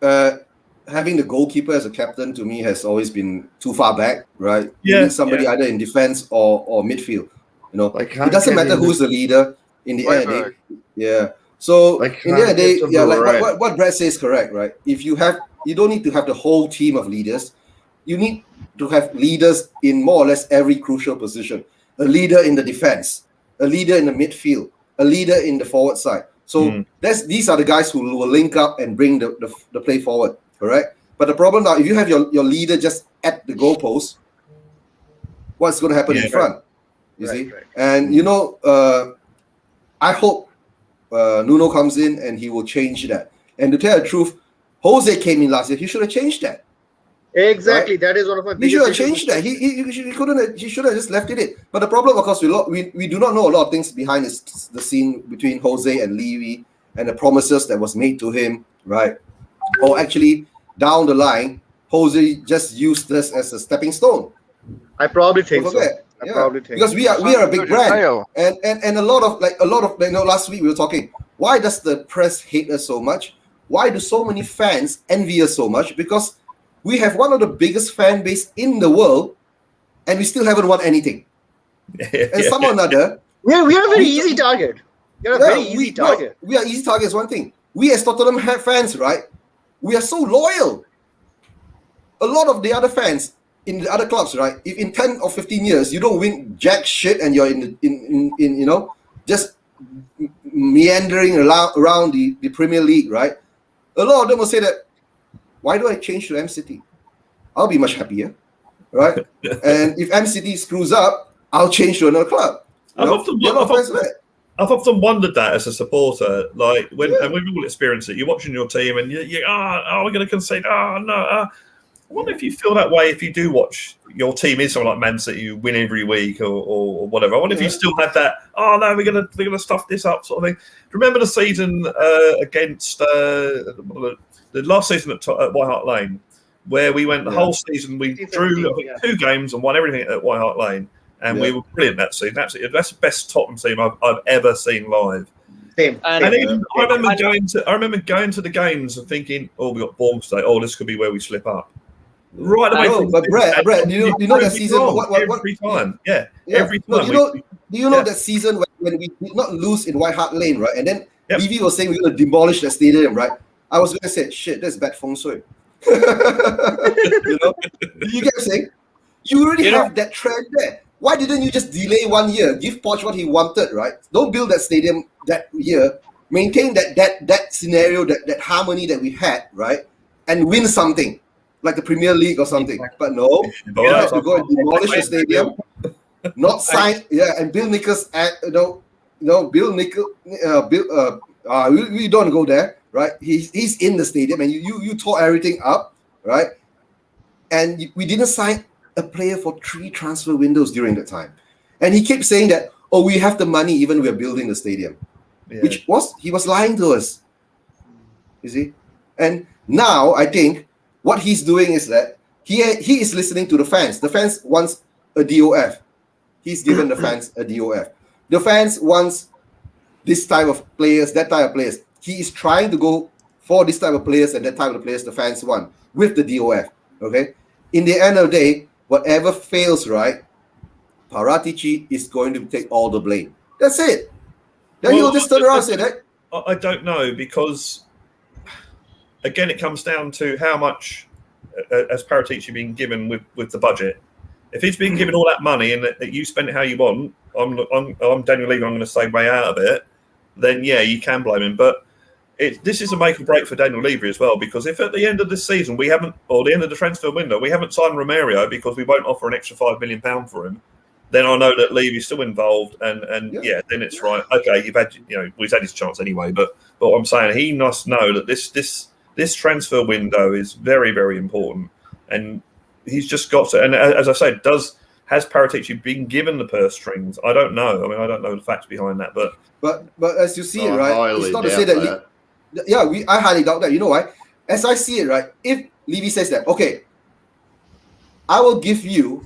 having the goalkeeper as a captain to me has always been too far back, right? You need somebody either in defense or midfield. It doesn't matter who's the leader in the end of the day. Yeah. So in the end of the day, what Brad says is correct, right? If you have you don't need to have the whole team of leaders. You need to have leaders in more or less every crucial position. A leader in the defense, a leader in the midfield, a leader in the forward side. So these are the guys who will link up and bring the play forward, correct? But the problem now, if you have your leader just at the goalpost, what's going to happen in front? You see? Right. And, I hope Nuno comes in and he will change that. And to tell the truth, Jose came in last year. He should have changed that. Exactly. Right? That is one of my He biggest should have issues. changed that. He couldn't. He should have just left it in. But the problem, of course, we do not know a lot of things behind the scene between Jose and Levy and the promises that was made to him, right? Or actually, down the line, Jose just used this as a stepping stone. I probably think so. I probably think because we are a big brand, and a lot of last week we were talking. Why does the press hate us so much? Why do so many fans envy us so much? Because we have one of the biggest fan base in the world, and we still haven't won anything. And some or another, we are a very easy target. We are a very easy target. We are easy target is one thing. We as Tottenham fans, right? We are so loyal. A lot of the other fans in the other clubs, right? If in 10 or 15 years you don't win jack shit and you're in just meandering around the Premier League, right? A lot of them will say that, why do I change to M City? I'll be much happier, right? And if M City screws up, I'll change to another club. I've often wondered that as a supporter, like when we all experience it. You're watching your team and we're going to concede. Oh no! I wonder if you feel that way if you do watch your team is something like Man City, you win every week or whatever. I wonder if you still have that. Oh no, we're gonna stuff this up sort of thing. Remember the season against the last season at White Hart Lane, where we went the whole season. We drew 2 games and won everything at White Hart Lane. And we were brilliant that season. Absolutely, that's the best Tottenham team I've ever seen live. Same. I remember going to the games and thinking, "Oh, we got Bournemouth today. Oh, this could be where we slip up." Right away. But Brett, do you know that season? Every time, every time. Do you know that season when we did not lose in White Hart Lane, right? And then Levy was saying we're going to demolish the stadium, right? I was going to say, shit, that's bad feng shui. You get what I'm saying? You already have that trend there. Why didn't you just delay 1 year? Give Poch what he wanted, right? Don't build that stadium that year. Maintain that scenario, that harmony that we had, right? And win something like the Premier League or something. But no, you have to go and demolish the stadium, not sign. And Bill Nichols, Bill Nichols, we don't go there, right? He's in the stadium, and you tore everything up, right? And we didn't sign a player for 3 transfer windows during that time, and he kept saying that, oh, we have the money, even we're building the stadium, he was lying to us, you see. And now I think what he's doing is that he is listening to the fans. The fans wants a DOF. He's given the fans a DOF. The fans wants this type of players, that type of players. He is trying to go for this type of players and that type of players the fans want with the DOF. Okay. In the end of the day, whatever fails, right, Paratici is going to take all the blame. That's it. Then he'll just turn around and say that. I don't know, because again, it comes down to how much has Paratici been given with the budget. If he's been given all that money and that you spend it how you want, I'm Daniel Levy, I'm going to stay way out of it, then you can blame him. But this is a make or break for Daniel Levy as well, because if at the end of this season the end of the transfer window, we haven't signed Romario because we won't offer an extra £5 million for him, then I know that Levy's still involved, and then it's right. Okay, we've had his chance anyway. But what I'm saying, he must know that this transfer window is very, very important, and he's just got to. And as I said, has Paratici been given the purse strings? I don't know. I mean, I don't know the facts behind that, but as you see it, right, it's not to say that. I highly doubt that. You know why? As I see it, right, if Levy says that, okay, I will give you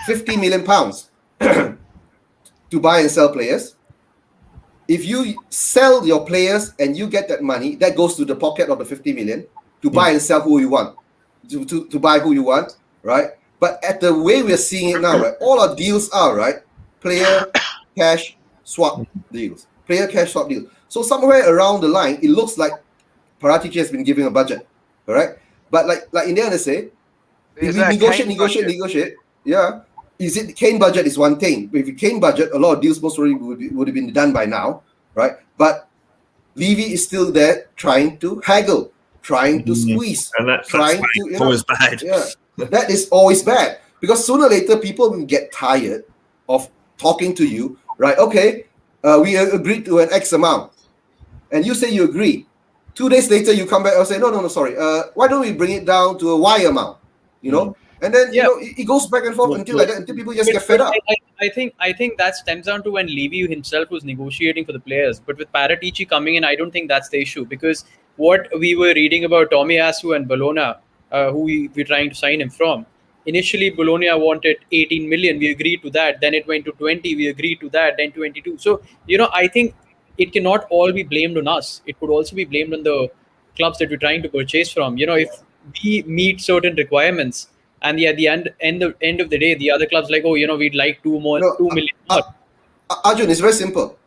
£50 million to buy and sell players. If you sell your players and you get that money, that goes to the pocket of the 50 million to buy and sell who you want, to buy who you want, right? But at the way we're seeing it now, right, all our deals are, right, player, cash, swap deals. Player, cash, swap deals. So somewhere around the line, it looks like Paratici has been given a budget, correct? But like Indiana say, if Is we that a Kane negotiate, yeah. Is it Kane budget is one thing. If you Kane budget, a lot of deals most probably would have been done by now, right? But Levy is still there trying to haggle, trying to squeeze, And that's trying to, you know, always bad. yeah, that is always bad because sooner or later people will get tired of talking to you, right? Okay, we agreed to an X amount, and you say you agree. 2 days later, you come back and say, no, sorry. Why don't we bring it down to a Y amount? You know, and then you know it goes back and forth until like that, until people just get fed up. I think that stems down to when Levy himself was negotiating for the players. But with Paratici coming in, I don't think that's the issue, because what we were reading about Tomiyasu and Bologna, who we're trying to sign him from. Initially, Bologna wanted 18 million. We agreed to that. Then it went to 20. We agreed to that. Then 22. So, you know, I think it cannot all be blamed on us. It could also be blamed on the clubs that we're trying to purchase from. You know, if we meet certain requirements, and at the end of the day, the other clubs like, oh, you know, we'd like 2 million more. Arjun, it's very simple.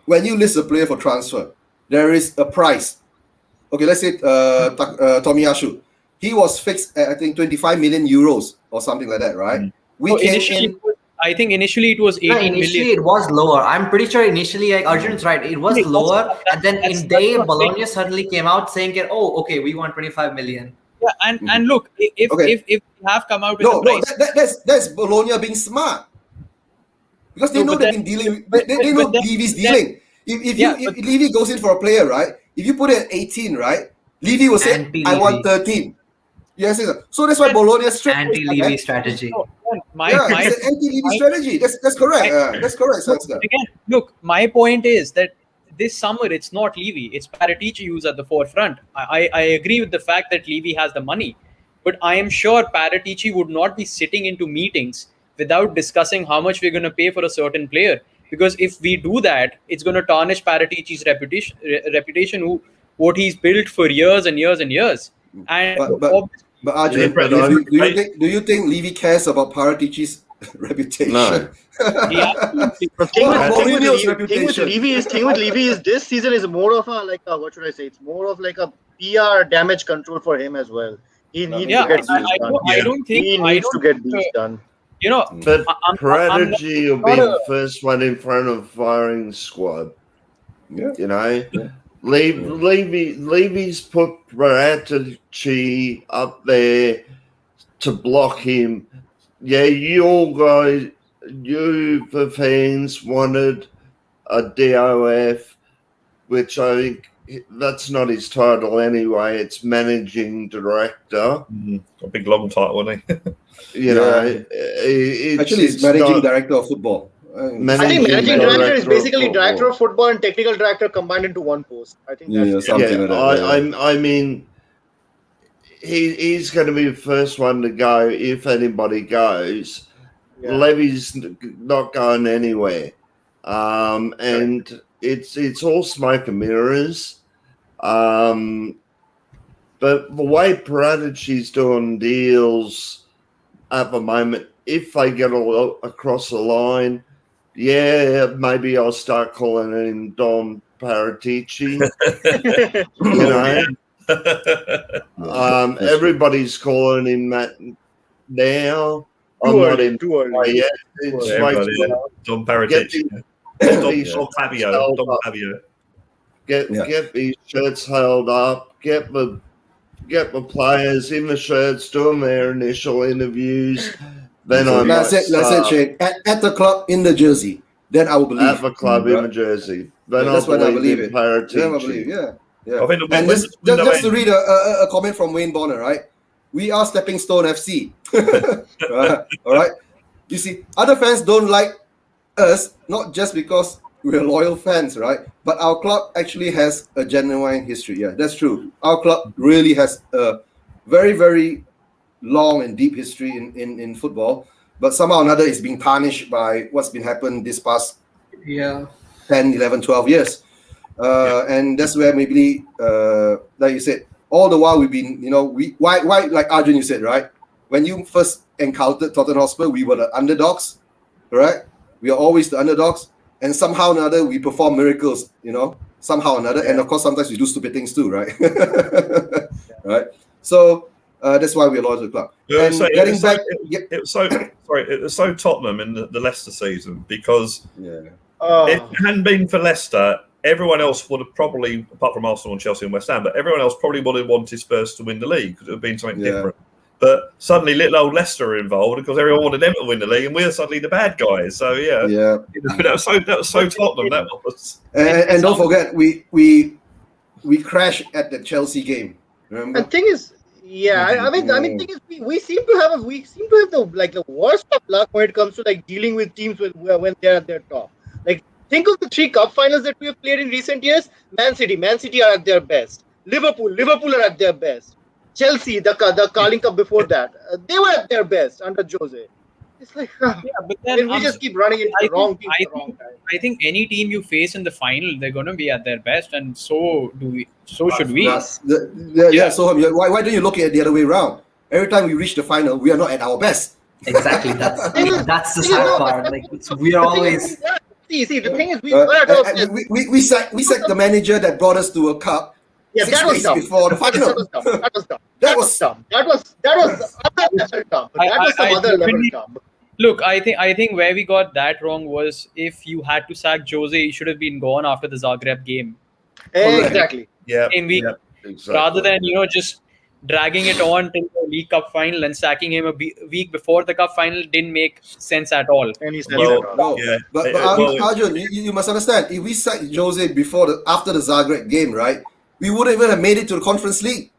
When you list a player for transfer, there is a price. Okay, let's say Tomiyasu. He was fixed at, I think, 25 million euros or something like that, right? I think initially it was 18 initially million. it was lower. I'm pretty sure initially, like Arjun's right, it was lower, and then in day Bologna suddenly came out saying, "Oh, okay, we want 25 million." Yeah, and look, if we have come out with a price, that's Bologna being smart, because they know they've been dealing. They know Levy's dealing. If Levy goes in for a player, right? If you put it at 18, right? Levy will say, "I want 13." Yes, so that's why Bologna's anti-Levy strategy. It's an anti-Levy strategy. That's correct. That's correct, Sanskar. Again, look, my point is that this summer it's not Levy, it's Paratici who's at the forefront. I agree with the fact that Levy has the money, but I am sure Paratici would not be sitting into meetings without discussing how much we're going to pay for a certain player. Because if we do that, it's going to tarnish Paratici's reputation, what he's built for years and years and years. And but Arjun, do you think Levy cares about Paratici's reputation? No. The thing with Levy is this season is more of a what should I say? It's more of like a PR damage control for him as well. He needs to get these done. I don't think he needs to get these done. You know, but Paratici will be the first one in front of firing squad. Yeah. You know, Levy's put Paratici up there to block him. Yeah, you the fans wanted a DOF, which I think that's not his title anyway. It's managing director. A big long title, isn't he? You know, actually, it's managing director of football. I think managing director is basically director of football and technical director combined into one post. I think that's something like that. I mean, he's going to be the first one to go if anybody goes. Yeah. Levy's not going anywhere, and it's all smoke and mirrors. But the way Paratici's doing deals at the moment, if they get all across the line, maybe I'll start calling him Don Paratici. Everybody's calling him that now. I'm not in yet. Don Paratici. Don Fabio. Get these shirts held up. Get the players in the shirts doing their initial interviews. Then that's it, Shane. At the club in the jersey. Then I will believe. At the club in the jersey. Then that's when I believe it. Then I believe, yeah. And just to read a comment from Wayne Bonner, right? We are Stepping Stone FC. All right. You see, other fans don't like us, not just because we're loyal fans, right? But our club actually has a genuine history. Yeah, that's true. Our club really has a very, very long and deep history in football. But somehow or another, it's being tarnished by what's been happened this past 10, 11, 12 years. And that's where maybe, like you said, all the while we've been, why, like Arjun, you said, right? When you first encountered Tottenham Hotspur, we were the underdogs, correct? We are always the underdogs. And somehow or another, we perform miracles, somehow or another. And of course, sometimes we do stupid things too, right? Right? So that's why we're loyal to the club. And So getting back, it was so Tottenham in the Leicester season because if Oh, it hadn't been for Leicester, everyone else would have probably, apart from Arsenal and Chelsea and West Ham, but everyone else probably would have wanted Spurs to win the league because it would have been something different. But suddenly, little old Leicester are involved because everyone wanted them to win the league, and we're suddenly the bad guys. So that was so Tottenham. That was. And don't forget, we crashed at the Chelsea game. Remember? and thing is, I mean, thing is, we seem to have the worst of luck when it comes to like dealing with teams when they're at their top. Like, think of the 3 cup finals that we have played in recent years. Man City are at their best. Liverpool are at their best. Chelsea, the Carling Cup before that, they were at their best under Jose. It's like, but then we just keep running into the wrong team at the wrong time. I think any team you face in the final, they're going to be at their best, and so do we. So should we. So why don't you look at it the other way around? Every time we reach the final, we are not at our best. Exactly. That's the sad part. Like we are always. See, the thing is, we were at our best. We sacked the manager that brought us to a cup. Yeah, 6 that was weeks dumb. before the final. That was dumb. That was dumb. That was other level dumb. That was some other level dumb. Look, I think where we got that wrong was if you had to sack Jose, he should have been gone after the Zagreb game. Exactly. Yeah. Same week, Exactly. rather than just dragging it on till the League Cup final and sacking him a week before the Cup final didn't make sense at all. And he's No. Yeah. But Arjun, you must understand. If we sacked Jose after the Zagreb game, right, we wouldn't even have made it to the Conference League.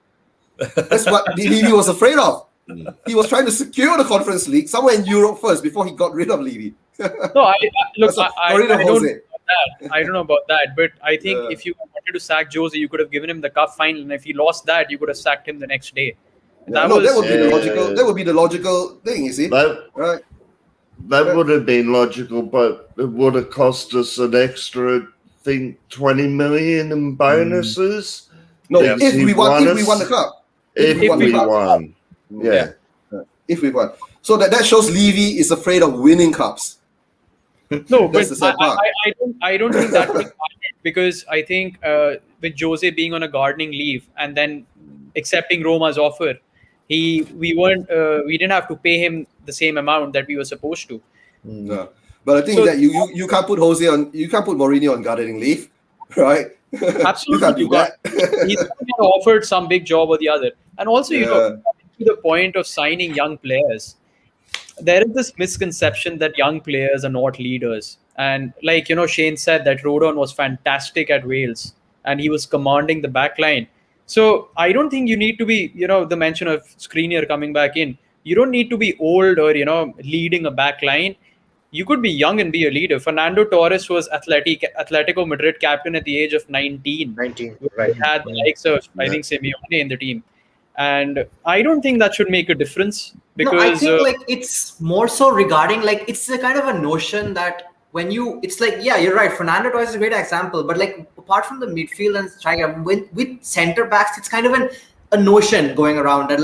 That's what Levy was afraid of. He was trying to secure the Conference League somewhere in Europe first before he got rid of Levy. No, I don't know about that, but I think Yeah. if you wanted to sack Jose, you could have given him the Cup final, and if he lost that, you could have sacked him the next day. That would be the logical. That would be the logical thing, you see, right? That would have been logical, but it would have cost us an extra, I think, 20 million in bonuses. No, Yes. if we won us. the cup. If we won. Yeah. If we won. So that shows Levy is afraid of winning cups. No, That's but the sad part. I don't think that was because I think with Jose being on a gardening leave and then accepting Roma's offer, we didn't have to pay him the same amount that we were supposed to. No. But I think that you can't put Mourinho on gardening leave, right? Absolutely, You can't do that. He's offered some big job or the other, and also to the point of signing young players, there is this misconception that young players are not leaders. And like Shane said that Rodon was fantastic at Wales and he was commanding the back line. So I don't think you need to be, the mention of Skriniar coming back in. You don't need to be old or leading a back line. You could be young and be a leader. Fernando Torres was Atletico Madrid captain at the age of 19. 19, He right. had the likes of I think Simeone in the team. And I don't think that should make a difference because No, I think it's more so regarding it's a kind of a notion that it's you're right. Fernando Torres is a great example, but apart from the midfield and striker, with centre backs, it's kind of a notion going around that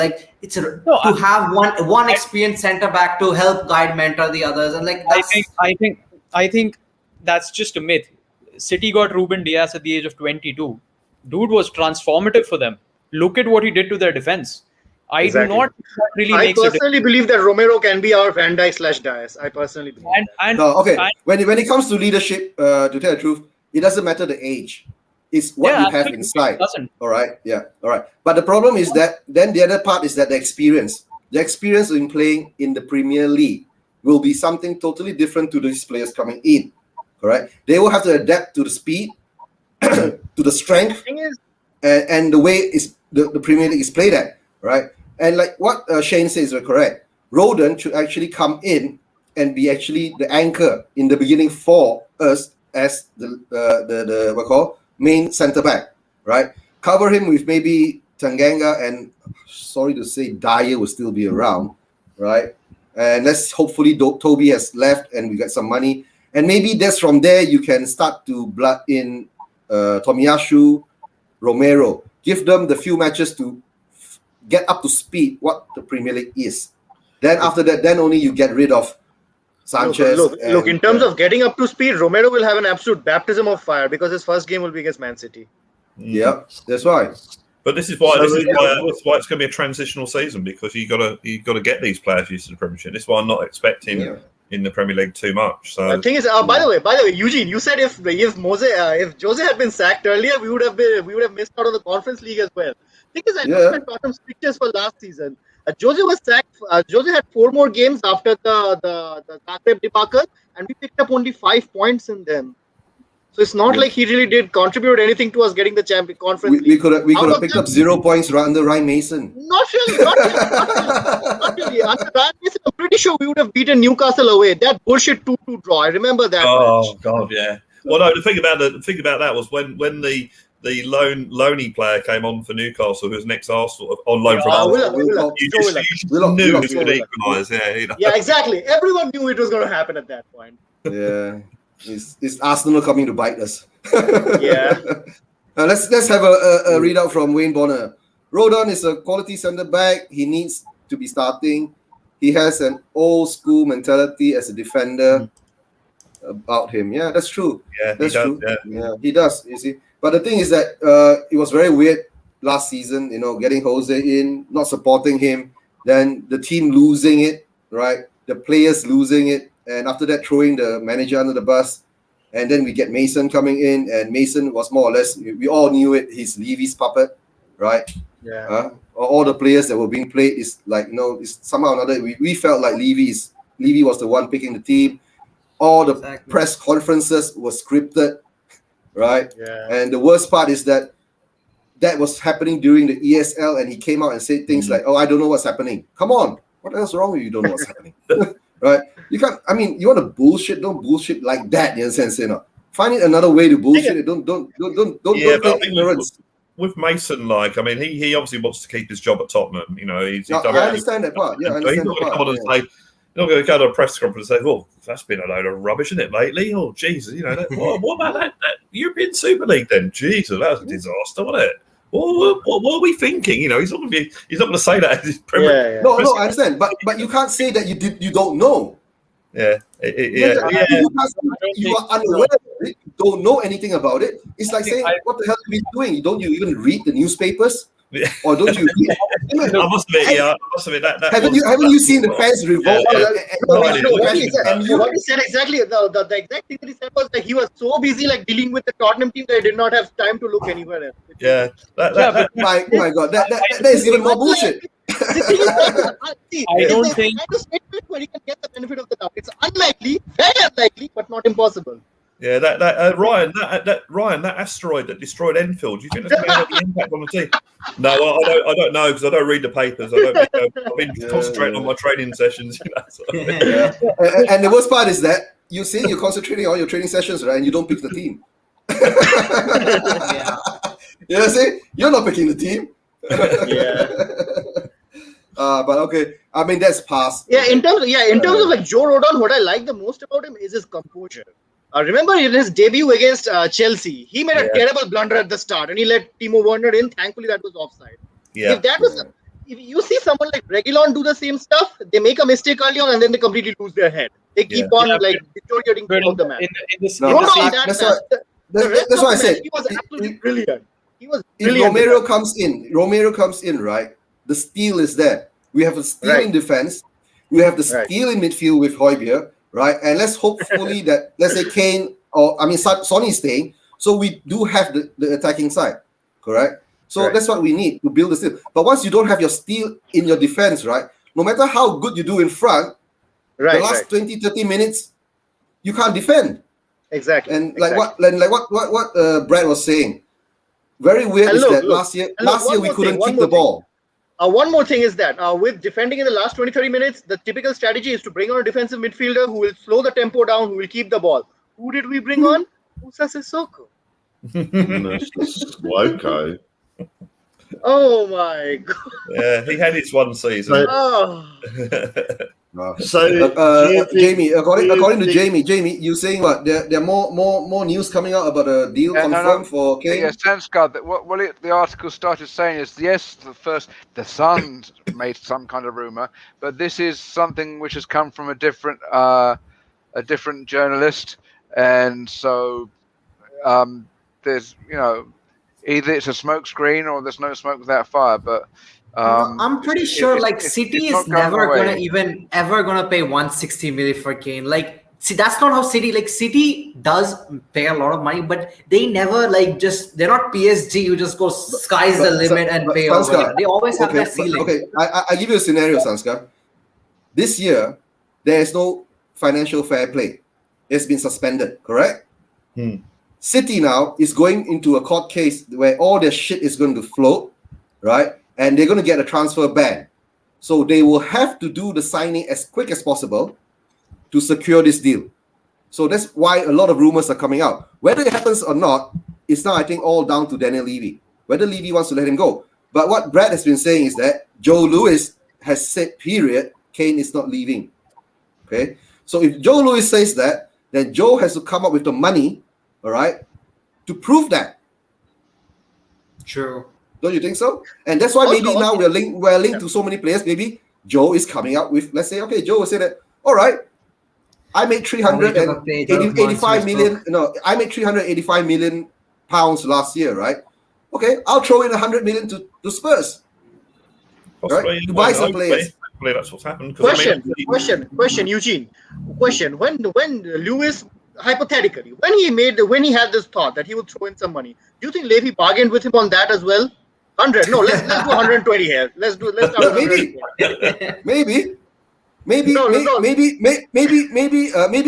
have one experienced centre back to help guide, mentor the others, and I think that's just a myth. City got Ruben Dias at the age of 22. Dude was transformative for them. Look at what he did to their defense. I do not really I makes a personally believe that Romero can be our Van Dijk / Dias. I personally believe. When it comes to leadership, to tell the truth, it doesn't matter the age. It's what you have inside. All right. Yeah. All right. But the problem is that then the other part is that the experience in playing in the Premier League will be something totally different to these players coming in. All right. They will have to adapt to the speed, to the strength, and the way the Premier League is played at. Right. And like what Shane says is correct. Rodon should actually come in and be actually the anchor in the beginning for us as the main centre back, right? Cover him with maybe Tanganga, and sorry to say, Dyer will still be around, right? And let's hopefully Toby has left and we got some money, and maybe that's from there you can start to blood in Tomiyasu, Romero. Give them the few matches to get up to speed what the Premier League is. Then after that, then only you get rid of Sanchez. Look, in terms of getting up to speed, Romero will have an absolute baptism of fire because his first game will be against Man City. Yeah, that's why. But this is why So this is we- why it's going to be a transitional season, because you got to get these players used to the Premiership. This is why I'm not expecting Yeah. in the Premier League too much. So The thing is, by the way, Eugene, you said if Jose had been sacked earlier, we would have missed out on the Conference League as well. Thing is, I Yeah. looked at Tottenham's pictures for last season. Jose was sacked. Jose had 4 more games after the Zagreb debacle, and we picked up only 5 points in them. So it's not Yeah. like he really did contribute anything to us getting the Conference We League. could have Out of picked them- up 0 points under Ryan Mason. Not really. Not really. Under Ryan Mason, I'm pretty sure we would have beaten Newcastle away. That bullshit 2-2 draw. I remember that oh match. god, yeah. Well, no, the thing about that was when the Loney player came on for Newcastle, who was next Arsenal on loan from Arsenal. Willock. You Joe just, Willock. you just Willock, knew Willock, he would Willock. equalise. Yeah, you know. Yeah, exactly. Everyone knew it was going to happen at that point. Yeah, it's Arsenal coming to bite us. Yeah. Let's have a readout from Wayne Bonner. Rodon is a quality centre back. He needs to be starting. He has an old school mentality as a defender about him. Yeah, that's true. Yeah, That's he does, true. yeah. He does. You see, but the thing is that it was very weird last season. You know, getting Jose in, not supporting him, then the team losing it, right? The players losing it, and after that throwing the manager under the bus, and then we get Mason coming in, and Mason was more or less, we all knew it. He's Levy's puppet, right? Yeah. All the players that were being played is like, it's somehow or another. We felt like Levy was the one picking the team. All the Exactly. press conferences were scripted, right? Yeah. And the worst part is that was happening during the ESL, and he came out and said things like, "Oh, I don't know what's happening." Come on, what else wrong with you? Don't know what's happening, right? You can't. I mean, you want to bullshit? Don't bullshit like that. In a sense, find it another way to bullshit it. Don't Yeah, but I claim think ignorance. with Mason, he obviously wants to keep his job at Tottenham. You know, he's No, done I understand that part. Yeah, I he's understand not that going to come part. on and say, you're not going to go to a press conference and say, "Well, that's been a load of rubbish, isn't it, lately?" Oh, Jesus, what about that European Super League then? Jesus, that was a disaster, wasn't it? What are we thinking? He's not going to say that. As his Yeah. No, I understand, but you can't say that you don't know. Yeah. You are unaware of it. You don't know anything about it. It's like saying, "What the hell are we doing? Don't you even read the newspapers, Yeah. or don't you read?" I must admit, that Haven't you seen the fans revolt? What he said exactly, the exact thing that he said was that he was so busy dealing with the Tottenham team that he did not have time to look anywhere else. Yeah. My God, that is even more bullshit. The thing is, I don't think- kind of statement where he can get the benefit of the doubt. It's unlikely, very unlikely, but not impossible. Yeah, Ryan, that asteroid that destroyed Enfield. Do you think that's going to have any impact on the team? No, I don't know, because I don't read the papers. I've been concentrating on my training sessions. So. And the worst part is that you're concentrating on your training sessions, right? And you don't pick the team. Yeah. You know what I'm saying? You're not picking the team. But okay, I mean that's past. Yeah, in terms of Joe Rodon, what I like the most about him is his composure. Remember in his debut against Chelsea, he made a terrible blunder at the start, and he let Timo Werner in. Thankfully, that was offside. Yeah. If you see someone like Reguilon do the same stuff, they make a mistake early on and then they completely lose their head. They keep on deteriorating throughout the match. That's why I said he was absolutely brilliant. He was if brilliant. Romero comes in, right? The steal is there. We have a steal in defense. We have the steal in midfield with Højbjerg, right? And let's hopefully that, let's say Kane Sonny is staying, so we do have the attacking side, correct? So that's what we need to build the steal. But once you don't have your steal in your defense, right? No matter how good you do in front, the last 20, 30 minutes, you can't defend. Exactly. And what Brad was saying, very weird is that last year we couldn't kick the ball. One more thing is that with defending in the last 20-30 minutes, the typical strategy is to bring on a defensive midfielder who will slow the tempo down, who will keep the ball. Who did we bring on? Musa Sissoko. Loco. Oh my God. Yeah, he had his one season. So, Jamie, according to Jamie, you saying what? There are more news coming out about a deal confirmed for Kane. Yeah, Sanskar. The article started saying is yes, the Sun made some kind of rumor, but this is something which has come from a different journalist, and so there's either it's a smoke screen or there's no smoke without fire. But I'm pretty sure like City it's is not going never gonna away. even ever gonna pay 160 million for Kane. Like, see, that's not how City, like, City does pay a lot of money, but they never like just, they're not PSG who just go sky's the limit and pay over. Sanskar, They always have okay, that ceiling. okay, I give you a scenario, Sanskar. This year, there is no financial fair play. It's been suspended, correct? City now is going into a court case where all their shit is going to float, right? And they're going to get a transfer ban. So they will have to do the signing as quick as possible to secure this deal. So that's why a lot of rumors are coming out. Whether it happens or not, it's now, I think, all down to Daniel Levy. Whether Levy wants to let him go. But what Brad has been saying is that Joe Louis has said, period, Kane is not leaving. Okay? So if Joe Louis says that, then Joe has to come up with the money, all right, to prove that. True. Don't you think so? And that's why Also, maybe now we're linked to so many players. Maybe Joe is coming up with, let's say, okay, Joe will say that, all right, I made 385 million. No, I made 385 million pounds last year, right? Okay, I'll throw in 100 million to Spurs. Possibly, Right? To buy some players. Hopefully that's what's happened. 'cause I mean, Question, Eugene. Question: When Lewis, hypothetically, when he had this thought that he would throw in some money, do you think Levy bargained with him on that as well? 100? No, let's do 120 here. Let's start with 120. Maybe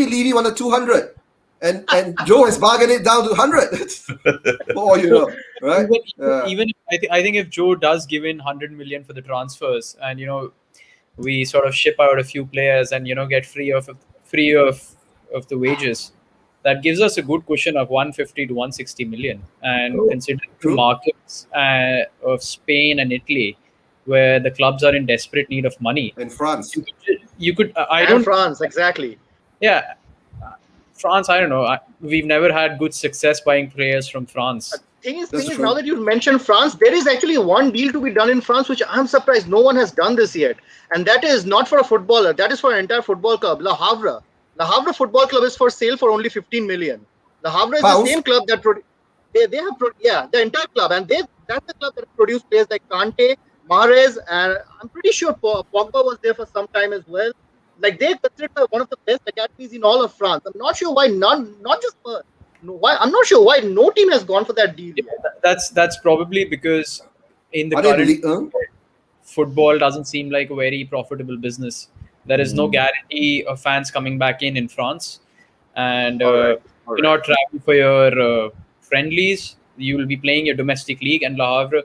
Levy wanted 200, and Joe has bargained it down to 100. Oh, you know, right? Even I think if Joe does give in 100 million for the transfers, and we sort of ship out a few players and get free of the wages, that gives us a good cushion of 150 to 160 million. And considering the markets of Spain and Italy, where the clubs are in desperate need of money, In France, you could France, exactly. Yeah, France. I don't know. We've never had good success buying players from France. Thing is, true. now that you mentioned France, there is actually one deal to be done in France, which I'm surprised no one has done this yet. And that is not for a footballer. That is for an entire football club, Le Havre. Le Havre Football Club is for sale for only 15 million. Le Havre is Pounds? the same club that the entire club, and that's the club that produced players like Kante, Mahrez, and I'm pretty sure Pogba was there for some time as well. Like, they're considered one of the best academies in all of France. I'm not sure why not just Spurs. No, why? I'm not sure why no team has gone for that deal. That's probably because in the Are they current Ligue 1? football doesn't seem like a very profitable business. There is no guarantee of fans coming back in France, and All you're not traveling for your friendlies. You will be playing your domestic league, and Le Havre,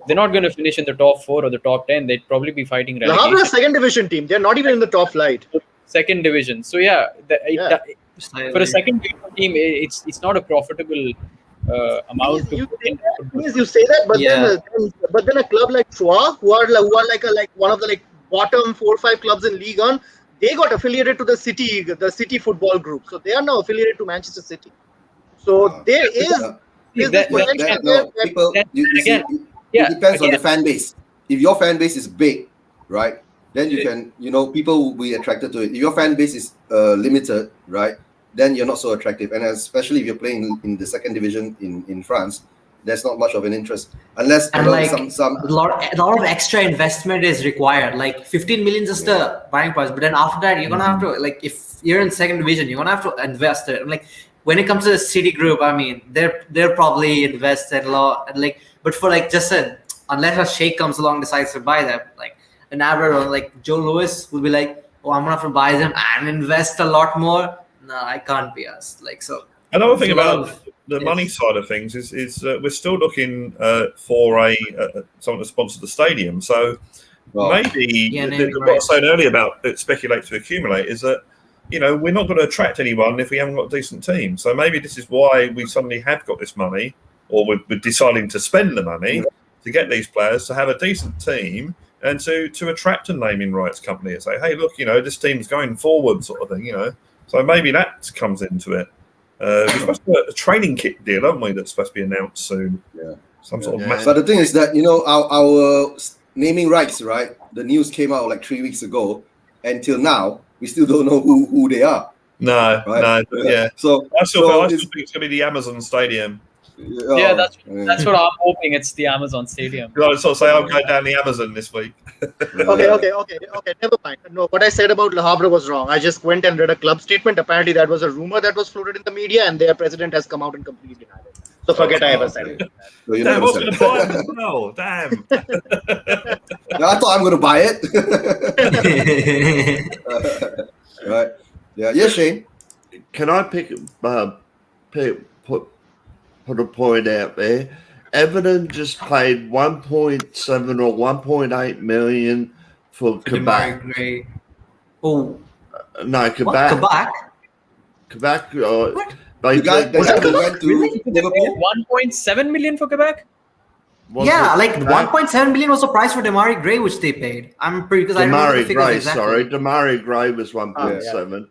they're not going to finish in the top 4 or the top 10. They'd probably be fighting Le relegation. Havre is a second division team. They're not even in the top flight. Second division. So for a second division team, it's not a profitable amount. You say that, but then a club like Troyes, who are like one of the bottom 4 or 5 clubs in Ligue 1, they got affiliated to the City Football Group, so they are now affiliated to Manchester City. So there is this potential. It depends on the fan base. If your fan base is big, right, then you can, people will be attracted to it. If your fan base is limited, right, then you're not so attractive. And especially if you're playing in the second division in France, there's not much of an interest unless a lot of extra investment is required. Like 15 million is the buying price, but then after that you're gonna have to, like, if you're in second division, you're gonna have to invest it. Like, when it comes to the City Group, I mean, they're probably invested a lot. Like, but for unless a sheikh comes along decides to buy them, like an average, like Joe Louis will be like, oh, I'm gonna have to buy them and invest a lot more. No, I can't be us. Like, so. Another thing about the money side of things is we're still looking for someone to sponsor the stadium. So maybe what I was saying earlier about speculate to accumulate is that, we're not going to attract anyone if we haven't got a decent team. So maybe this is why we suddenly have got this money, or we're deciding to spend the money to get these players to have a decent team and to attract a naming rights company and say, hey, look, this team's going forward, sort of thing, So maybe that comes into it. We're supposed to have a training kit deal, aren't we? That's supposed to be announced soon. Yeah. Some sort of massive. But the thing is that our naming rights, right? The news came out like 3 weeks ago. Until now, we still don't know who they are. No, right? yeah. So I still think it's going to be the Amazon Stadium. Yeah, that's what I'm hoping. It's the Amazon Stadium. You know, sort of say I'll go down the Amazon this week. Okay. Never mind. No, what I said about Le Havre was wrong. I just went and read a club statement. Apparently, that was a rumor that was floated in the media, and their president has come out and completely denied it. So forget I ever said it. No, you Damn, I never was said going it. to buy it as well. Damn. No, I thought I'm going to buy it. Right. Yeah. Yes, Shane. Can I put a point out there? Everton just paid 1.7 or 1.8 million for Quebec. Gray. Oh, No, what? Quebec. Quebec? Quebec. The guy that went to Liverpool. 1.7 million for Quebec. Yeah, like 1.7 million was the price for Demarai Gray, which they paid. I'm pretty because I remember the Demarai figures Gray. exactly. Sorry, Demarai Gray was 1.7,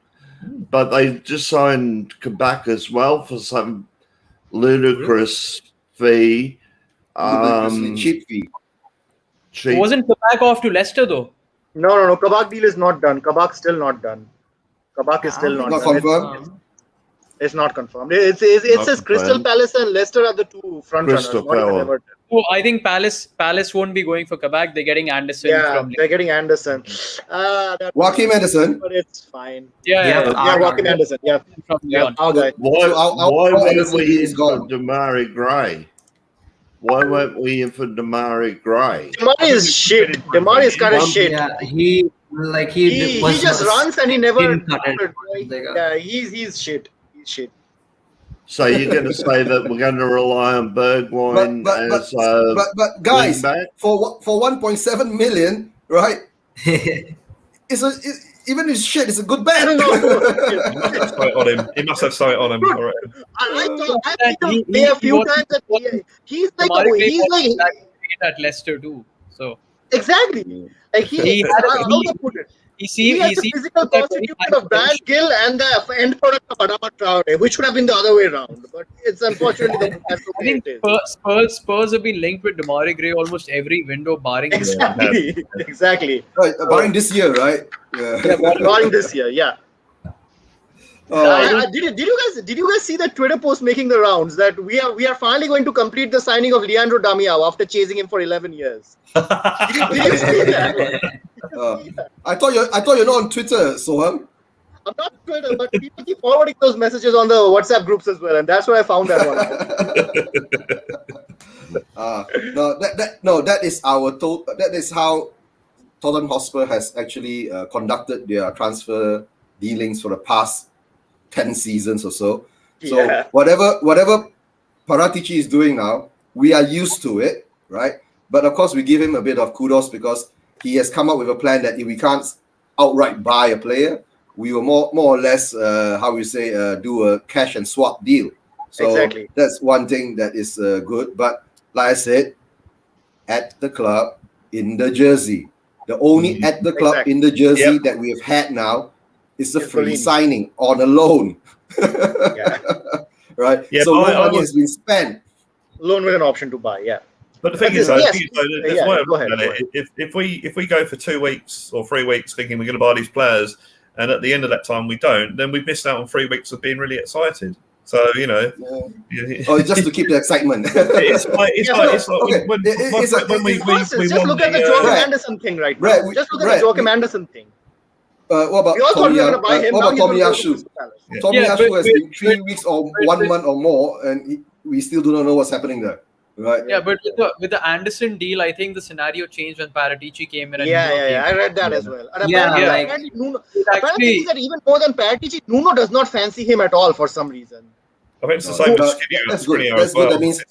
but they just signed Quebec as well for some ludicrous fee. Cheap fee. Cheap. Wasn't Quebec off to Leicester though? No. Kabak deal is not done. Kabak still not done. Kabak is still not Not done. confirmed. It's not confirmed. It says Crystal Palace and Leicester are the two front Crystal runners. Not even Palace. Everton. Oh, I think Palace won't be going for Quebec. They're getting Anderson Yeah, from. they're getting Anderson. Joachim Anderson. But it's fine. Yeah. Yeah, Joachim Anderson. Yeah, From Lyon. our guy. Why our weren't Anderson we is in for gone. Demarai Gray? Why weren't we in for Demarai Gray? Demari is shit. Demari is kind of shit. Yeah, he He just runs and he never. didn't cut it. Yeah, he's shit. He's shit. So you're going to say that we're going to rely on Bergwijn as But guys, wing-back? for 1.7 million, right? Even his shit is a good bet. I don't know. Something on him. He must have something on him. All right. I think there a few times that he's like at Leicester too. So exactly like he has the physical constitution of Brad Gill and the end product of Adama Traore, which should have been the other way around. But it's unfortunately that's the I way think it is. Spurs have been linked with Demarai Gray almost every window, barring Exactly. Right, barring this year, right? Yeah. Barring this year, yeah. Did you guys see the Twitter post making the rounds that we are finally going to complete the signing of Leandro Damião after chasing him for 11 years? Did you see that? I thought you're not on Twitter, Soham. I'm not on Twitter, but people keep forwarding those messages on the WhatsApp groups as well, and that's where I found that one. That is how Tottenham Hotspur has actually conducted their transfer dealings for the past 10 seasons or so. So whatever Paratici is doing now, we are used to it, right? But of course, we give him a bit of kudos because he has come up with a plan that if we can't outright buy a player, we will more or less, do a cash and swap deal. So exactly. That's one thing that is good. But like I said, at the club, in the jersey, the only at the club in the jersey that we have had now is a free Gollini. signing on a loan. Right? Yeah, so no money has been spent. Loan with an option to buy, yeah. But the thing is, if we go for 2 weeks or 3 weeks thinking we're going to buy these players, and at the end of that time we don't, then we've missed out on 3 weeks of being really excited. So just to keep the excitement. Just look at the Joachim Anderson thing right now. Just look at the Joachim Anderson thing. What about Tomiyasu? Tomiyasu has been 3 weeks or 1 month or more, and we still do not know what's happening there. Right. Yeah, but with the Anderson deal, I think the scenario changed when Paratici came in. And I read that as well. And apparently that even more than Paratici, Nuno does not fancy him at all for some reason. I think it's the same with That's good. That's good. That means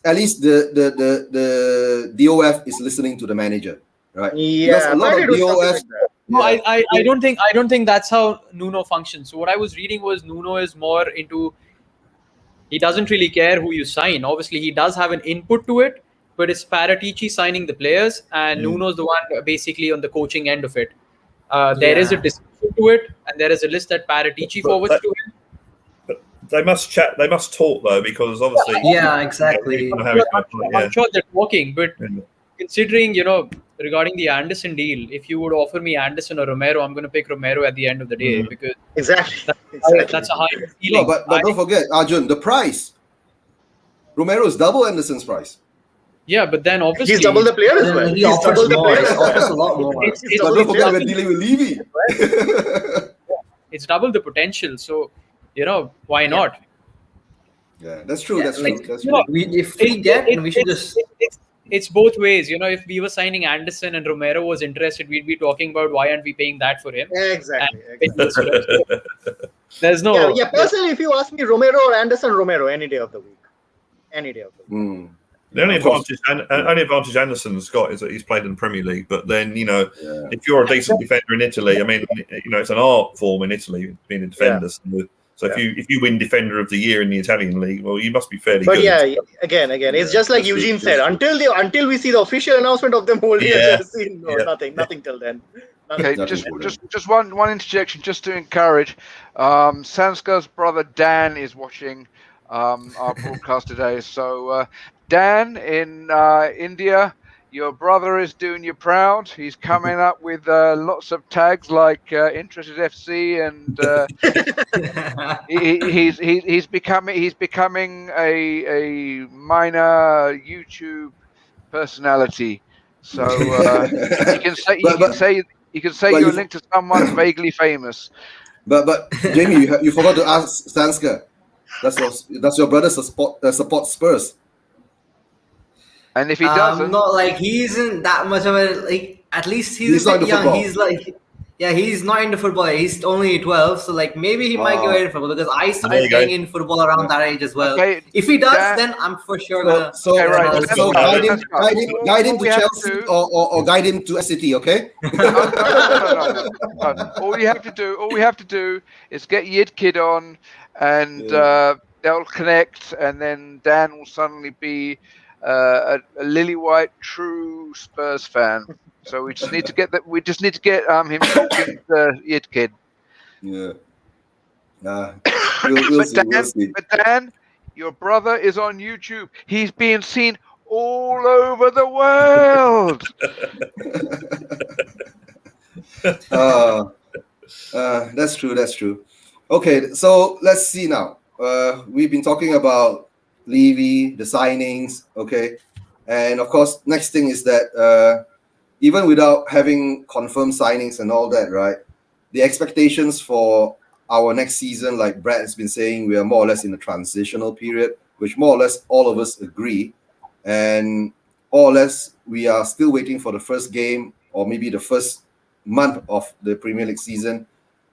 at least the DOF is listening to the manager, right? Yeah, because a lot of DOF. No, I don't think that's how Nuno functions. So what I was reading was Nuno is more into. He doesn't really care who you sign. Obviously, he does have an input to it, but it's Paratici signing the players, and Nuno's the one basically on the coaching end of it. There is a discussion to it, and there is a list that Paratici forwards to him. But they must chat. They must talk though, because obviously. Yeah, exactly. I'm sure they're talking, but considering regarding the Anderson deal, if you would offer me Anderson or Romero, I'm going to pick Romero at the end of the day because exactly. That's a high feeling. No, but don't forget, Arjun, the price. Romero is double Anderson's price. Yeah, but then obviously He's double the player as well. He He's offers double the more. player He as well. offers a lot more. it's But don't it's forget we're double, dealing with Levy. it's double the potential. So why not? Yeah, that's true. Yeah, That's like, true. That's You true. know, If we get, we should just. it's both ways. If we were signing Anderson and Romero was interested, we'd be talking about why aren't we paying that for him? Exactly. There's no. Yeah. Personally, if you ask me, Romero or Anderson, Romero any day of the week. Any day of the week. Mm. The only Of course. advantage Anderson's got is that he's played in the Premier League. But then, Yeah. if you're a decent defender in Italy, I mean, it's an art form in Italy being a defender. So if you win Defender of the Year in the Italian league, well, you must be fairly But good. yeah, again, it's just like That's Eugene true, said. that's true. Until we see the official announcement of them holding Yeah. a jersey, nothing till then. Okay, Nothing just for them. just one interjection, just to encourage. Sanska's brother Dan is watching our broadcast today. So Dan in India, your brother is doing you proud. He's coming up with lots of tags like Interested FC, and he's becoming a minor YouTube personality. So you can say but you're you- linked to someone vaguely famous. But Jamie, you forgot to ask Sanska. Does your brother support Spurs? And if he doesn't, Not like he isn't that much of a like. At least He's he's not a bit into young. football. He's like, yeah, he's not into football. He's only 12, so like maybe he might get into football because I There started you go. playing in football around that age as well. Okay, If he does, Dan- then I'm for sure So, gonna. so, Okay, right, let's so go. guide him All to we have to Chelsea do- or guide him to City, okay? no. All we have to do is get Yid Kid on, and they'll connect, and then Dan will suddenly be a lily white true Spurs fan. So we just need to get that. We just need to get him talking to Yid Kid. Yeah. We'll see. But Dan, your brother is on YouTube. He's being seen all over the world. That's true. Okay, so let's see now. We've been talking about Levy, the signings, okay, and of course, next thing is that even without having confirmed signings and all that, right? The expectations for our next season, like Brad has been saying, we are more or less in a transitional period, which more or less all of us agree, and more or less we are still waiting for the first game or maybe the first month of the Premier League season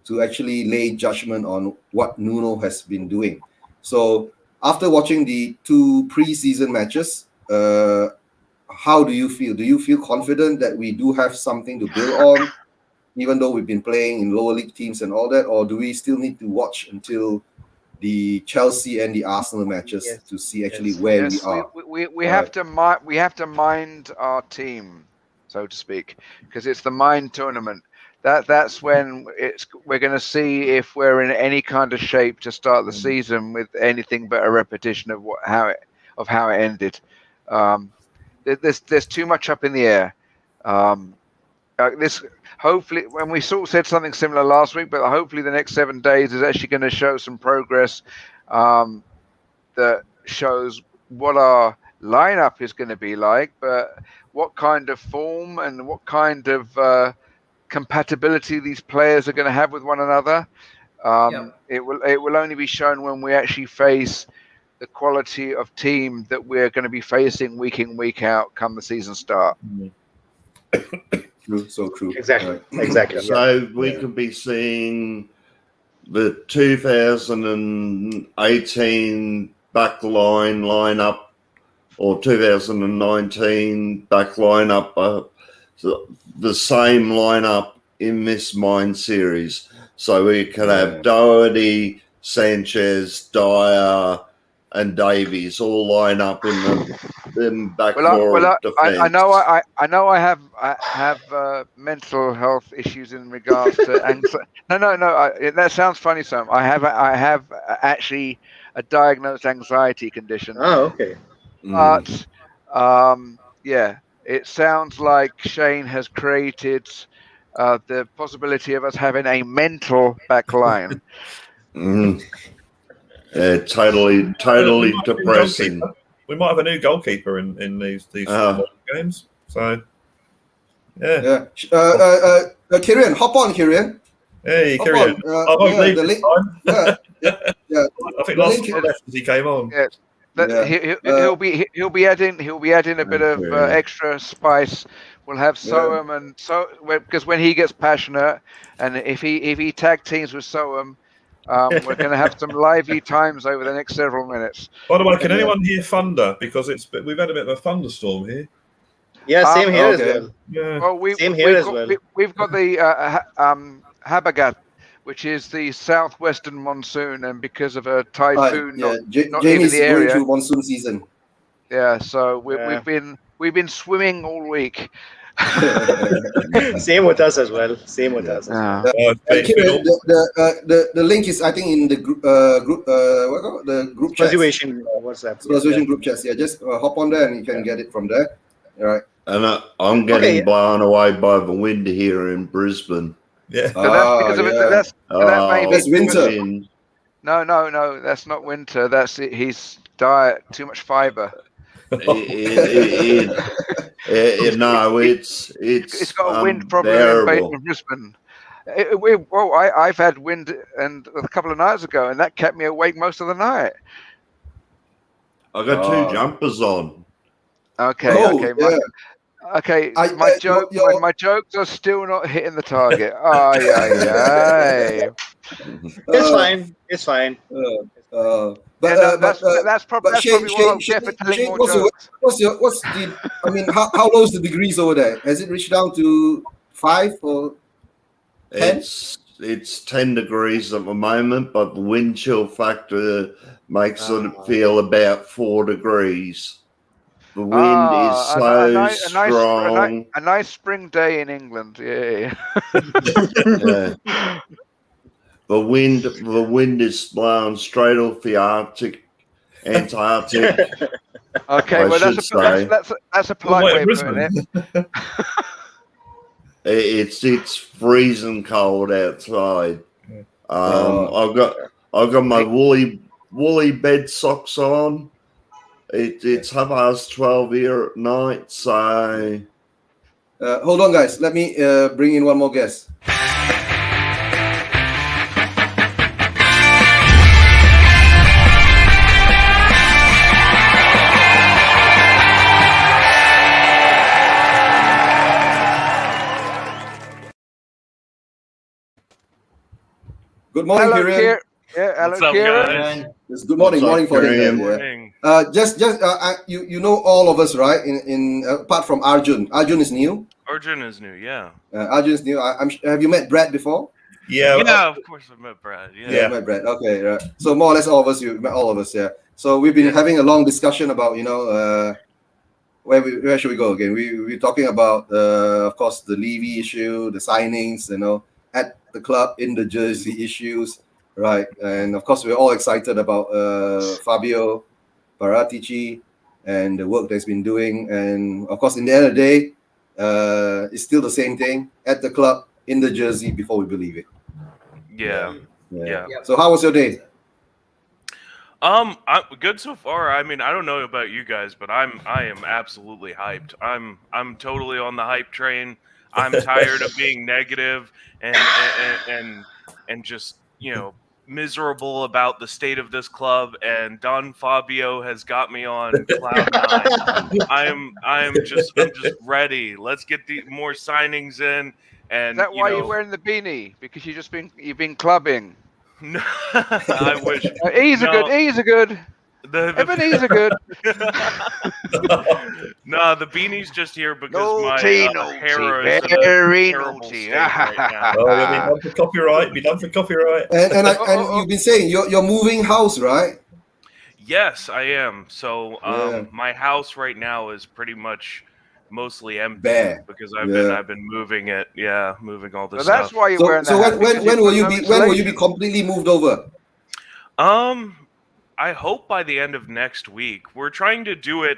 to actually lay judgment on what Nuno has been doing. So after watching the 2 pre-season matches, how do you feel? Do you feel confident that we do have something to build on, even though we've been playing in lower league teams and all that, or do we still need to watch until the Chelsea and the Arsenal matches to see actually where we are? We have to mind our team, so to speak, because it's the mind tournament. That's when we're going to see if we're in any kind of shape to start the season with anything but a repetition of how it ended. There's too much up in the air. This hopefully, when we sort of said something similar last week, but hopefully the next 7 days is actually going to show some progress that shows what our lineup is going to be like, but what kind of form and what kind of compatibility these players are going to have with one another. It will only be shown when we actually face the quality of team that we're going to be facing week in, week out come the season start. True, so true. Exactly. Right. Exactly. So we could be seeing the 2018 backline lineup or 2019 back lineup, the same lineup in this Mind series. So we could have Doherty, Sanchez, Dyer, and Davies all line up in the back four defense. I know I have mental health issues in regards to anxiety. No. That sounds funny, Sam. I have actually a diagnosed anxiety condition. Oh, okay. But yeah, it sounds like Shane has created the possibility of us having a mental back line. Totally depressing. we might have a new goalkeeper in these games. So yeah. Kieran, hop on, Kieran. Hey, Hop Kieran. on. I won't leave the this link. time. Yeah. I think The last link time left as he came on. Yeah. He'll be adding a bit of extra spice. We'll have Soham and because when he gets passionate, and if he tag teams with Soham, we're going to have some lively times over the next several minutes. By the way, can anyone hear thunder? Because we've had a bit of a thunderstorm here. Yeah, same here as well. Yeah. Well, Same here as well. We've got the Habagat, which is the southwestern monsoon, and because of a typhoon not leaving Jamie's the going area, through monsoon season. yeah. So we've been swimming all week. Same with us as well. Same with us as well. Kieran, the link is, I think, in the group the group chat. Persuasion WhatsApp. Persuasion group chats. Yeah, just hop on there and you can get it from there. All right. And I'm getting blown away by the wind here in Brisbane. Yeah. So that's because of it. That's winter. No, that's not winter. That's it. He's diet, too much fiber. No, it's got a wind problem in Brisbane. I've had wind and a couple of nights ago, and that kept me awake most of the night. I got two jumpers on. Okay. My jokes are still not hitting the target. It's fine. That's probably what I'll get for telling more jokes. How low is the degrees over there? Has it reached down to 5 or 10? It's 10 degrees at the moment, but the wind chill factor makes it feel about 4 degrees. The wind is so strong. A nice spring day in England. Yeah. The wind is blowing straight off the Antarctic. Okay, well that's a polite way of putting it. It's freezing cold outside. I've got my woolly bed socks on. It's 12:30 here at night, so hold on, guys. Let me bring in one more guest. Good morning, Kieran. Hello, Kieran. It's good morning. Morning for him. You know all of us, right? In apart from Arjun. Arjun is new. Arjun is new, yeah. Arjun is new. Have you met Brad before? Yeah, of course I've met Brad. Yeah, met Brad. Okay, right. So more or less all of us. You met all of us, yeah. So we've been having a long discussion about where should we go again? We're talking about of course the Levy issue, the signings, at the club, in the jersey issues, right? And of course we're all excited about Fabio Paratici and the work that's been doing. And of course, in the end of the day, it's still the same thing at the club, in the jersey, before we believe it. Yeah. So how was your day? I'm good so far. I mean, I don't know about you guys, but I am absolutely hyped. I'm totally on the hype train. I'm tired of being negative and just miserable about the state of this club. And Don Fabio has got me on cloud nine. I'm just ready. Let's get more signings in. And is that why you're wearing the beanie? Because you've been clubbing. No, I wish. Ease are good. Ebenezer good. No, the beanie's just here because my hair is in a terrible state right now. Oh, be done for copyright. And you've been saying you're moving house, right? Yes, I am. So my house right now is pretty much mostly empty because I've been moving it. Yeah, moving all this stuff. That's why you're wearing that. So when will you be completely moved over? I hope by the end of next week. We're trying to do it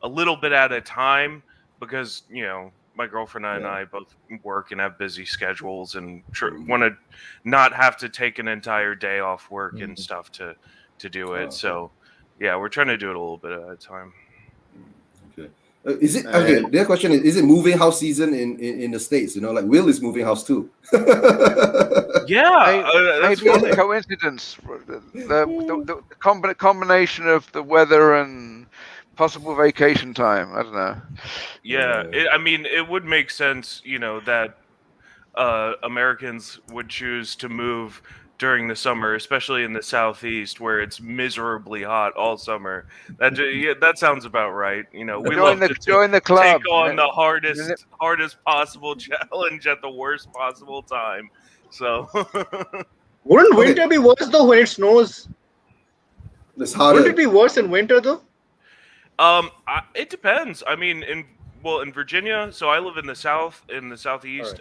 a little bit at a time because, my girlfriend and I both work and have busy schedules and want to not have to take an entire day off work and stuff to do it. So yeah, we're trying to do it a little bit at a time. Okay. Is it okay? Their question is it moving house season in the States? You know, like Will is moving house too. Yeah, that's Maybe it's funny. a coincidence. The combination of the weather and possible vacation time. I don't know. Yeah, I mean, it would make sense, you know, that Americans would choose to move during the summer, especially in the southeast where it's miserably hot all summer. That sounds about right. You know, we love to Join the take club. on the hardest possible challenge at the worst possible time. So Wouldn't Okay. winter be worse though when it snows? It's Wouldn't harder. it be worse in winter though? it depends. I mean, in Virginia, so I live in the southeast.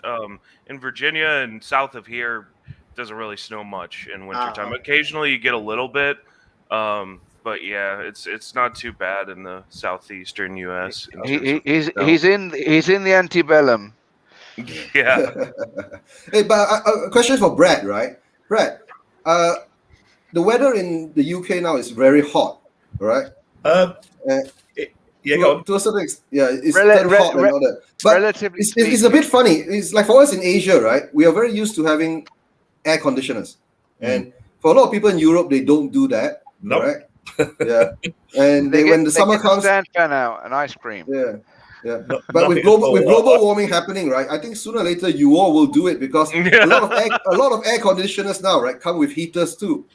In Virginia and south of here, it doesn't really snow much in wintertime. okay. Occasionally, you get a little bit, but yeah, it's not too bad in the southeastern U.S. in terms of snow. He's in the antebellum. Yeah. Hey, but a question for Brad, right? Brad, the weather in the UK now is very hot, right? Yeah, go on. To a certain extent, yeah, it's Rel- turned re- hot and re- all that. But Relatively it's a speaking. bit funny. It's like for us in Asia, right? We are very used to having air conditioners, and for a lot of people in Europe, they don't do that. Nope. Correct? Yeah, and They when the get summer the comes, stand fan out and ice cream. yeah, yeah. No- But with nothing at all. global warming happening, right? I think sooner or later you all will do it because a lot of air conditioners now, right, come with heaters too.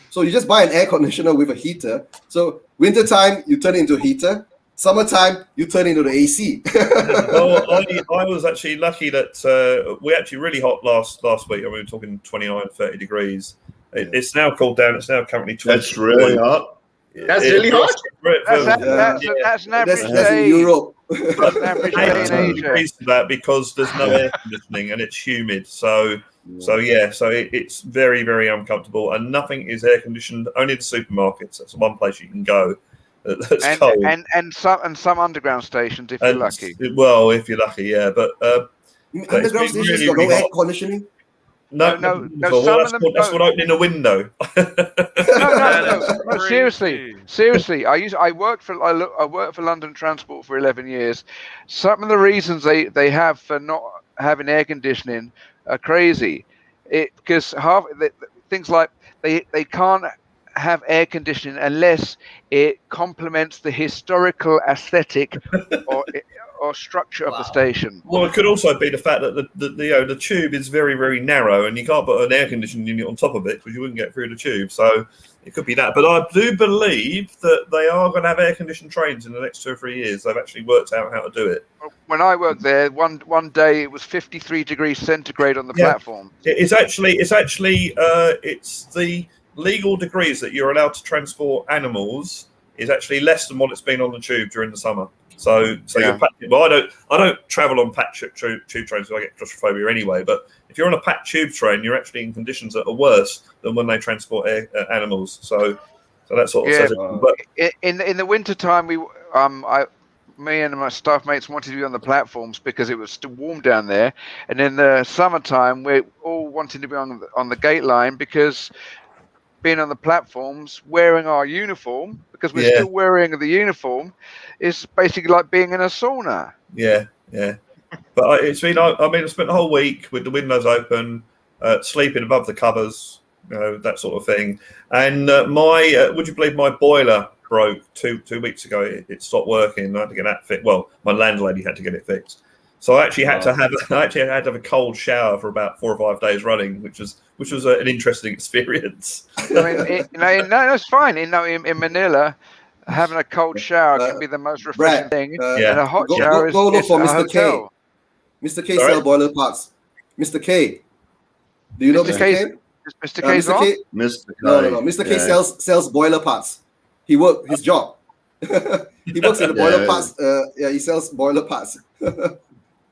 So you just buy an air conditioner with a heater. So wintertime you turn it into a heater. Summertime you turn into the AC. Well, I was actually lucky that we actually really hot last week. I mean, we were talking 29, 30 degrees. It's now cooled down. It's now currently 20. That's really hot. That's really hot? That's an average That's day. in Europe. That's an average day in Asia. degrees for that because there's no air conditioning and it's humid. So it's very, very uncomfortable, and nothing is air conditioned. Only the supermarkets. That's the one place you can go. That's cold. And some underground stations if you're lucky. Well, if you're lucky, yeah. But Underground stations got no air conditioning. No. That's what opening a window. No, seriously. I worked for London Transport for 11 years. Some of the reasons they have for not having air conditioning are crazy. Because things like they can't have air conditioning unless it complements the historical aesthetic or structure of the station. Well, it could also be the fact that the tube is very, very narrow, and you can't put an air conditioning unit on top of it because you wouldn't get through the tube. So it could be that. But I do believe that they are going to have air conditioned trains in the next 2 or 3 years. They've actually worked out how to do it. When I worked there, one day it was 53 degrees centigrade on the platform. It's the legal degrees that you're allowed to transport animals is actually less than what it's been on the tube during the summer. So you're packed. Well, I don't travel on packed tube trains, so I get claustrophobia anyway. But if you're on a packed tube train, you're actually in conditions that are worse than when they transport animals. So that sort of says it. But in the winter time, me and my staff mates wanted to be on the platforms because it was still warm down there, and in the summertime, we all wanted to be on the gate line because being on the platforms, wearing our uniform, because we're still wearing the uniform, is basically like being in a sauna. Yeah. But it's been. I spent the whole week with the windows open, sleeping above the covers, that sort of thing. And would you believe my boiler broke two weeks ago? It stopped working. I had to get that fixed. Well, my landlady had to get it fixed. So I actually had to have a cold shower for about 4 or 5 days running, which was an interesting experience. I mean, no, it's fine. In Manila, having a cold shower can be the most refreshing thing, and a hot shower is go look for a Mr. K. hotel. Mr. K sell boiler parts. Mr. K, do you know Mr. K? Mr. K's on? Mr. K. No. Mr. K sells boiler parts. He works his job. He works in the boiler parts. He sells boiler parts.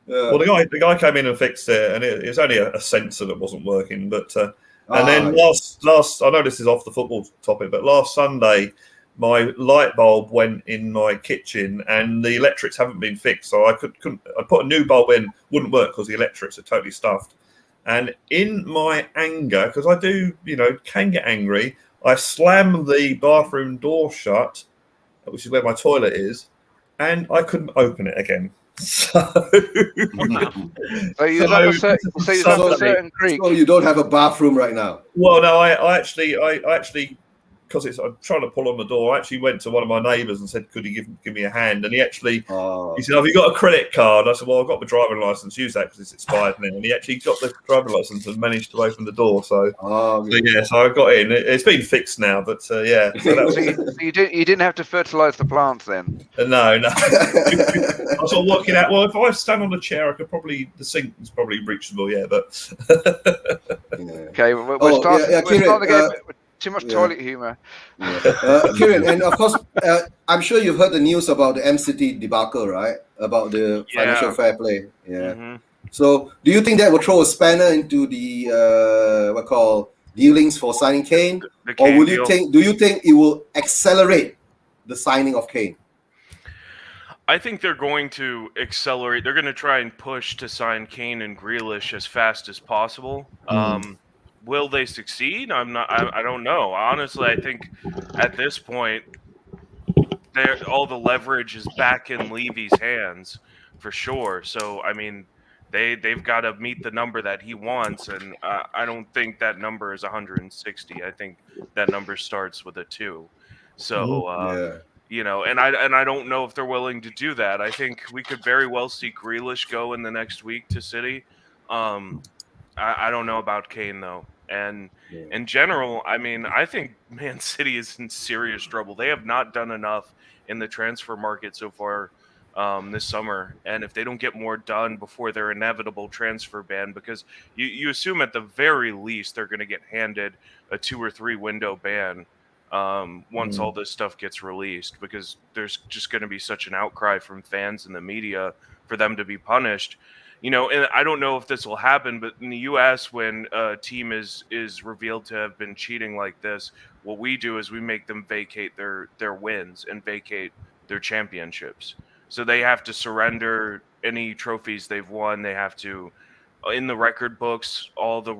Well, the guy came in and fixed it, and it was only a sensor that wasn't working. But and then last, I know this is off the football topic, but last Sunday, my light bulb went in my kitchen, and the electrics haven't been fixed. So I couldn't. I put a new bulb in, wouldn't work because the electrics are totally stuffed. And in my anger, because I do, can get angry, I slammed the bathroom door shut, which is where my toilet is, and I couldn't open it again. So, So you're under certain creek. So you don't have a bathroom right now. well, no, I actually, because I'm trying to pull on the door. I actually went to one of my neighbours and said, "Could he give me a hand?" And he actually, he said, "Have you got a credit card?" I said, "Well, I've got my driving license. Use that because it's expired now." And he actually got the driving license and managed to open the door. So, so I got in. It's been fixed now, but yeah. So that was, you didn't have to fertilise the plants then. no. I was sort of working out. Well, if I stand on a chair, I could probably the sink is probably reachable. Yeah, but okay, we're starting the game. Too much toilet humour. Kieran, and of course, I'm sure you've heard the news about the M-City debacle, right? About the financial fair play. Yeah. Mm-hmm. So, do you think that will throw a spanner into the dealings for signing Kane, or would you think? Do you think it will accelerate the signing of Kane? I think they're going to accelerate. They're going to try and push to sign Kane and Grealish as fast as possible. Will they succeed? I don't know. Honestly, I think at this point, all the leverage is back in Levy's hands for sure. So I mean, they've got to meet the number that he wants, and I don't think that number is 160. I think that number starts with a 2. So you know, and I don't know if they're willing to do that. I think we could very well see Grealish go in the next week to City. I don't know about Kane though. And in general, I mean, I think Man City is in serious trouble. They have not done enough in the transfer market so far this summer. And if they don't get more done before their inevitable transfer ban, because you assume at the very least they're going to get handed a 2 or 3 window ban once all this stuff gets released, because there's just going to be such an outcry from fans and the media for them to be punished. You know, and I don't know if this will happen, but in the U.S., when a team is revealed to have been cheating like this, what we do is we make them vacate their wins and vacate their championships. So they have to surrender any trophies they've won. They have to, in the record books, all the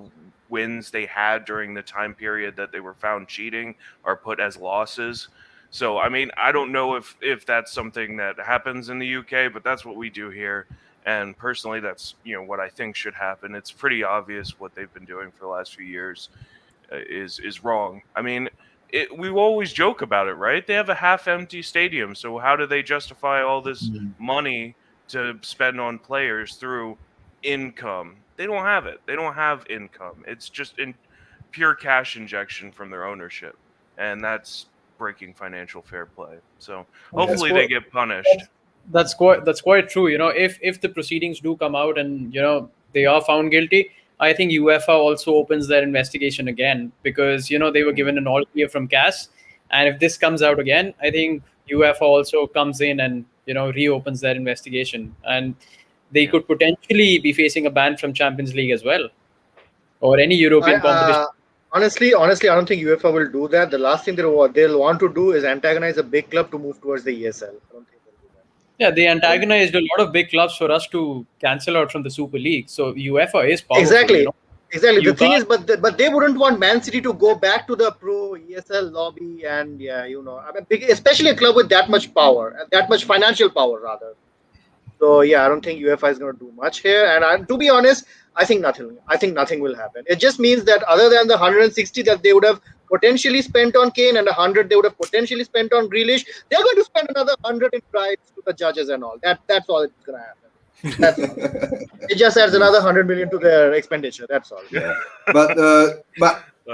wins they had during the time period that they were found cheating are put as losses. So, I mean, I don't know if that's something that happens in the UK, but that's what we do here. And personally, that's, you know, what I think should happen. It's pretty obvious what they've been doing for the last few years is wrong. I mean, we always joke about it, right? They have a half-empty stadium, so how do they justify all this money to spend on players through income? They don't have it. They don't have income. It's just in pure cash injection from their ownership, and that's breaking financial fair play. So hopefully they get punished. That's quite true. You know, if the proceedings do come out and, you know, they are found guilty, I think UEFA also opens their investigation again, because, you know, they were given an all clear from CAS, and if this comes out again, I think UEFA also comes in and, you know, reopens their investigation, and they could potentially be facing a ban from Champions League as well, or any European competition. Honestly, I don't think UEFA will do that. The last thing they'll want to do is antagonize a big club to move towards the ESL. I don't think they'll do that. Yeah, they antagonized a lot of big clubs for us to cancel out from the Super League. So UEFA is powerful. Exactly. You know? Exactly. The thing is, but they wouldn't want Man City to go back to the pro ESL lobby, and you know, I mean, especially a club with that much power, that much financial power, rather. So I don't think UEFA is going to do much here. And to be honest, I think nothing will happen. It just means that other than the 160 that they would have potentially spent on Kane and 100 they would have potentially spent on Grealish, they're going to spend another 100 in bribes to the judges and all. That's all it's going to happen. That's all. It just adds another 100 million to their expenditure. That's all. Yeah. But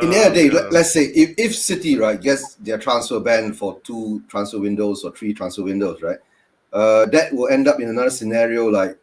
in the end of the day, let's say if City, right, gets their transfer ban for 2 transfer windows or 3 transfer windows, right, that will end up in another scenario like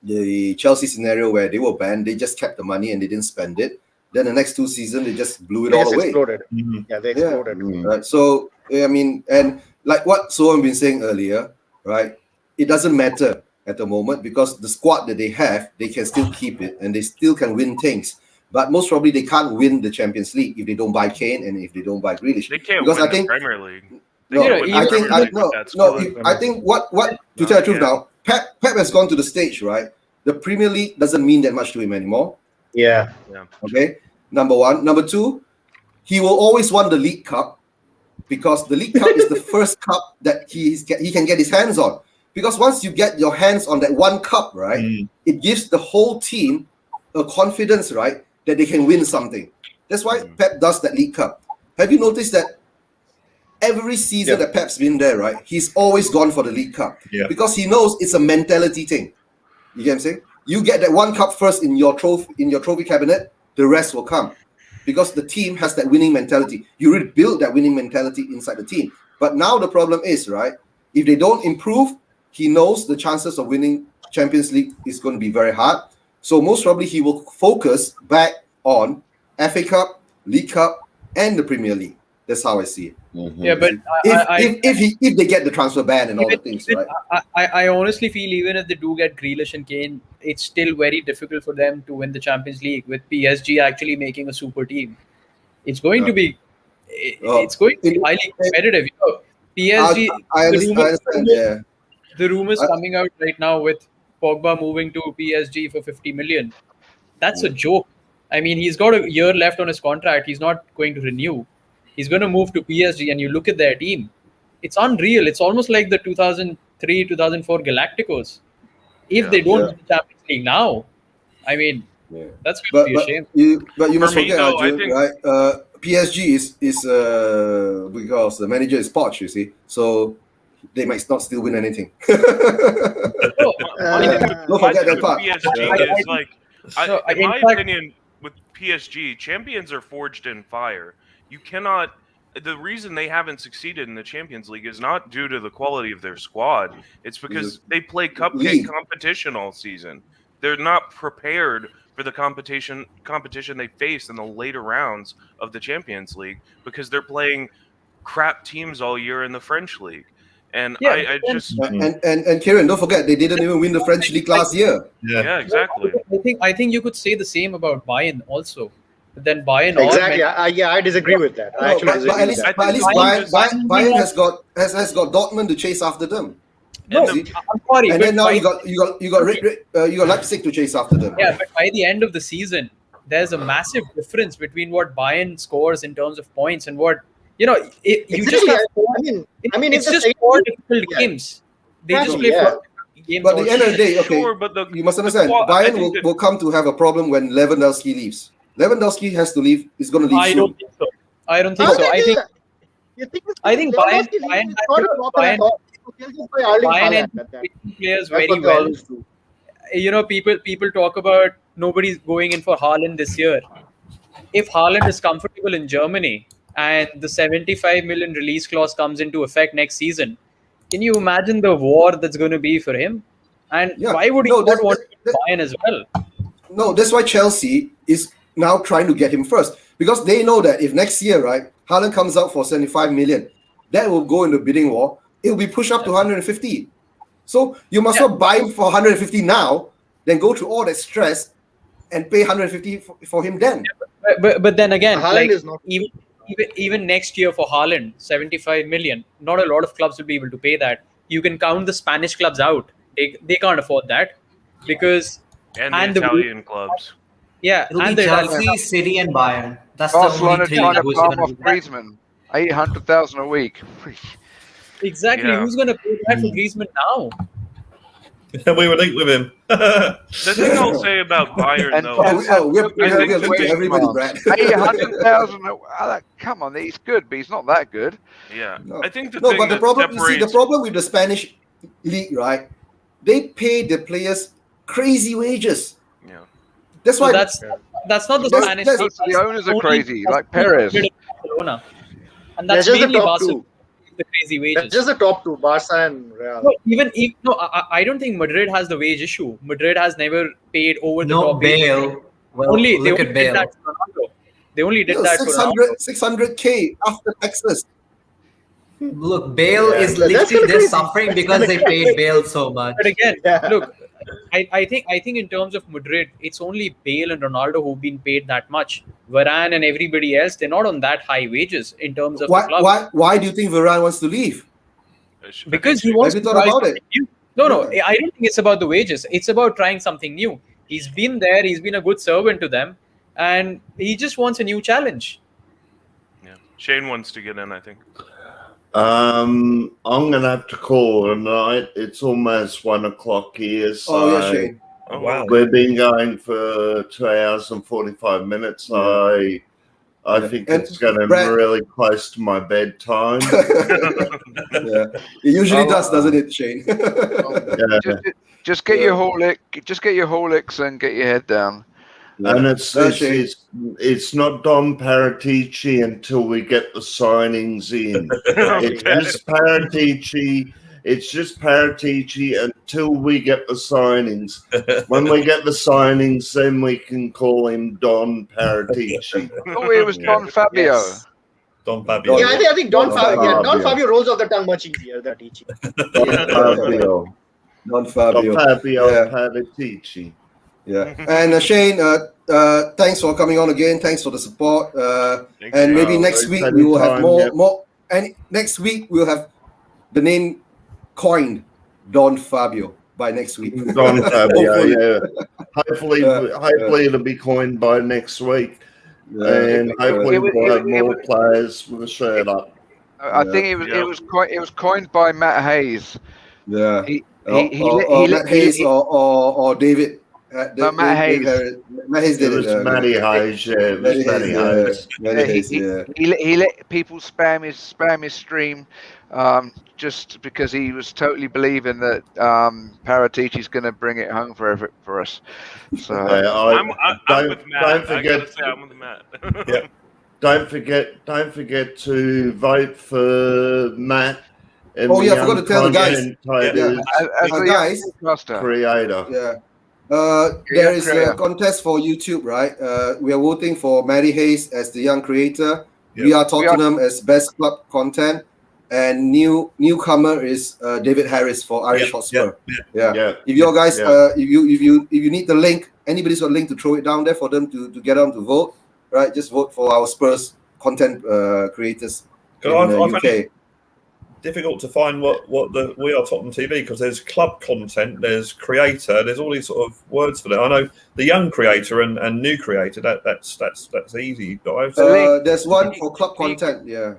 the Chelsea scenario where they were banned, they just kept the money and they didn't spend it. Then the next 2 seasons, they just blew it all away. Exploded. Yeah, they exploded. Right. So, I mean, and like what Sohan been saying earlier, right, it doesn't matter at the moment because the squad that they have, they can still keep it and they still can win things. But most probably they can't win the Champions League if they don't buy Kane and if they don't buy Grealish. They can't win the Premier League. I think what to tell the truth now, Pep has gone to the stage, right? The Premier League doesn't mean that much to him anymore. Yeah. Okay. Number 1. Number 2, he will always want the League Cup, because the League Cup is the first cup that he can get his hands on. Because once you get your hands on that one cup, right, it gives the whole team a confidence, right, that they can win something. That's why Pep does that League Cup. Have you noticed that every season that Pep's been there, right, he's always gone for the League Cup, because he knows it's a mentality thing. You get what I'm saying? You get that one cup first in your trophy cabinet, the rest will come, because the team has that winning mentality. You really build that winning mentality inside the team. But now the problem is, right, if they don't improve, he knows the chances of winning Champions League is going to be very hard. So most probably he will focus back on FA Cup, League Cup, and the Premier League. That's how I see it. Yeah, but If they get the transfer ban and all the things, right? I honestly feel even if they do get Grealish and Kane, it's still very difficult for them to win the Champions League with PSG actually making a super team. It's going to be highly competitive. You know, PSG. I understand. The rumors coming out right now with Pogba moving to PSG for 50 million. That's a joke. I mean, he's got a year left on his contract. He's not going to renew. He's going to move to PSG, and you look at their team. It's unreal. It's almost like the 2003, 2004 Galacticos. If they don't win the Champions League now, I mean, that's going to be a shame. But you must For me, forget, though, I Arjun, think- right? PSG is because the manager is Poch, you see, so they might not still win anything. Don't forget that part. PSG is like, in my in fact- opinion, with PSG, champions are forged in fire. You cannot. The reason they haven't succeeded in the Champions League is not due to the quality of their squad. It's because they play cupcake competition all season. They're not prepared for the competition they face in the later rounds of the Champions League because they're playing crap teams all year in the French league. And I just and Kieran, don't forget they didn't even win the French league last year. Yeah, exactly. I think you could say the same about Bayern also. But then Bayern Exactly. I disagree with that. I actually disagree But at with least, that. but at least Bayern has got Dortmund to chase after them. No, See? I'm sorry. And but then now by- you got Leipzig to chase after them. Yeah, but by the end of the season, there's a massive difference between what Bayern scores in terms of points and what you just Exactly. have four, I mean, it's if the just second- four difficult Yeah. games. They just Exactly, play yeah. four games. But at all the end of the season. day, okay, Sure, but you must understand, I Bayern think will come to have a problem when Lewandowski leaves. Lewandowski has to leave. He's going to leave I soon. don't think so. I think Bayern Bayern has Bayern and players very well. You know, people talk about nobody's going in for Haaland this year. If Haaland is comfortable in Germany and the 75 million release clause comes into effect next season, can you imagine the war that's going to be for him? And Yeah. why would he No, not want to Bayern as well? No, that's why Chelsea is now trying to get him first, because they know that if next year, right, Haaland comes out for 75 million, that will go into bidding war. It will be pushed up to 150. So you must not buy him for 150 now, then go through all that stress and pay 150 for him then. But then again, Haaland like is not- even next year for Haaland, 75 million, not a lot of clubs will be able to pay that. You can count the Spanish clubs out. They can't afford that because and the Italian clubs. It'll and be the Chelsea, Italian City, and Bayern. That's Barcelona the only three. trying to who's palm gonna off do that. Griezmann, 800,000 a week. exactly. Yeah. Who's going to pay that for Griezmann now? We were linked with him. The thing I'll say about Bayern, And though, We're linked to everybody, Brad. 800,000. Come on, he's good, but he's not that good. yeah, No. I think the No, thing but the that problem, you see, the separates problem with the Spanish league, right? They pay the players crazy wages. yeah. That's So why that's not the That's- Spanish. that's- league. The owners are Only- crazy, that's like Perez. only Barcelona. And That's that's just the mainly top Barcelona. two. The crazy That's wages. just the top two, Barca and Real. No, I don't think Madrid has the wage issue. Madrid has never paid over the No, top wage. Bale. Well, They look only at did Bale. that for Ronaldo. They only did that for Ronaldo. 600K after taxes. Look, Bale Yeah, is that's literally kinda they're crazy. suffering That's because kinda they paid Bale so much. But again, Yeah. look, I think in terms of Madrid, it's only Bale and Ronaldo who've been paid that much. Varane and everybody else, they're not on that high wages in terms of the club. Why do you think Varane wants to leave? Because he wants Have to you thought try about something new. No, I don't think it's about the wages. It's about trying something new. He's been there. He's been a good servant to them, and he just wants a new challenge. Shane wants to get in, I think. I'm gonna have to call tonight. It's almost 1 o'clock here, so Oh yeah, Shane. Oh, wow. we've been going for 2 hours and 45 minutes. Yeah. I Yeah. think And it's getting Brad- really close to my bedtime. Yeah, it usually does, doesn't it, Shane? Yeah. Just get your Horlicks and get your head down. And Shane. it's not Don Paratici until we get the signings in. It's just Paratici. It's just Paratici until we get the signings. When we get the signings, then we can call him Don Paratici. Oh, it was Don Fabio. Yes. Don Fabio. Yeah, I think Don Don Fabio. Yeah, Don Fabio. Fabio rolls off the tongue much easier than Tici. Don Fabio. Don Fabio. Don Fabio Yeah. Paratici. Yeah, and Shane, thanks for coming on again. Thanks for the support. Thank And you. maybe next week we will have Anytime, more. And next week we'll have the name coined, Don Fabio, by next week. Don Fabio, Hopefully. yeah. Hopefully it'll be coined by next week. Yeah. And hopefully It was- we'll have it more was- players with a shirt up. I think it was coined by Matt Hayes. Yeah. He Or Matt Hayes or David. No, Matt Hayes. Matt Hayes It did it. was Matty Hayes, yeah. It was Matty Hayes. Matty Hayes, yeah. He let people spam his stream just because he was totally believing that Paratici's going to bring it home for us. So I'm with Matt. Don't I forget, gotta say, I'm with Matt. Yeah. don't forget to vote for Matt. And Oh, yeah, I the forgot to tell the guys. Uncontent as the guys, podcaster. creator. Yeah. There is a contest for YouTube, right? We are voting for Matty Hayes as the young creator. We are Tottenham as best club content, and newcomer is David Harris for Irish Hotspur. Yeah. If you guys, if you need the link, anybody's got a link to throw it down there for them to get on to vote, right? Just vote for our Spurs content creators in the UK. Difficult to find what we are Tottenham TV, because there's club content, there's creator, there's all these sort of words for that. I know the young creator and new creator. That's easy, guys. There's one for club content. Yeah.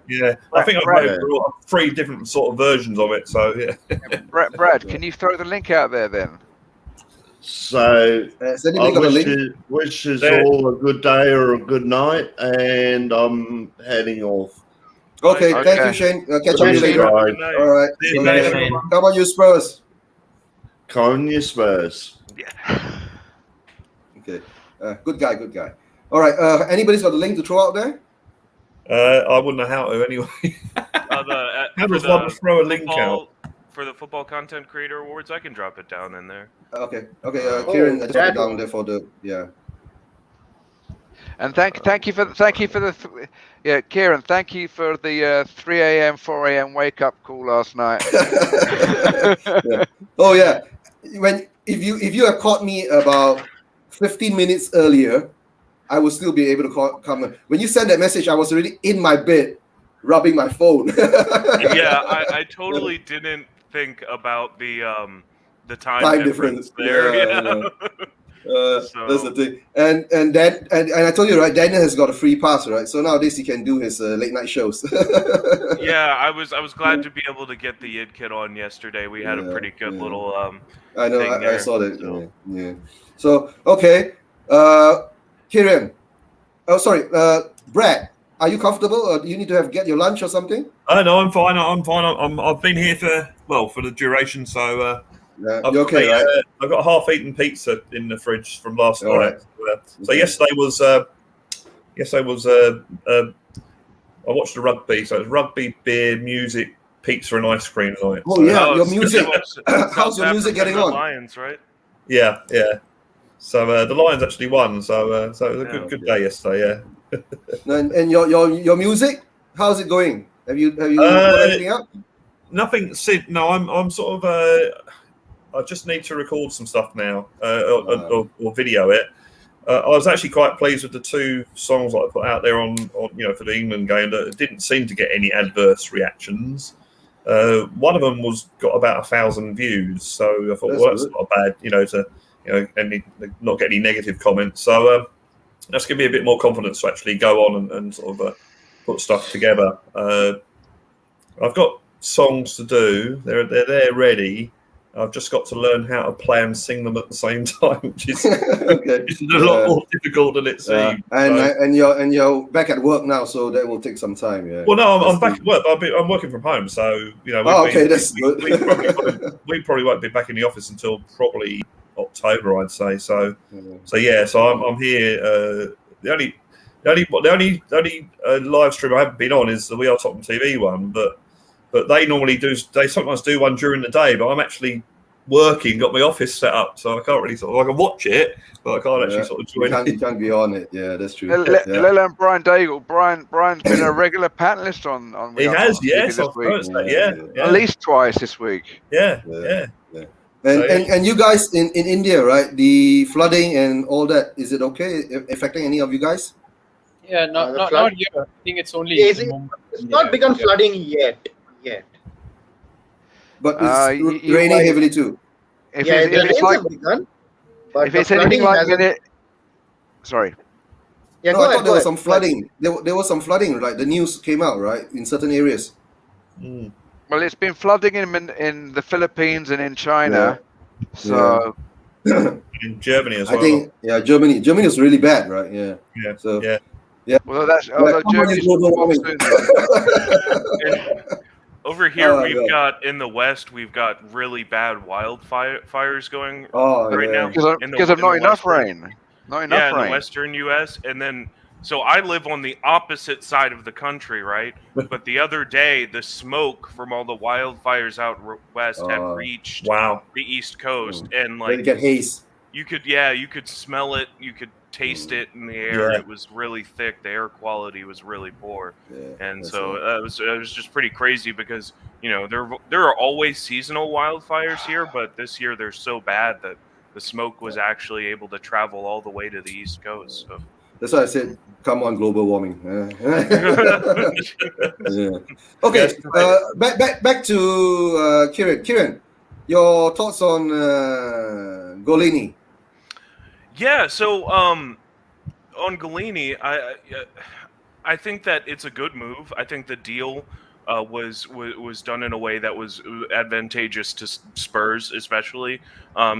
I think I've read 3 different sort of versions of it. So yeah. Brad, can you throw the link out there then? So Has anybody got a link? wish us all a good day or a good night, and I'm heading off. Okay, thank you, Shane. Catch up later. Bye. All right. See you Okay. later. Shane. Come on, you Spurs. Con your Spurs. Okay. Good guy. All right. Anybody's got a link to throw out there? I wouldn't know how to anyway. How does one throw a link out? For the football content creator awards, I can drop it down in there. Okay. Kieran, drop it down there for the And thank you for the Kieran, thank you for the 3 a.m. 4 a.m. wake up call last night. Yeah. Oh yeah. If you had caught me about 15 minutes earlier, I would still be able to come. When you sent that message, I was already in my bed, rubbing my phone. Yeah, I totally didn't think about the time difference there. Yeah. That's the thing, and I told you, right, Daniel has got a free pass, right? So nowadays he can do his late night shows. Yeah, I was glad to be able to get the Id Kid on yesterday. We had a pretty good little I know, thing I there, saw that. so. Yeah. So okay, Kieran. Oh, sorry, Brad. Are you comfortable, or do you need to get your lunch or something? No, I'm fine. I've been here for the duration, so. You're okay, right? I've got a half-eaten pizza in the fridge from last night. Right. So yesterday was I watched the rugby. So it was rugby, beer, music, pizza, and ice cream night. Oh So, yeah, your music. How's your music getting on? Lions, right? yeah. So the Lions actually won. So it was a good day yesterday. Yeah. And your music, how's it going? Have you put anything up? Nothing. No, I'm sort of. I just need to record some stuff now, or video it. I was actually quite pleased with the 2 songs that I put out there on for the England game. That didn't seem to get any adverse reactions. One of them got about 1,000 views, so I thought, that's not bad, and not get any negative comments. So that's given me a bit more confidence to actually go on and sort of put stuff together. I've got songs to do. They're ready. I've just got to learn how to play and sing them at the same time, which is, Okay. which is a lot more difficult than it seems. And you're back at work now, so that will take some time. Yeah. Well, no, That's I'm back good. at work. I'm working from home, so you know. That's good. We probably won't be back in the office until probably October, I'd say. So I'm here. The only live stream I haven't been on is the We Are Tottenham TV one, but they normally do. They sometimes do one during the day, but I'm actually working, got my office set up, so I can't really I can watch it, but I can't actually sort of join You can't be on it. Yeah, that's true. Let alone Brian Daigle. Brian's been a regular panelist on. He has, yes, I've noticed that. Yeah. At least twice this week. Yeah. And you guys in India, right? The flooding and all that, is it okay? Affecting any of you guys? Yeah, not here. I think it's only. It's not begun flooding yet. But it's raining heavily too. If The it's rains like, have begun. But if it's the anything flooding like hasn't- it, sorry. Yeah, No, go I ahead, thought there go was ahead. some flooding. There was some flooding, right? The news came out, right, in certain areas. Well, it's been flooding in the Philippines and in China. So in Germany as well. I think Germany. Germany is really bad, right? Yeah. Yeah. So well, although Germany's global warming. soon. Over here, Oh, we've God. got in the west, we've got really bad wildfires going Oh, right yeah. now Because of not enough rain. Not enough in the rain. western U.S. And then, so I live on the opposite side of the country, right? But the other day, the smoke from all the wildfires out west had reached Wow. the East Coast, and Then you get haze. you could smell it, you could taste it in the air. Yeah. It was really thick. The air quality was really poor, Yeah, and that's so it. it was just pretty crazy because there are always seasonal wildfires here, but this year they're so bad that the smoke was actually able to travel all the way to the East Coast. So. That's why I said, come on, global warming. Yeah. Okay, back to Kieran. Kieran, your thoughts on Gollini? Yeah, so on Gollini, I think that it's a good move. I think the deal was done in a way that was advantageous to Spurs, especially.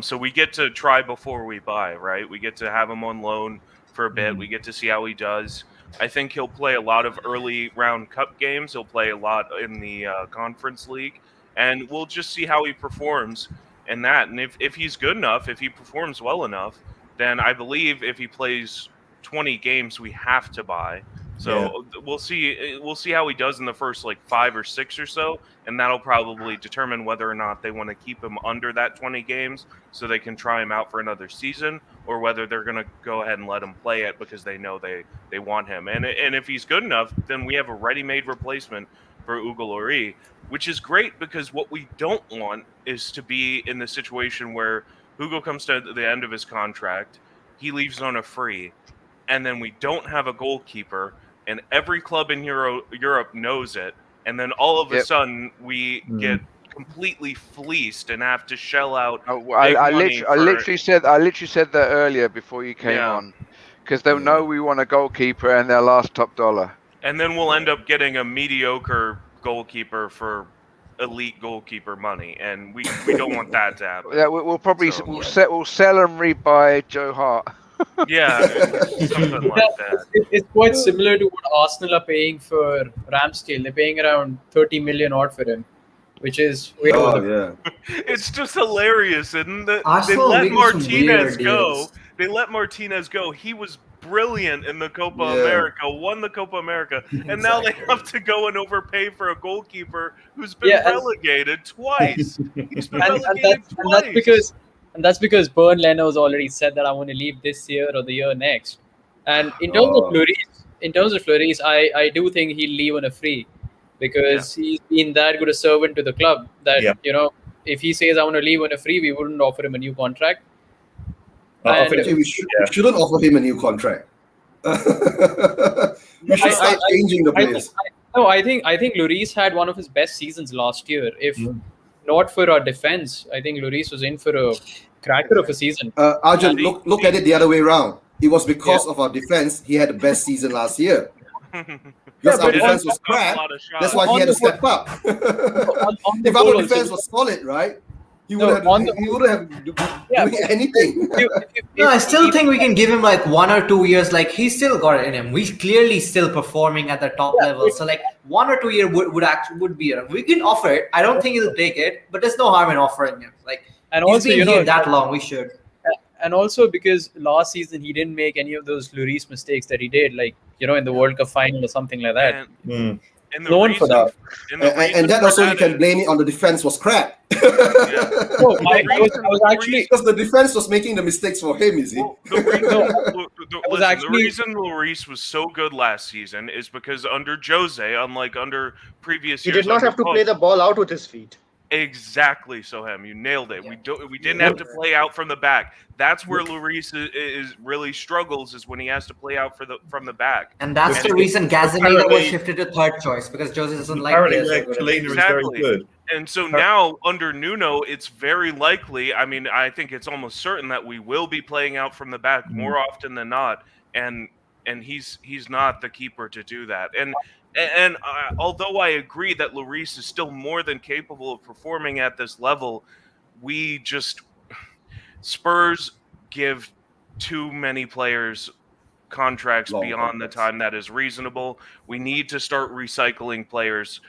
So we get to try before we buy, right? We get to have him on loan for a bit. We get to see how he does. I think he'll play a lot of early round cup games. He'll play a lot in the Conference League, and we'll just see how he performs in that. And if he's good enough, if he performs well enough, then I believe if he plays 20 games, we have to buy. So we'll see how he does in the first 5 or 6 or so, and that'll probably determine whether or not they want to keep him under that 20 games so they can try him out for another season, or whether they're going to go ahead and let him play it because they know they want him. And if he's good enough, then we have a ready-made replacement for Gollini, which is great because what we don't want is to be in the situation where Hugo comes to the end of his contract, he leaves on a free, and then we don't have a goalkeeper, and every club in Europe knows it, and then all of a sudden we get completely fleeced and have to shell out. I literally said that earlier before you came on, because they'll know we want a goalkeeper and they'll ask top dollar, and then we'll end up getting a mediocre goalkeeper for elite goalkeeper money, and we don't want that to happen. Yeah, we'll probably we'll sell and rebuy Joe Hart. Yeah, something like that. It's quite similar to what Arsenal are paying for Ramsdale. They're paying around 30 million odd for him, which is way over. It's just hilarious, isn't it? Arsenal They let making some Martinez weird go. deals. They let Martinez go. He was brilliant in the Copa America, won the Copa America, and now they have to go and overpay for a goalkeeper who's been relegated twice. He's been relegated twice. And that's because Bernd Leno's already said that I want to leave this year or the year next. And in terms of Lloris, I do think he'll leave on a free because he's been that good a servant to the club that if he says I want to leave on a free, we wouldn't offer him a new contract. I think we shouldn't offer him a new contract. We should start changing the players. I think Lloris had one of his best seasons last year. If not for our defense, I think Lloris was in for a cracker of a season. Arjun, look at it the other way around. It was because of our defense he had the best season last year. Because our but defense on- was on a crap. lot of shots. That's why he On had to the whole- step up. on the If whole our also, defense was solid, right, he No, wouldn't on have. the- He wouldn't have Yeah, doing anything. No, I still think we can give him like 1 or 2 years. Like he's still got it in him. We're clearly still performing at the top level. So like 1 or 2 year would be enough. We can offer it. I don't think he'll take it, but there's no harm in offering him. Like And he's also, been you know, here that long. We should. and also because last season he didn't make any of those Lloris mistakes that he did, like in the World Cup final or something like that. And the Known for reason, that. And that for also you that can is- blame it on the defense was crap. No, I was actually Because the defense was making the mistakes for him, is he? Well, the reason, No, listen, actually- the reason Lloris was so good last season is because under Jose, unlike under previous He years, did not have to play the ball out with his feet. Exactly, Sohem. You nailed it. We didn't have to play out from the back. That's where Lloris is really struggles, is when he has to play out from the back. And that's the reason Gazzaniga was shifted to third choice because Jose doesn't like Apparently, players who are good at Gollini is Exactly. very good. And so now under Nuno, it's very likely. I mean, I think it's almost certain that we will be playing out from the back more often than not. And he's not the keeper to do that. And although I agree that Lloris is still more than capable of performing at this level, Spurs give too many players contracts Long beyond the contracts. time that is reasonable. We need to start recycling players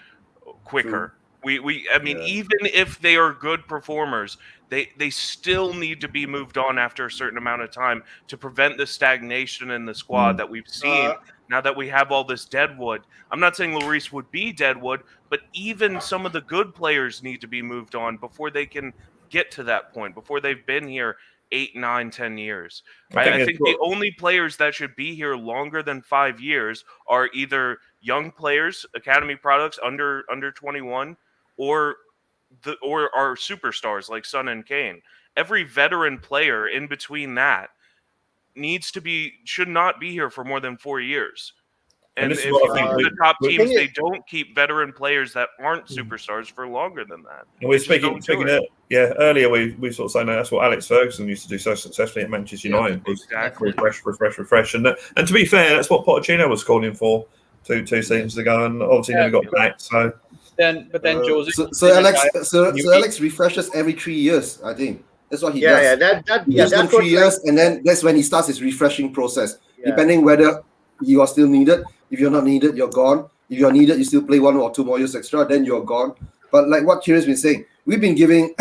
quicker. I mean, even if they are good performers, they still need to be moved on after a certain amount of time to prevent the stagnation in the squad that we've seen now that we have all this deadwood. I'm not saying Lloris would be deadwood, but even some of the good players need to be moved on before they can get to that point, before they've been here 8, 9, 10 years. I think the only players that should be here longer than 5 years are either young players, academy products under 21, or our superstars like Son and Kane. Every veteran player in between that should not be here for more than 4 years. And this is if what you I think look at the top we- teams, they don't keep veteran players that aren't superstars for longer than that. And we're They just don't speaking do it. earlier we sort of saying that's what Alex Ferguson used to do so successfully at Manchester United. Was Exactly. refresh. And to be fair, that's what Pochettino was calling for two seasons ago, and obviously never got back. So then Jose. So Alex refreshes every 3 years, I think. That's what he does. He gives them that's what 3 years, and then that's when he starts his refreshing process. Yeah. Depending whether you are still needed. If you're not needed, you're gone. If you're needed, you still play 1 or 2 more years extra, then you're gone. But like what Kieran's been saying, we've been giving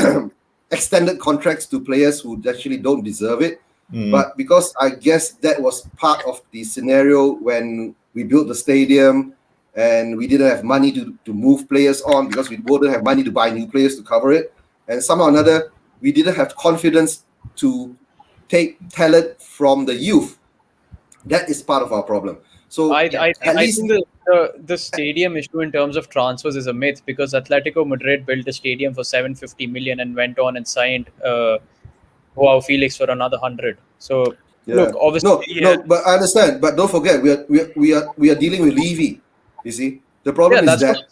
extended contracts to players who actually don't deserve it. But because I guess that was part of the scenario when we built the stadium and we didn't have money to move players on because we wouldn't have money to buy new players to cover it. And somehow or another, we didn't have confidence to take talent from the youth. That is part of our problem. So I at least think the stadium issue in terms of transfers is a myth because Atletico Madrid built a stadium for 750 million and went on and signed Joao Felix for another 100. So look, obviously, no, but I understand. But don't forget, we are dealing with Levy. You see, the problem is that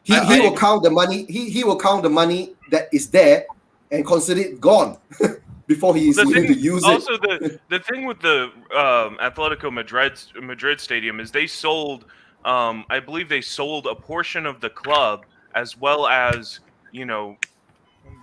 he will count the money. He will count the money that is there and consider it gone before he is willing to use it. Also, the thing with the Atletico Madrid stadium is they sold. I believe they sold a portion of the club as well as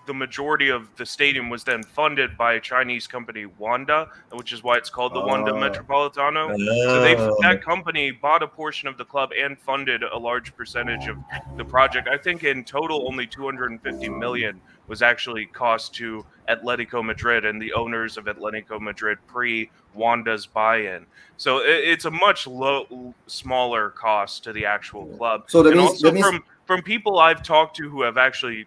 the majority of the stadium was then funded by a Chinese company, Wanda, which is why it's called the Wanda Metropolitano. So that company bought a portion of the club and funded a large percentage of the project. I think in total only 250 million was actually cost to Atletico Madrid and the owners of Atletico Madrid pre-Wanda's buy-in. So it's a much smaller cost to the actual club. So that and means, also from people I've talked to who have actually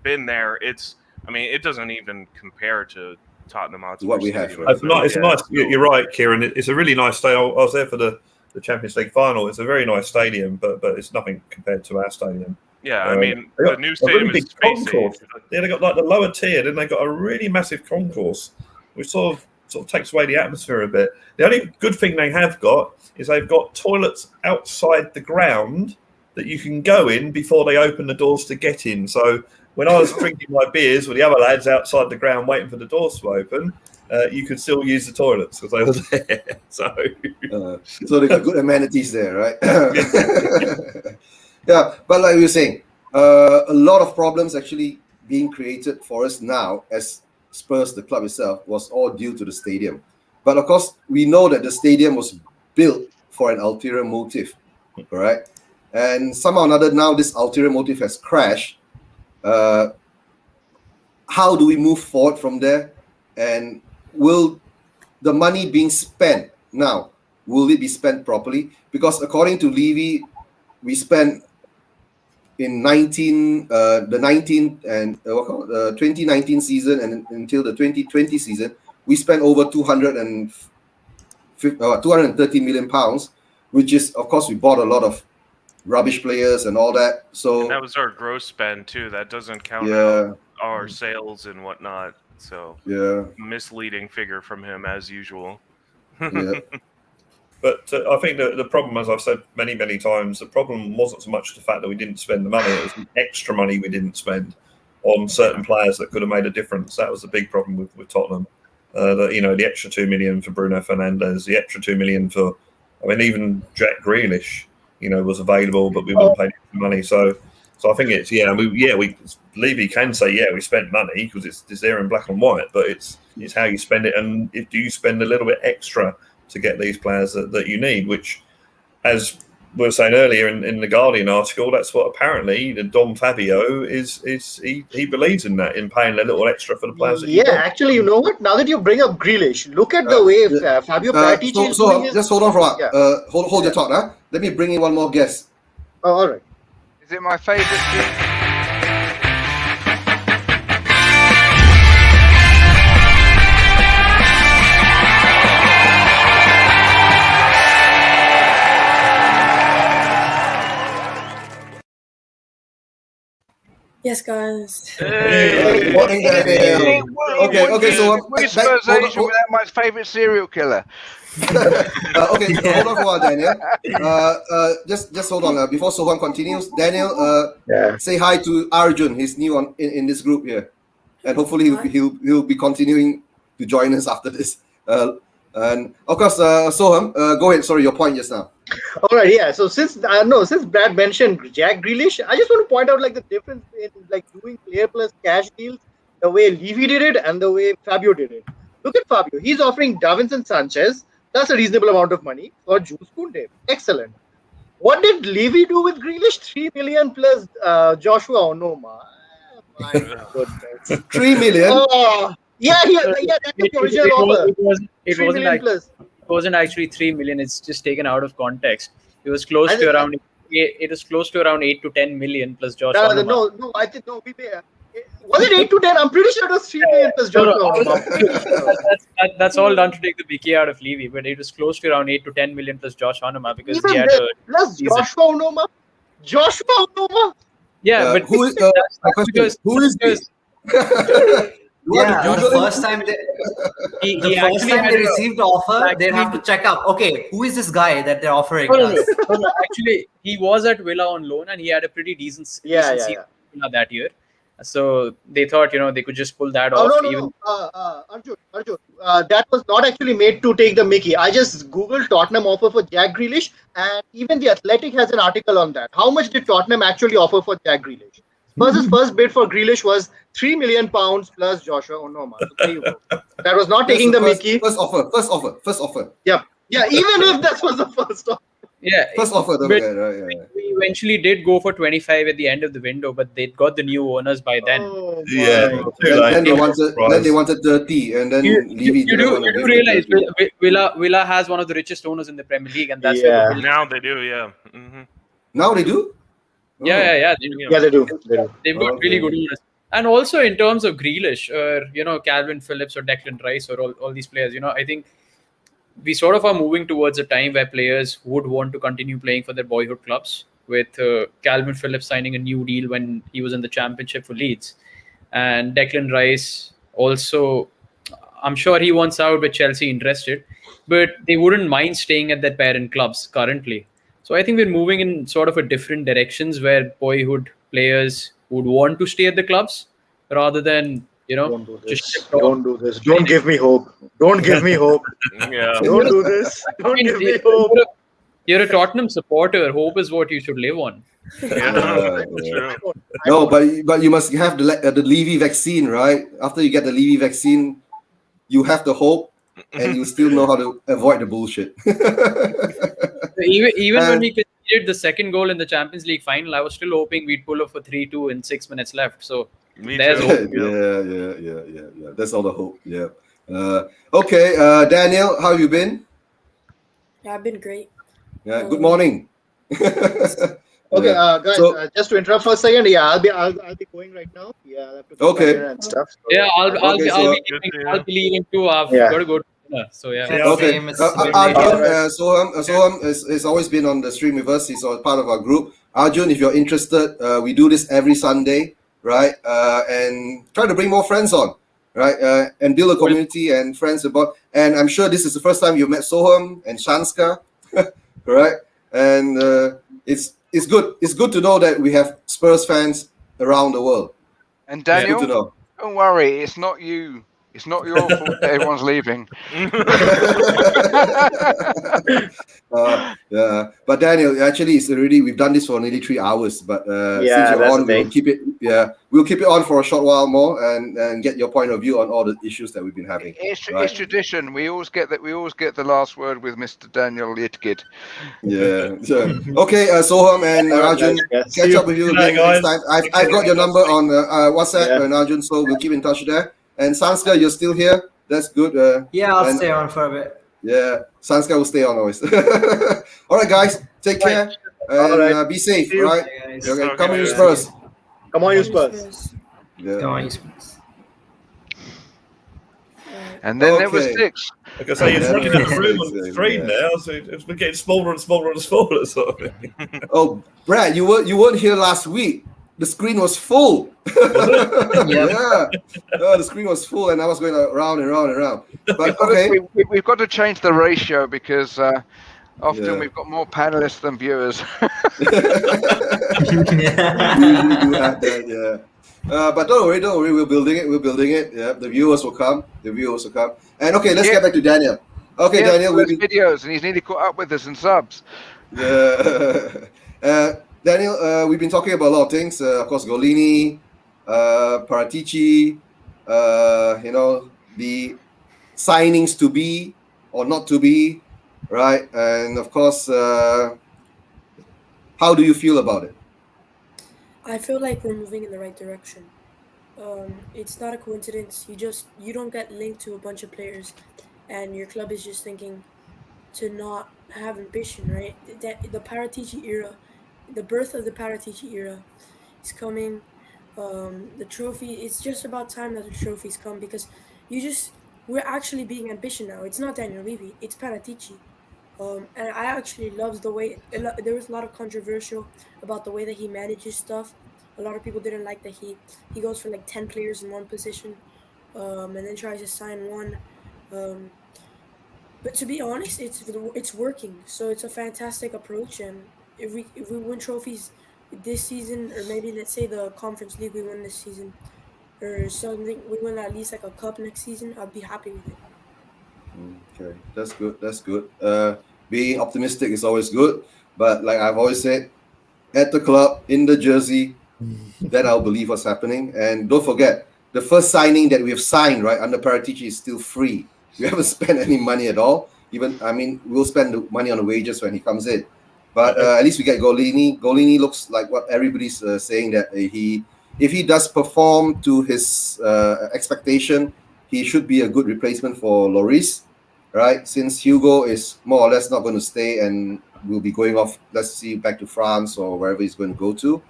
been there, it doesn't even compare to Tottenham Hotspur. What we have. Stadium. It's nice. You're right, Kieran. It's a really nice stadium. I was there for the Champions League final. It's a very nice stadium, but it's nothing compared to our stadium. Yeah, the new stadium is concourse. Yeah, they got like the lower tier, then they got a really massive concourse, which sort of takes away the atmosphere a bit. The only good thing they have got is they've got toilets outside the ground that you can go in before they open the doors to get in. So when I was drinking my beers with the other lads outside the ground waiting for the doors to open, you could still use the toilets because they were there. So they got good amenities there, right? Yeah, but like we were saying, a lot of problems actually being created for us now as Spurs, the club itself, was all due to the stadium. But of course, we know that the stadium was built for an ulterior motive, correct? And somehow or another, now this ulterior motive has crashed. How do we move forward from there? And will the money being spent now, will it be spent properly? Because according to Levy, we spent in 2019 season and until the 2020 season, we spent over 230 million pounds, which is, of course, we bought a lot of rubbish players and all that. So And that was our gross spend too. That doesn't count Yeah. out our sales and whatnot. So yeah, misleading figure from him as usual. yeah. But I think the problem, as I've said many, many times, the problem wasn't so much the fact that we didn't spend the money, it was the extra money we didn't spend on certain players that could have made a difference. That was the big problem with Tottenham. The extra 2 million for Bruno Fernandes, the extra 2 million for, even Jack Grealish, was available, but we wouldn't pay the money. So I think it's, Levy can say, we spent money because it's there in black and white, but it's how you spend it, and do you spend a little bit extra to get these players that you need, which, as we were saying earlier in the Guardian article, that's what apparently the Don Fabio he believes in that, in paying a little extra for the players that you want. Actually, you know what? Now that you bring up Grealish, look at the way Fabio Paratici is doing his... Just hold on for a while. Yeah. Hold your thought, huh? Let me bring in one more guest. Oh, all right. Is it my favourite team? Yes, guys. Good morning, Daniel. Okay, so we Spurs Asian without my favourite serial killer. okay, hold on for a while, Daniel. Just hold on. Before Sohan continues, Daniel, say hi to Arjun. He's new in this group here, and hopefully he'll be continuing to join us after this. And of course, Soham, go ahead. Sorry, your point just now. All right, yeah. So since Brad mentioned Jack Grealish, I just want to point out the difference in doing player plus cash deals, the way Levy did it and the way Fabio did it. Look at Fabio; he's offering Davinson Sanchez. That's a reasonable amount of money for Jules Koundé. Excellent. What did Levy do with Grealish? 3 million plus Joshua Onoma. My goodness. 3 million. That's the original offer. It wasn't actually 3 million. It's just taken out of context. It was close to around 8 to 10 million plus Josh. No. I think no. Was it 8 to 10? I'm pretty sure it was 3 million plus Josh. That's all done to take the Vicky out of Levy, but it was close to around 8 to 10 million plus Josh Onoma because he had plus Joshua Onoma. Yeah, but who is this? The first time they received the offer, they have to check up. Okay, who is this guy that they're offering us? No. Actually, he was at Villa on loan and he had a pretty decent season that year. So they thought, they could just pull that off. No. Arjun, that was not actually made to take the Mickey. I just Googled Tottenham offer for Jack Grealish, and even The Athletic has an article on that. How much did Tottenham actually offer for Jack Grealish? Spurs' first bid for Grealish was £3 million plus Joshua Onoma. So there you go. That was not taking the Mickey. First offer. Yeah, even if that was the first offer. Yeah, first offer. We eventually did go for 25 at the end of the window, but they got the new owners by then. Then they wanted 30, and then Levy. You do realize Villa has one of the richest owners in the Premier League, and that's now they do. Yeah. Mm-hmm. Now they do. Yeah, they do. They've got really good owners. And also in terms of Grealish, or Calvin Phillips or Declan Rice or all these players, I think we sort of are moving towards a time where players would want to continue playing for their boyhood clubs, with Calvin Phillips signing a new deal when he was in the Championship for Leeds. And Declan Rice also, I'm sure he wants out with Chelsea interested, but they wouldn't mind staying at their parent clubs currently. So I think we're moving in sort of a different directions where boyhood players would want to stay at the clubs rather than Don't do just this. shift on. Don't do this. Don't give me hope. Don't give me hope. Yeah. Don't do this. I Don't mean, give me hope. you're a Tottenham supporter. Hope is what you should live on. Yeah. Yeah. True. No, but you must have the Levy vaccine, right? After you get the Levy vaccine, you have the hope, and you still know how to avoid the bullshit. Even when And- we conceded the second goal in the Champions League final, I was still hoping we'd pull off a 3-2 in 6 minutes left. So Me there's too. hope. yeah. That's all the hope. Yeah. Okay, Daniel, how you been? Yeah, I've been great. Yeah. Good morning. Okay, Yeah. guys, So- just to interrupt for a second. Yeah, I'll be going right now. Yeah, I'll have to go Okay. back there and stuff. So, Yeah, I'll Okay, be so- I'll be leaving too. I've Yeah. got to go to dinner. So yeah. Yeah. Okay. Famous Arjun, Alright. Soham has always been on the stream with us. He's part of our group. Arjun, if you're interested, we do this every Sunday, right? And try to bring more friends on, right? And build a community and friends about. And I'm sure this is the first time you've met Soham and Shanska, correct? And it's good. It's good to know that we have Spurs fans around the world. And It's good to Daniel, know. don't worry, it's not you. It's not your fault that everyone's leaving. Yeah, but Daniel, actually, it's already we've done this for nearly 3 hours. But Yeah, since you're that's on, the we'll thing. keep it. Yeah, we'll keep it on for a short while more and get your point of view on all the issues that we've been having. It's Right. tradition. We always get that. We always get the last word with Mr. Daniel Litkid. Yeah. So, okay, Soham and Arjun, Yeah. catch up with you Good night, again next guys. time. I've got your number on WhatsApp Yeah. and Arjun, so we'll keep in touch there. And Sanska, you're still here. That's good. Yeah, I'll And- stay on for a bit. Yeah, Sanska will stay on always. All right, guys, take care and Alright. be safe. See you. Right? Hey, guys. Okay, Okay, come on, you guys. Spurs. Come on, you Spurs. Yeah. Come on, you Spurs. And then there was Okay. 6. Like I say, you're Yeah. running out of room on Yeah. the screen now, so it's getting smaller and smaller and smaller. Sort of. Oh, Brad, you weren't here last week. The screen was full. Yeah. Oh, the screen was full, and I was going around and around and around. But okay. We've got to change the ratio because often Yeah. we've got more panelists than viewers. You do have that, yeah. But don't worry, we're building it. Yeah, the viewers will come. And okay, let's Yeah. get back to Daniel. Okay, Yeah, Daniel, those we've been, videos, and he's nearly caught up with us in subs. Daniel, we've been talking about a lot of things. Of course, Gollini, Paratici, the signings to be or not to be, right? And of course, how do you feel about it? I feel like we're moving in the right direction. It's not a coincidence. You don't get linked to a bunch of players, and your club is just thinking to not have ambition, right? The Paratici era, the birth of the Paratici era, is coming. The trophy. It's just about time that the trophies come because we're actually being ambitious now. It's not Daniel Levy. It's Paratici. And I actually loves the way there was a lot of controversial about the way that he manages stuff. A lot of people didn't like that he goes for like 10 players in one position, and then tries to sign one. But to be honest, it's working. So it's a fantastic approach, and if we win trophies this season, or maybe let's say the Conference League we win this season, or something we win at least like a cup next season, I'll be happy with it. Okay, that's good. Being optimistic is always good, but like I've always said, at the club, in the jersey, then I'll believe what's happening. And don't forget, the first signing that we have signed, right, under Paratici is still free. We haven't spent any money at all. We'll spend the money on the wages when he comes in. But at least we get Gollini. Gollini looks like what everybody's saying that if he does perform to his expectation, he should be a good replacement for Lloris, right? Since Hugo is more or less not going to stay and will be going off, let's see, back to France or wherever he's going to go to.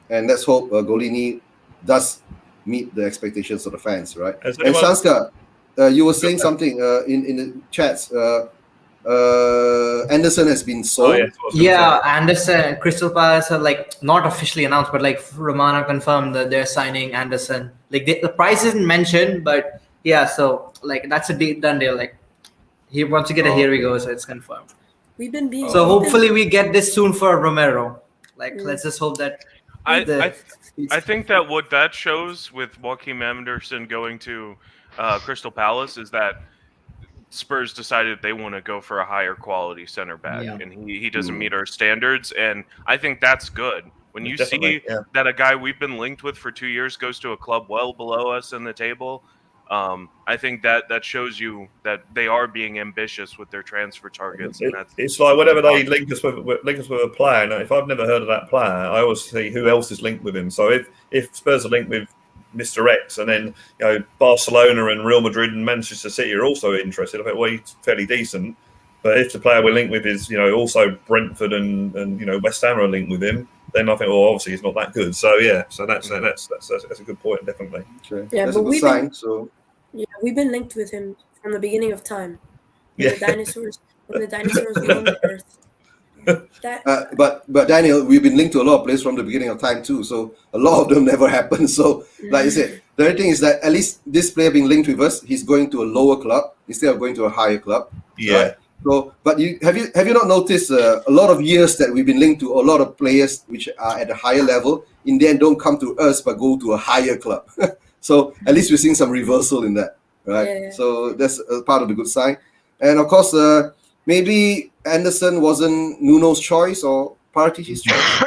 And let's hope Gollini does meet the expectations of the fans, right? Has And anyone- Shanska, you were saying something in the chats. Anderson has been sold. Oh, yes, I was gonna Yeah, say. Anderson, Crystal Palace are like not officially announced, but like Romana confirmed that they're signing Anderson. Like the price isn't mentioned, but yeah, so like that's a done deal. Like he wants to get a here we go, so it's confirmed. We've been being So we've been- hopefully we get this soon for Romero. Like Mm. let's just hope that I think that what that shows with Joachim Anderson going to Crystal Palace is that Spurs decided they want to go for a higher quality center back, Yeah. and he doesn't meet our standards, and I think that's good. When you Definitely, see that a guy we've been linked with for 2 years goes to a club well below us in the table, I think that shows you that they are being ambitious with their transfer targets, and It's like whenever they link us with a player. Now, if I've never heard of that player, I always see who else is linked with him. So if Spurs are linked with Mr. X, and then Barcelona and Real Madrid and Manchester City are also interested, I think well he's fairly decent. But if the player we're linked with is also Brentford and West Ham are linked with him, then I think obviously he's not that good. So so that's a good point, definitely. Okay. Yeah, That's but a good we've sign. been So we've been linked with him from the beginning of time. When Yeah. the dinosaurs roamed the earth. but Daniel, we've been linked to a lot of players from the beginning of time too. So a lot of them never happened. So like I said, the other thing is that at least this player being linked with us, he's going to a lower club instead of going to a higher club. Yeah. Right? So, but have you not noticed a lot of years that we've been linked to a lot of players which are at a higher level, in the end don't come to us but go to a higher club. So at least we're seeing some reversal in that, right? Yeah. So that's a part of the good sign. And of course, maybe Anderson wasn't Nuno's choice or Paratici's choice,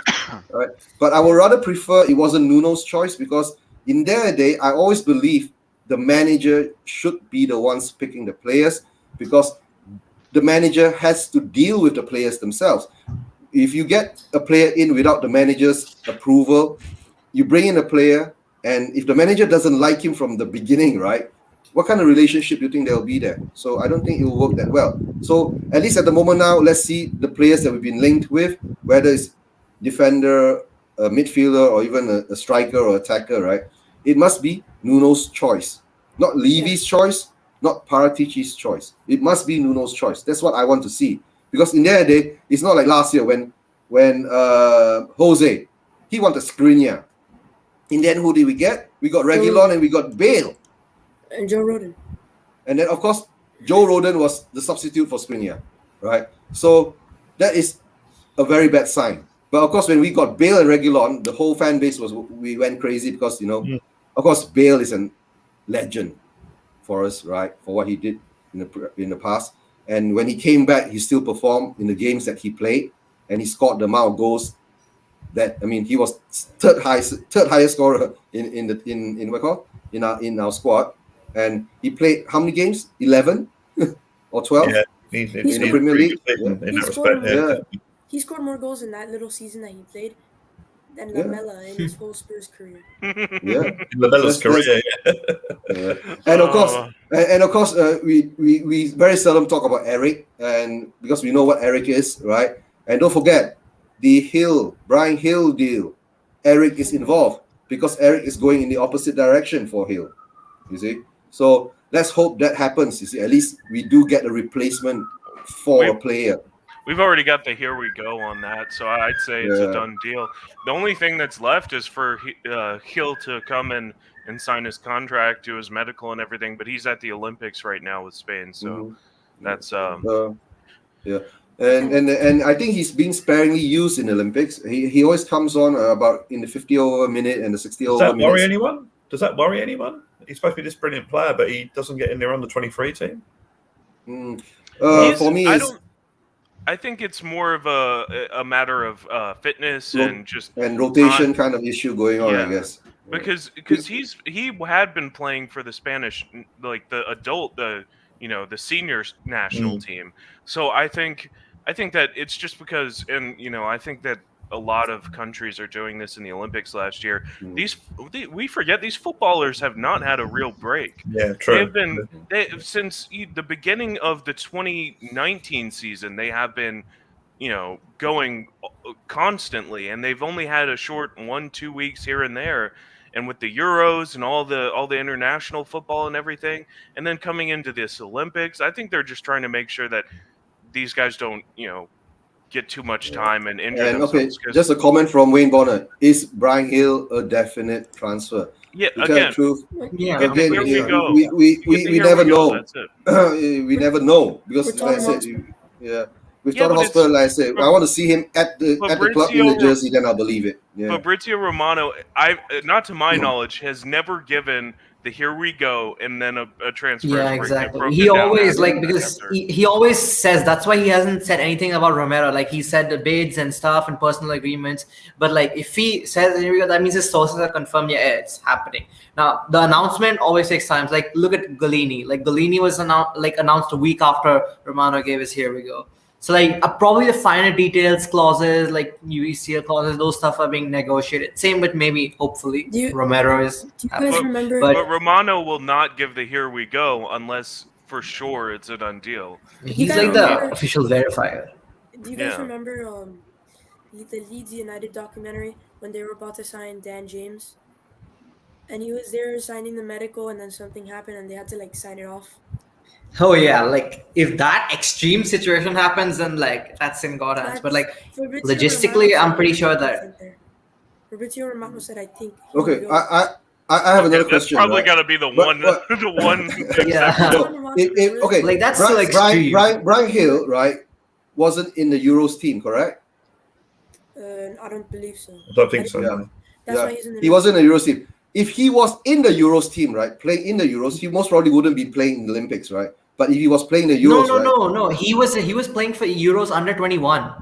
right? But I would rather prefer it wasn't Nuno's choice, because in their day, I always believe the manager should be the ones picking the players, because the manager has to deal with the players themselves. If you get a player in without the manager's approval, you bring in a player, and if the manager doesn't like him from the beginning, right, what kind of relationship do you think there will be there? So I don't think it will work that well. So at least at the moment now, let's see the players that we've been linked with, whether it's defender, a midfielder, or even a striker or attacker, right? It must be Nuno's choice, not Levy's choice, not Paratici's choice. It must be Nuno's choice. That's what I want to see. Because in their day, it's not like last year when Jose, he wanted Skriniar. In the end, who did we get? We got Reguilon and we got Bale. And Joe Rodon. And then, of course, Joe Rodon was the substitute for Skriniar, right? So that is a very bad sign. But of course, when we got Bale and Reguilon, the whole fan base we went crazy because, of course, Bale is a legend for us, right? For what he did in the past. And when he came back, he still performed in the games that he played, and he scored the amount of goals that, I mean, he was third highest scorer in our squad. And he played how many games? 11 or 12? Yeah, in the Premier League. He scored more goals in that little season that he played than Lamela in his whole Spurs career. Yeah, Lamela's career. And of course, we very seldom talk about Eric, and because we know what Eric is, right? And don't forget the Brian Hill deal. Eric is involved because Eric is going in the opposite direction for Hill. You see, so let's hope that happens. You see, at least we do get a replacement for a player. We've already got the here we go on that, so I'd say it's a done deal. The only thing that's left is for Hill to come and sign his contract, do his medical and everything, but he's at the Olympics right now with Spain, so that's And I think he's being sparingly used in the Olympics. He always comes on about in the 50 over minute and the 60 over minutes. Does that worry anyone? Does that worry anyone? He's supposed to be this brilliant player, but he doesn't get in there on the 23 team. For me, I think it's more of a matter of fitness and just rotation kind of issue going on, I guess. Because he had been playing for the Spanish, like the adult, the senior national team. So I think that it's just because, and I think that a lot of countries are doing this in the Olympics last year. We forget these footballers have not had a real break. Yeah, true. Since the beginning of the 2019 season, they have been, going constantly, and they've only had a short 1-2 weeks here and there. And with the Euros and all the international football and everything, and then coming into this Olympics, I think they're just trying to make sure that these guys don't, get too much time and injure themselves. Okay, just a comment from Wayne Bonner. Is Brian Hill a definite transfer? Yeah, to tell the truth, here we go. We never know. We never know because, We're like I said, talking With Yeah, Tottenham but Hotspur, like I said, I want to see him at the club in the Fabrizio- jersey, then I'll believe it. Yeah. Fabrizio Romano, not to my knowledge, has never given the "here we go" and then a transfer. Yeah, break, exactly. broken He down always after- like because after. he always says that's why he hasn't said anything about Romero. Like he said the bids and stuff and personal agreements. But like if he says here we go, that means his sources are confirmed. Yeah, it's happening. Now the announcement always takes time. Like look at Gollini. Like Gollini was announced a week after Romano gave his here we go. So like probably the finer details, clauses like UECL clauses, those stuff are being negotiated. Same with maybe hopefully Romero is. Do you guys remember? But Romano will not give the "here we go" unless for sure it's a done deal. He's like the official verifier. Do you guys remember the Leeds United documentary when they were about to sign Dan James? And he was there signing the medical, and then something happened, and they had to like sign it off. Oh yeah, like if that extreme situation happens, then like that's in God's hands. But like Fabrizio logistically, Romano I'm pretty said sure I that. think there. Fabrizio Romano said, "I think." Okay, I have another question. That's probably right? got to be the one. The one. Yeah. No, okay, like that's Brian, so extreme. Brian Hill, right, wasn't in the Euros team, correct? I don't believe so. I don't think so. Yeah. That's why he's in the He wasn't in the Euros team. If he was in the Euros team, right, playing in the Euros, he most probably wouldn't be playing in the Olympics, right? But if he was playing the Euros, No. He was playing for Euros under 21.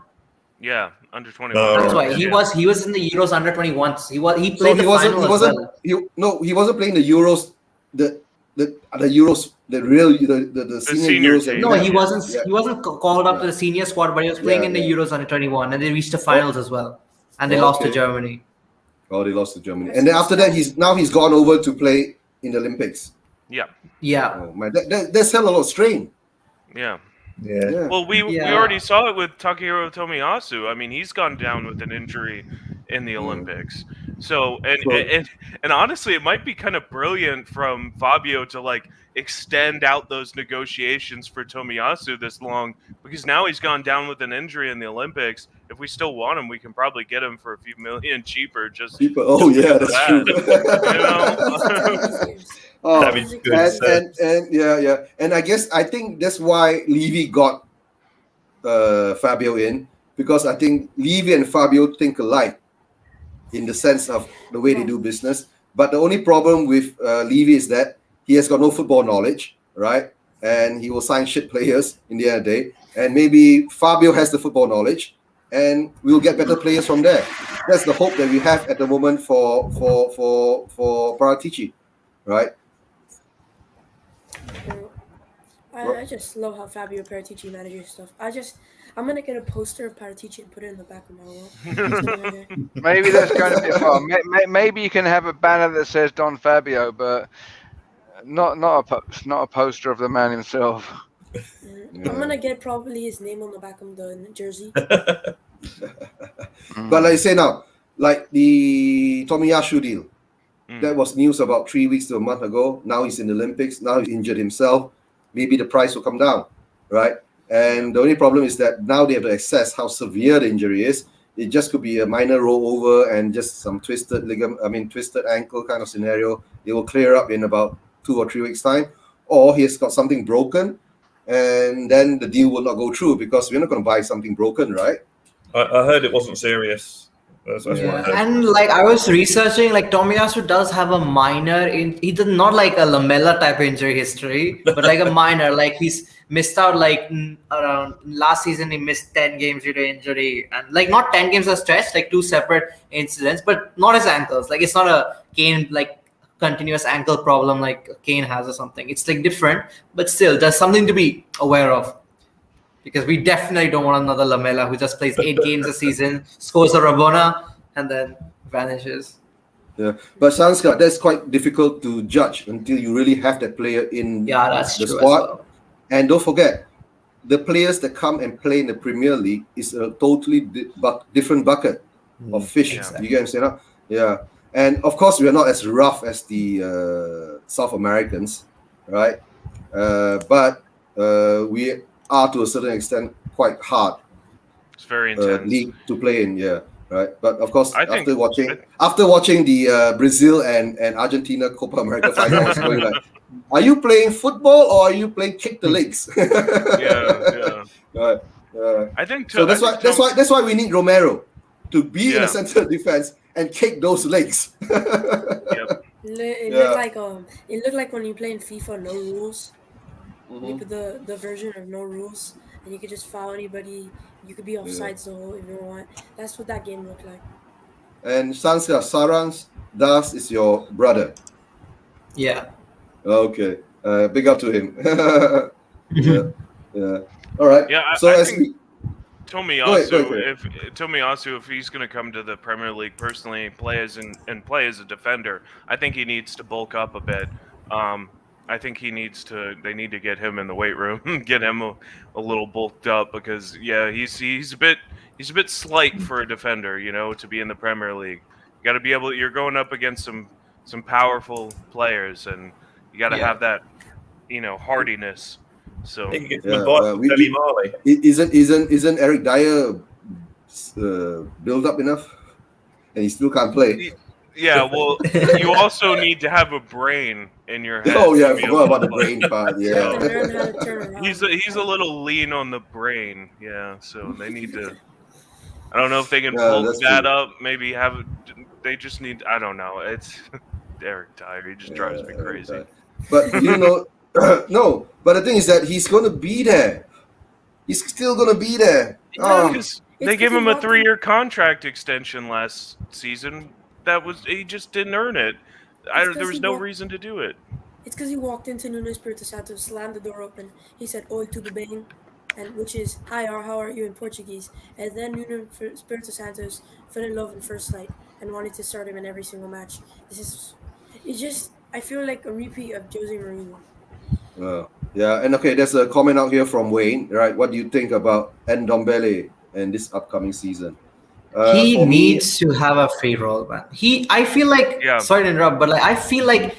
Yeah, under 21. That's why he was in the Euros under 21s. He played the final as well. He wasn't playing the Euros, the Euros, the senior Euros. team. No, he wasn't. Yeah. He wasn't called up to the senior squad, but he was playing in the Euros under 21, and they reached the finals as well, and they lost to Germany. Oh, they lost to Germany, and then after that, he's gone over to play in the Olympics. Yeah. Yeah. Oh man, that's hell a lot of strain. Yeah. Yeah. Well, we already saw it with Takehiro Tomiyasu. I mean, he's gone down with an injury in the Olympics. So and honestly, it might be kind of brilliant from Fabio to like extend out those negotiations for Tomiyasu this long, because now he's gone down with an injury in the Olympics. If we still want him, we can probably get him for a few million cheaper. Oh yeah, that's true. And I think that's why Levy got Fabio in, because I think Levy and Fabio think alike in the sense of the way they do business. But the only problem with Levy is that he has got no football knowledge, right? And he will sign shit players in the end of the day. And maybe Fabio has the football knowledge, and we'll get better players from there. That's the hope that we have at the moment for Paratici, right? I just love how Fabio Paratici manages stuff. I'm gonna get a poster of Paratici and put it in the back of my wall. Maybe that's going a bit far. Maybe you can have a banner that says Don Fabio, but not a poster of the man himself. I'm gonna get probably his name on the back of the jersey. But like I say now, like the Tomiyasu deal, that was news about 3 weeks to a month ago. Now he's in the Olympics. Now he's injured himself. Maybe the price will come down, right? And the only problem is that now they have to assess how severe the injury is. It just could be a minor rollover and just some twisted ankle kind of scenario. It will clear up in about 2 or 3 weeks' time. Or he has got something broken, and then the deal will not go through, because we're not going to buy something broken, right? I heard it wasn't serious. That's what I heard. And like I was researching, like Tomiyasu does have a minor. He did not like a Lamella type injury history, but like a minor. Like he's missed out like around last season. He missed 10 games due to injury, and like not 10 games as stretch, like 2 separate incidents, but not his ankles. Like it's not a Kane like continuous ankle problem like Kane has or something. It's like different, but still there's something to be aware of. Because we definitely don't want another Lamella who just plays 8 games a season, scores a Rabona, and then vanishes. Yeah, but Sanskar, that's quite difficult to judge until you really have that player in the squad. Well. And don't forget, the players that come and play in the Premier League is a totally different bucket of fish. Exactly. You get what I'm saying? Yeah. And of course, we are not as rough as the South Americans, right? But we are to a certain extent quite hard. It's very intense league to play in, right. But of course, after watching the Brazil and Argentina Copa America final, I was going like, are you playing football or are you playing kick the legs? I think So that's why we need Romero to be in the Yeah. center of defense and kick those legs. Yep. It looked like when you play in FIFA, no rules. You Mhm. put the version of no rules, and you could just foul anybody. You could be offsides the whole if you want. That's what that game looked like. And Sanska Sarans Das is your brother. Yeah. Okay. Big up to him. Yeah. Yeah. All right. Yeah, So I as think we go ahead. Tomiyasu, if he's going to come to the Premier League personally, play as a defender, I think he needs to bulk up a bit. I think they need to get him in the weight room, get him a little bulked up because he's a bit slight for a defender, to be in the Premier League. You got to be able. You're going up against some powerful players, and you got to have that, hardiness. So He can get some advice from Deli Marley. Isn't Eric Dyer build up enough, and he still can't play? Yeah, well, you also need to have a brain in your head. Oh yeah, I to be forgot able about to the play. brain part. You have Yeah. to learn how to turn around. He's a little lean on the brain. Yeah, so they need to. I don't know if they can Yeah, bulk that's that true. up. Maybe they just need. I don't know. It's Eric Dyer. He just drives me crazy. But no. But the thing is that he's gonna be there. He's still gonna be there. Because they It's gave 'cause him he a walked in- 3-year contract extension last season. He just didn't earn it. There was no reason to do it. It's because he walked into Nuno Espirito Santo, slammed the door open. He said "Oi, tudo bem," and which is "Hi, or how are you" in Portuguese. And then Nuno Espirito Santos fell in love in first sight and wanted to start him in every single match. I feel like a repeat of Jose Mourinho. Yeah, and okay, there's a comment out here from Wayne. Right, what do you think about Ndombele and this upcoming season? He For me, needs to have a free role, man. I feel like, Yeah. sorry to interrupt, but like I feel like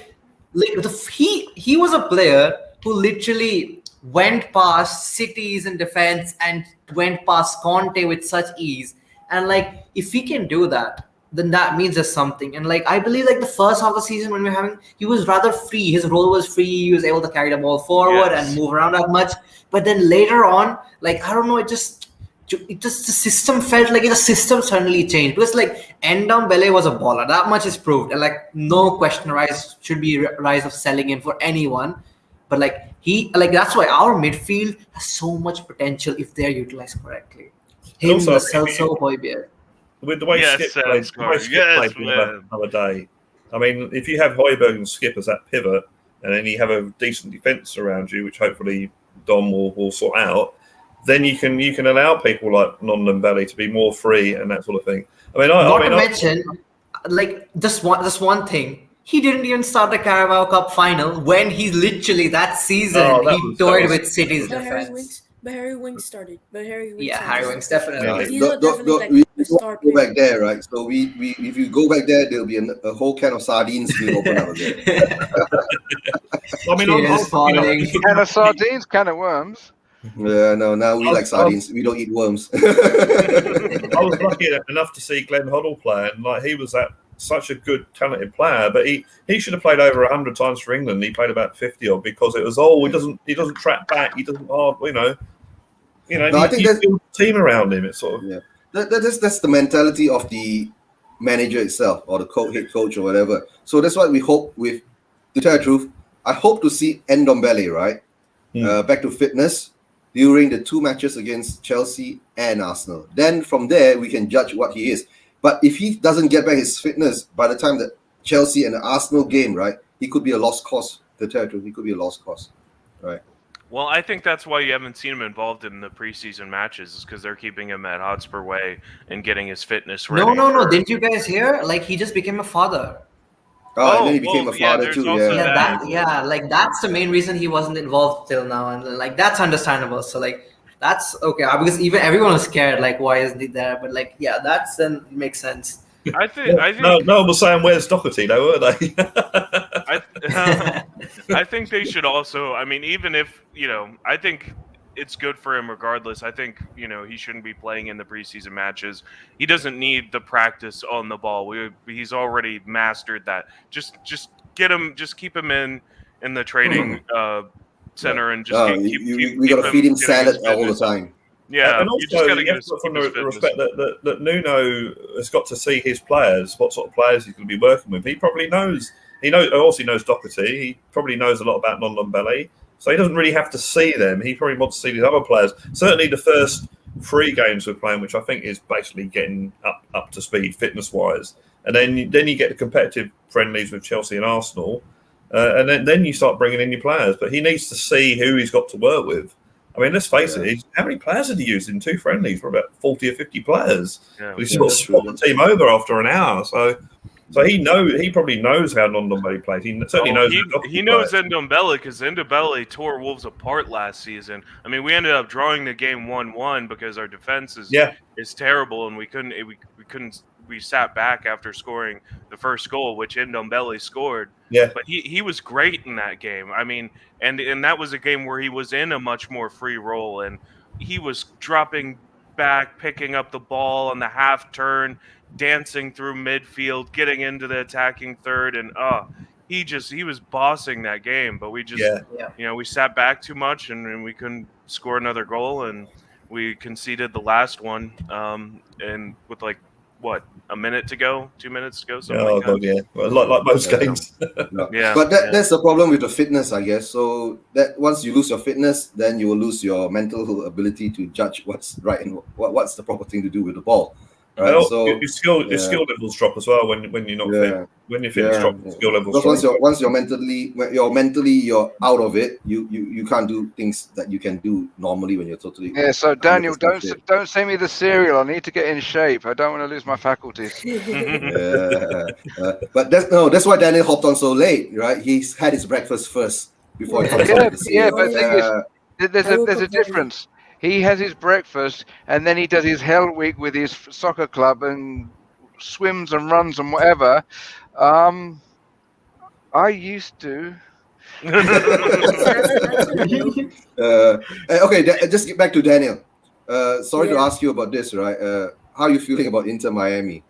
he was a player who literally went past cities in defense and went past Conte with such ease. And like, if he can do that, then that means there's something. And like, I believe like the first half of the season when we were having, he was rather free. His role was free. He was able to carry the ball forward Yes. and move around that much. But then later on, like, I don't know, it just the system felt like the system suddenly changed because like Ndombele was a baller, that much is proved, and like no question should be rise of selling him for anyone. But like that's why our midfield has so much potential if they're utilized correctly. And Him, also, the I think Celso, Højbjerg. With the way Yes, Skip Sam played, Scar. Yes, the other day, I mean, if you have Højbjerg and Skip as that pivot, and then you have a decent defence around you, which hopefully Dom will sort out, then you can allow people like Ndombele to be more free and that sort of thing. I mean, Not to mention, like this one thing, he didn't even start the Carabao Cup final when he literally that season he toyed with City's defense. But Harry Winks started. Yeah, Harry Winks definitely. He's not definitely like we a star go player. back there, right? So we if you go back there, there'll be a whole can of sardines being opened up again. I mean, Cheers, falling. Can of sardines, can of worms. Yeah, no, now we like sardines. We don't eat worms. I was lucky enough to see Glenn Hoddle play, and like he was such a good, talented player. But he should have played over 100 times for England. He played about 50 odd because it was he doesn't track back. He doesn't No, I think you build a team around him. It's sort of that's the mentality of the manager itself or the head coach or whatever. So that's what we hope with. To tell the truth, I hope to see Ndombele right back to fitness during the 2 matches against Chelsea and Arsenal. Then from there we can judge what he is. But if he doesn't get back his fitness by the time that Chelsea and the Arsenal game, right, he could be a lost cause. To tell the truth, he could be a lost cause, right? Well, I think that's why you haven't seen him involved in the preseason matches, is because they're keeping him at Hotspur Way and getting his fitness ready. No. Didn't you guys hear? Like he just became a father. And then he became a father too. Yeah, like that's the main reason he wasn't involved till now, and like that's understandable. So like that's okay because even everyone was scared. Like why isn't he there? But like that's then makes sense. I think no one was saying where's Doherty though, were they? I think they should also. I mean, even if I think it's good for him regardless. I think he shouldn't be playing in the preseason matches. He doesn't need the practice on the ball. He's already mastered that. Just get him. Just keep him in the training center and just we gotta feed him salad all the time. Yeah, And you just also, got to you get have to look from his the fitness. respect that Nuno has got to see his players, what sort of players he's going to be working with. He probably knows. Also knows Doherty. He probably knows a lot about Nondombele. So he doesn't really have to see them. He probably wants to see these other players. Certainly the first 3 games we're playing, which I think is basically getting up to speed fitness wise. And then you get the competitive friendlies with Chelsea and Arsenal. And then you start bringing in your players. But he needs to see who he's got to work with. I mean, let's face it, how many players had he used in 2 friendlies? For about 40 or 50 players. Yeah. He sort of swapped the team over after an hour. So he probably knows how Nondombele plays. He certainly knows how Doherty he knows plays. Ndombele because Ndombele tore Wolves apart last season. I mean, we ended up drawing the game 1-1 because our defense is terrible, and we sat back after scoring the first goal, which Ndombele scored. Yeah. But he was great in that game. I mean, and that was a game where he was in a much more free role, and he was dropping back, picking up the ball on the half turn, dancing through midfield, getting into the attacking third, and he was bossing that game. But we just we sat back too much, and we couldn't score another goal, and we conceded the last one and with a minute to go, 2 minutes to go, something like that. God, yeah. Well, like most games. Yeah, but that's the problem with the fitness, I guess. So that once you lose your fitness, then you will lose your mental ability to judge what's right and what's the proper thing to do with the ball. Right. Well, so your skill levels drop as well when you're not fit. When your fitness drops, skill levels because drop. once you're mentally out of it, you can't do things that you can do normally when you're totally. Yeah. So Daniel, 100% fit. don't send me the cereal. I need to get in shape. I don't want to lose my faculties. But that's why Daniel hopped on so late, right? He's had his breakfast first before he comes on with the cereal. But the thing is, there's a difference. He has his breakfast and then he does his hell week with his soccer club and swims and runs and whatever. I used to. Okay, just get back to Daniel. Sorry to ask you about this, right? How are you feeling about Inter Miami?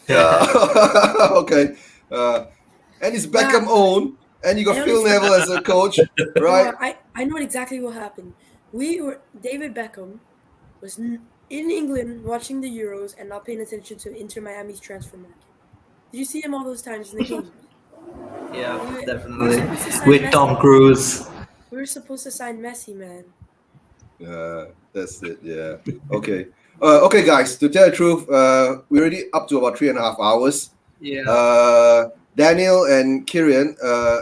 Okay. And it's Beckham own, and you got Phil Neville as a coach, right? I know exactly what happened. David Beckham was in England watching the Euros and not paying attention to Inter Miami's transfer market. Did you see him all those times in the game? Yeah, definitely. With Tom Cruise. We were supposed to sign Messi, man. That's it. Yeah. Okay. Okay, guys. To tell the truth, we're already up to about 3.5 hours. Yeah. Daniel and Kieran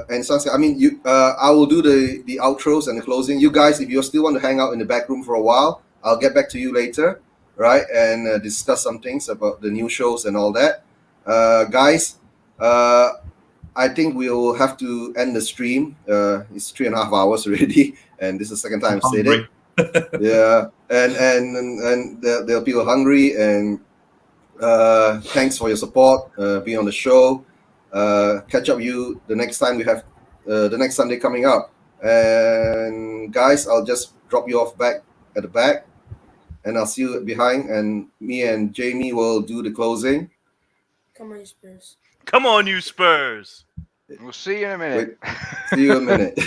and Saskia. I mean, I will do the outros and the closing. You guys, if you still want to hang out in the back room for a while, I'll get back to you later, right? And discuss some things about the new shows and all that. Guys, I think we'll have to end the stream. It's 3.5 hours already, and this is the second time I've said it. Yeah, and there are people hungry, and thanks for your support, being on the show. Catch up with you the next time we have the next Sunday coming up. And guys, I'll just drop you off back at the back, and I'll see you behind. And me and Jamie will do the closing. Come on, you Spurs. Come on, you Spurs. We'll see you in a minute. See you in a minute.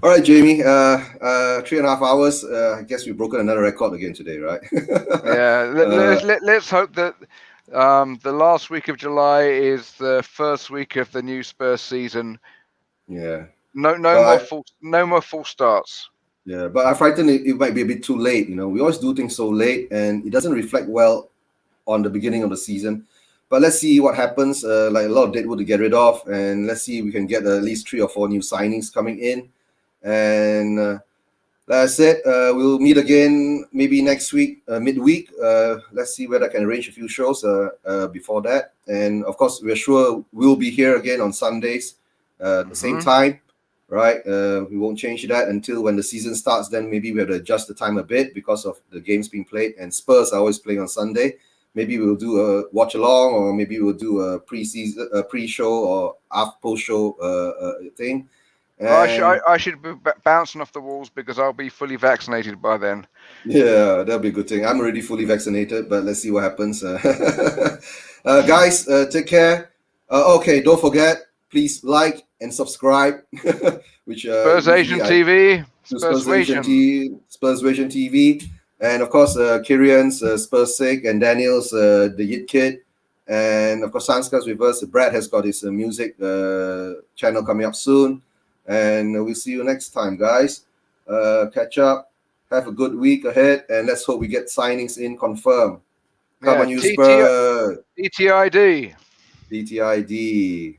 All right, Jamie. 3.5 hours. I guess we've broken another record again today, right? Let's hope that the last week of July is the first week of the new Spurs season. Yeah. No more false starts. Yeah, but I frighten it might be a bit too late. We always do things so late, and it doesn't reflect well on the beginning of the season. But let's see what happens. Like a lot of deadwood to get rid of, and let's see if we can get at least 3 or 4 new signings coming in. And like I said, we'll meet again maybe next week, midweek. Let's see whether I can arrange a few shows before that. And of course, we're sure we'll be here again on Sundays at the same time, right? We won't change that until when the season starts. Then maybe we have to adjust the time a bit because of the games being played. And Spurs are always playing on Sunday. Maybe we'll do a watch along, or maybe we'll do a pre-show or post-show thing. I should be bouncing off the walls because I'll be fully vaccinated by then. Yeah, that'll be a good thing. I'm already fully vaccinated, but let's see what happens. Guys, take care. Okay, don't forget, please like and subscribe, which Spurs usually Asian TV. to Spurs Asian. Spurs Vision TV, and of course Kieran's Spurs Sick, and Daniel's the Yit Kid, and of course Sanska's with us. Brad has got his music channel coming up soon, and we'll see you next time, guys. Catch up. Have a good week ahead, and let's hope we get signings in confirmed. Come on, you Spurs. DTID. DTID.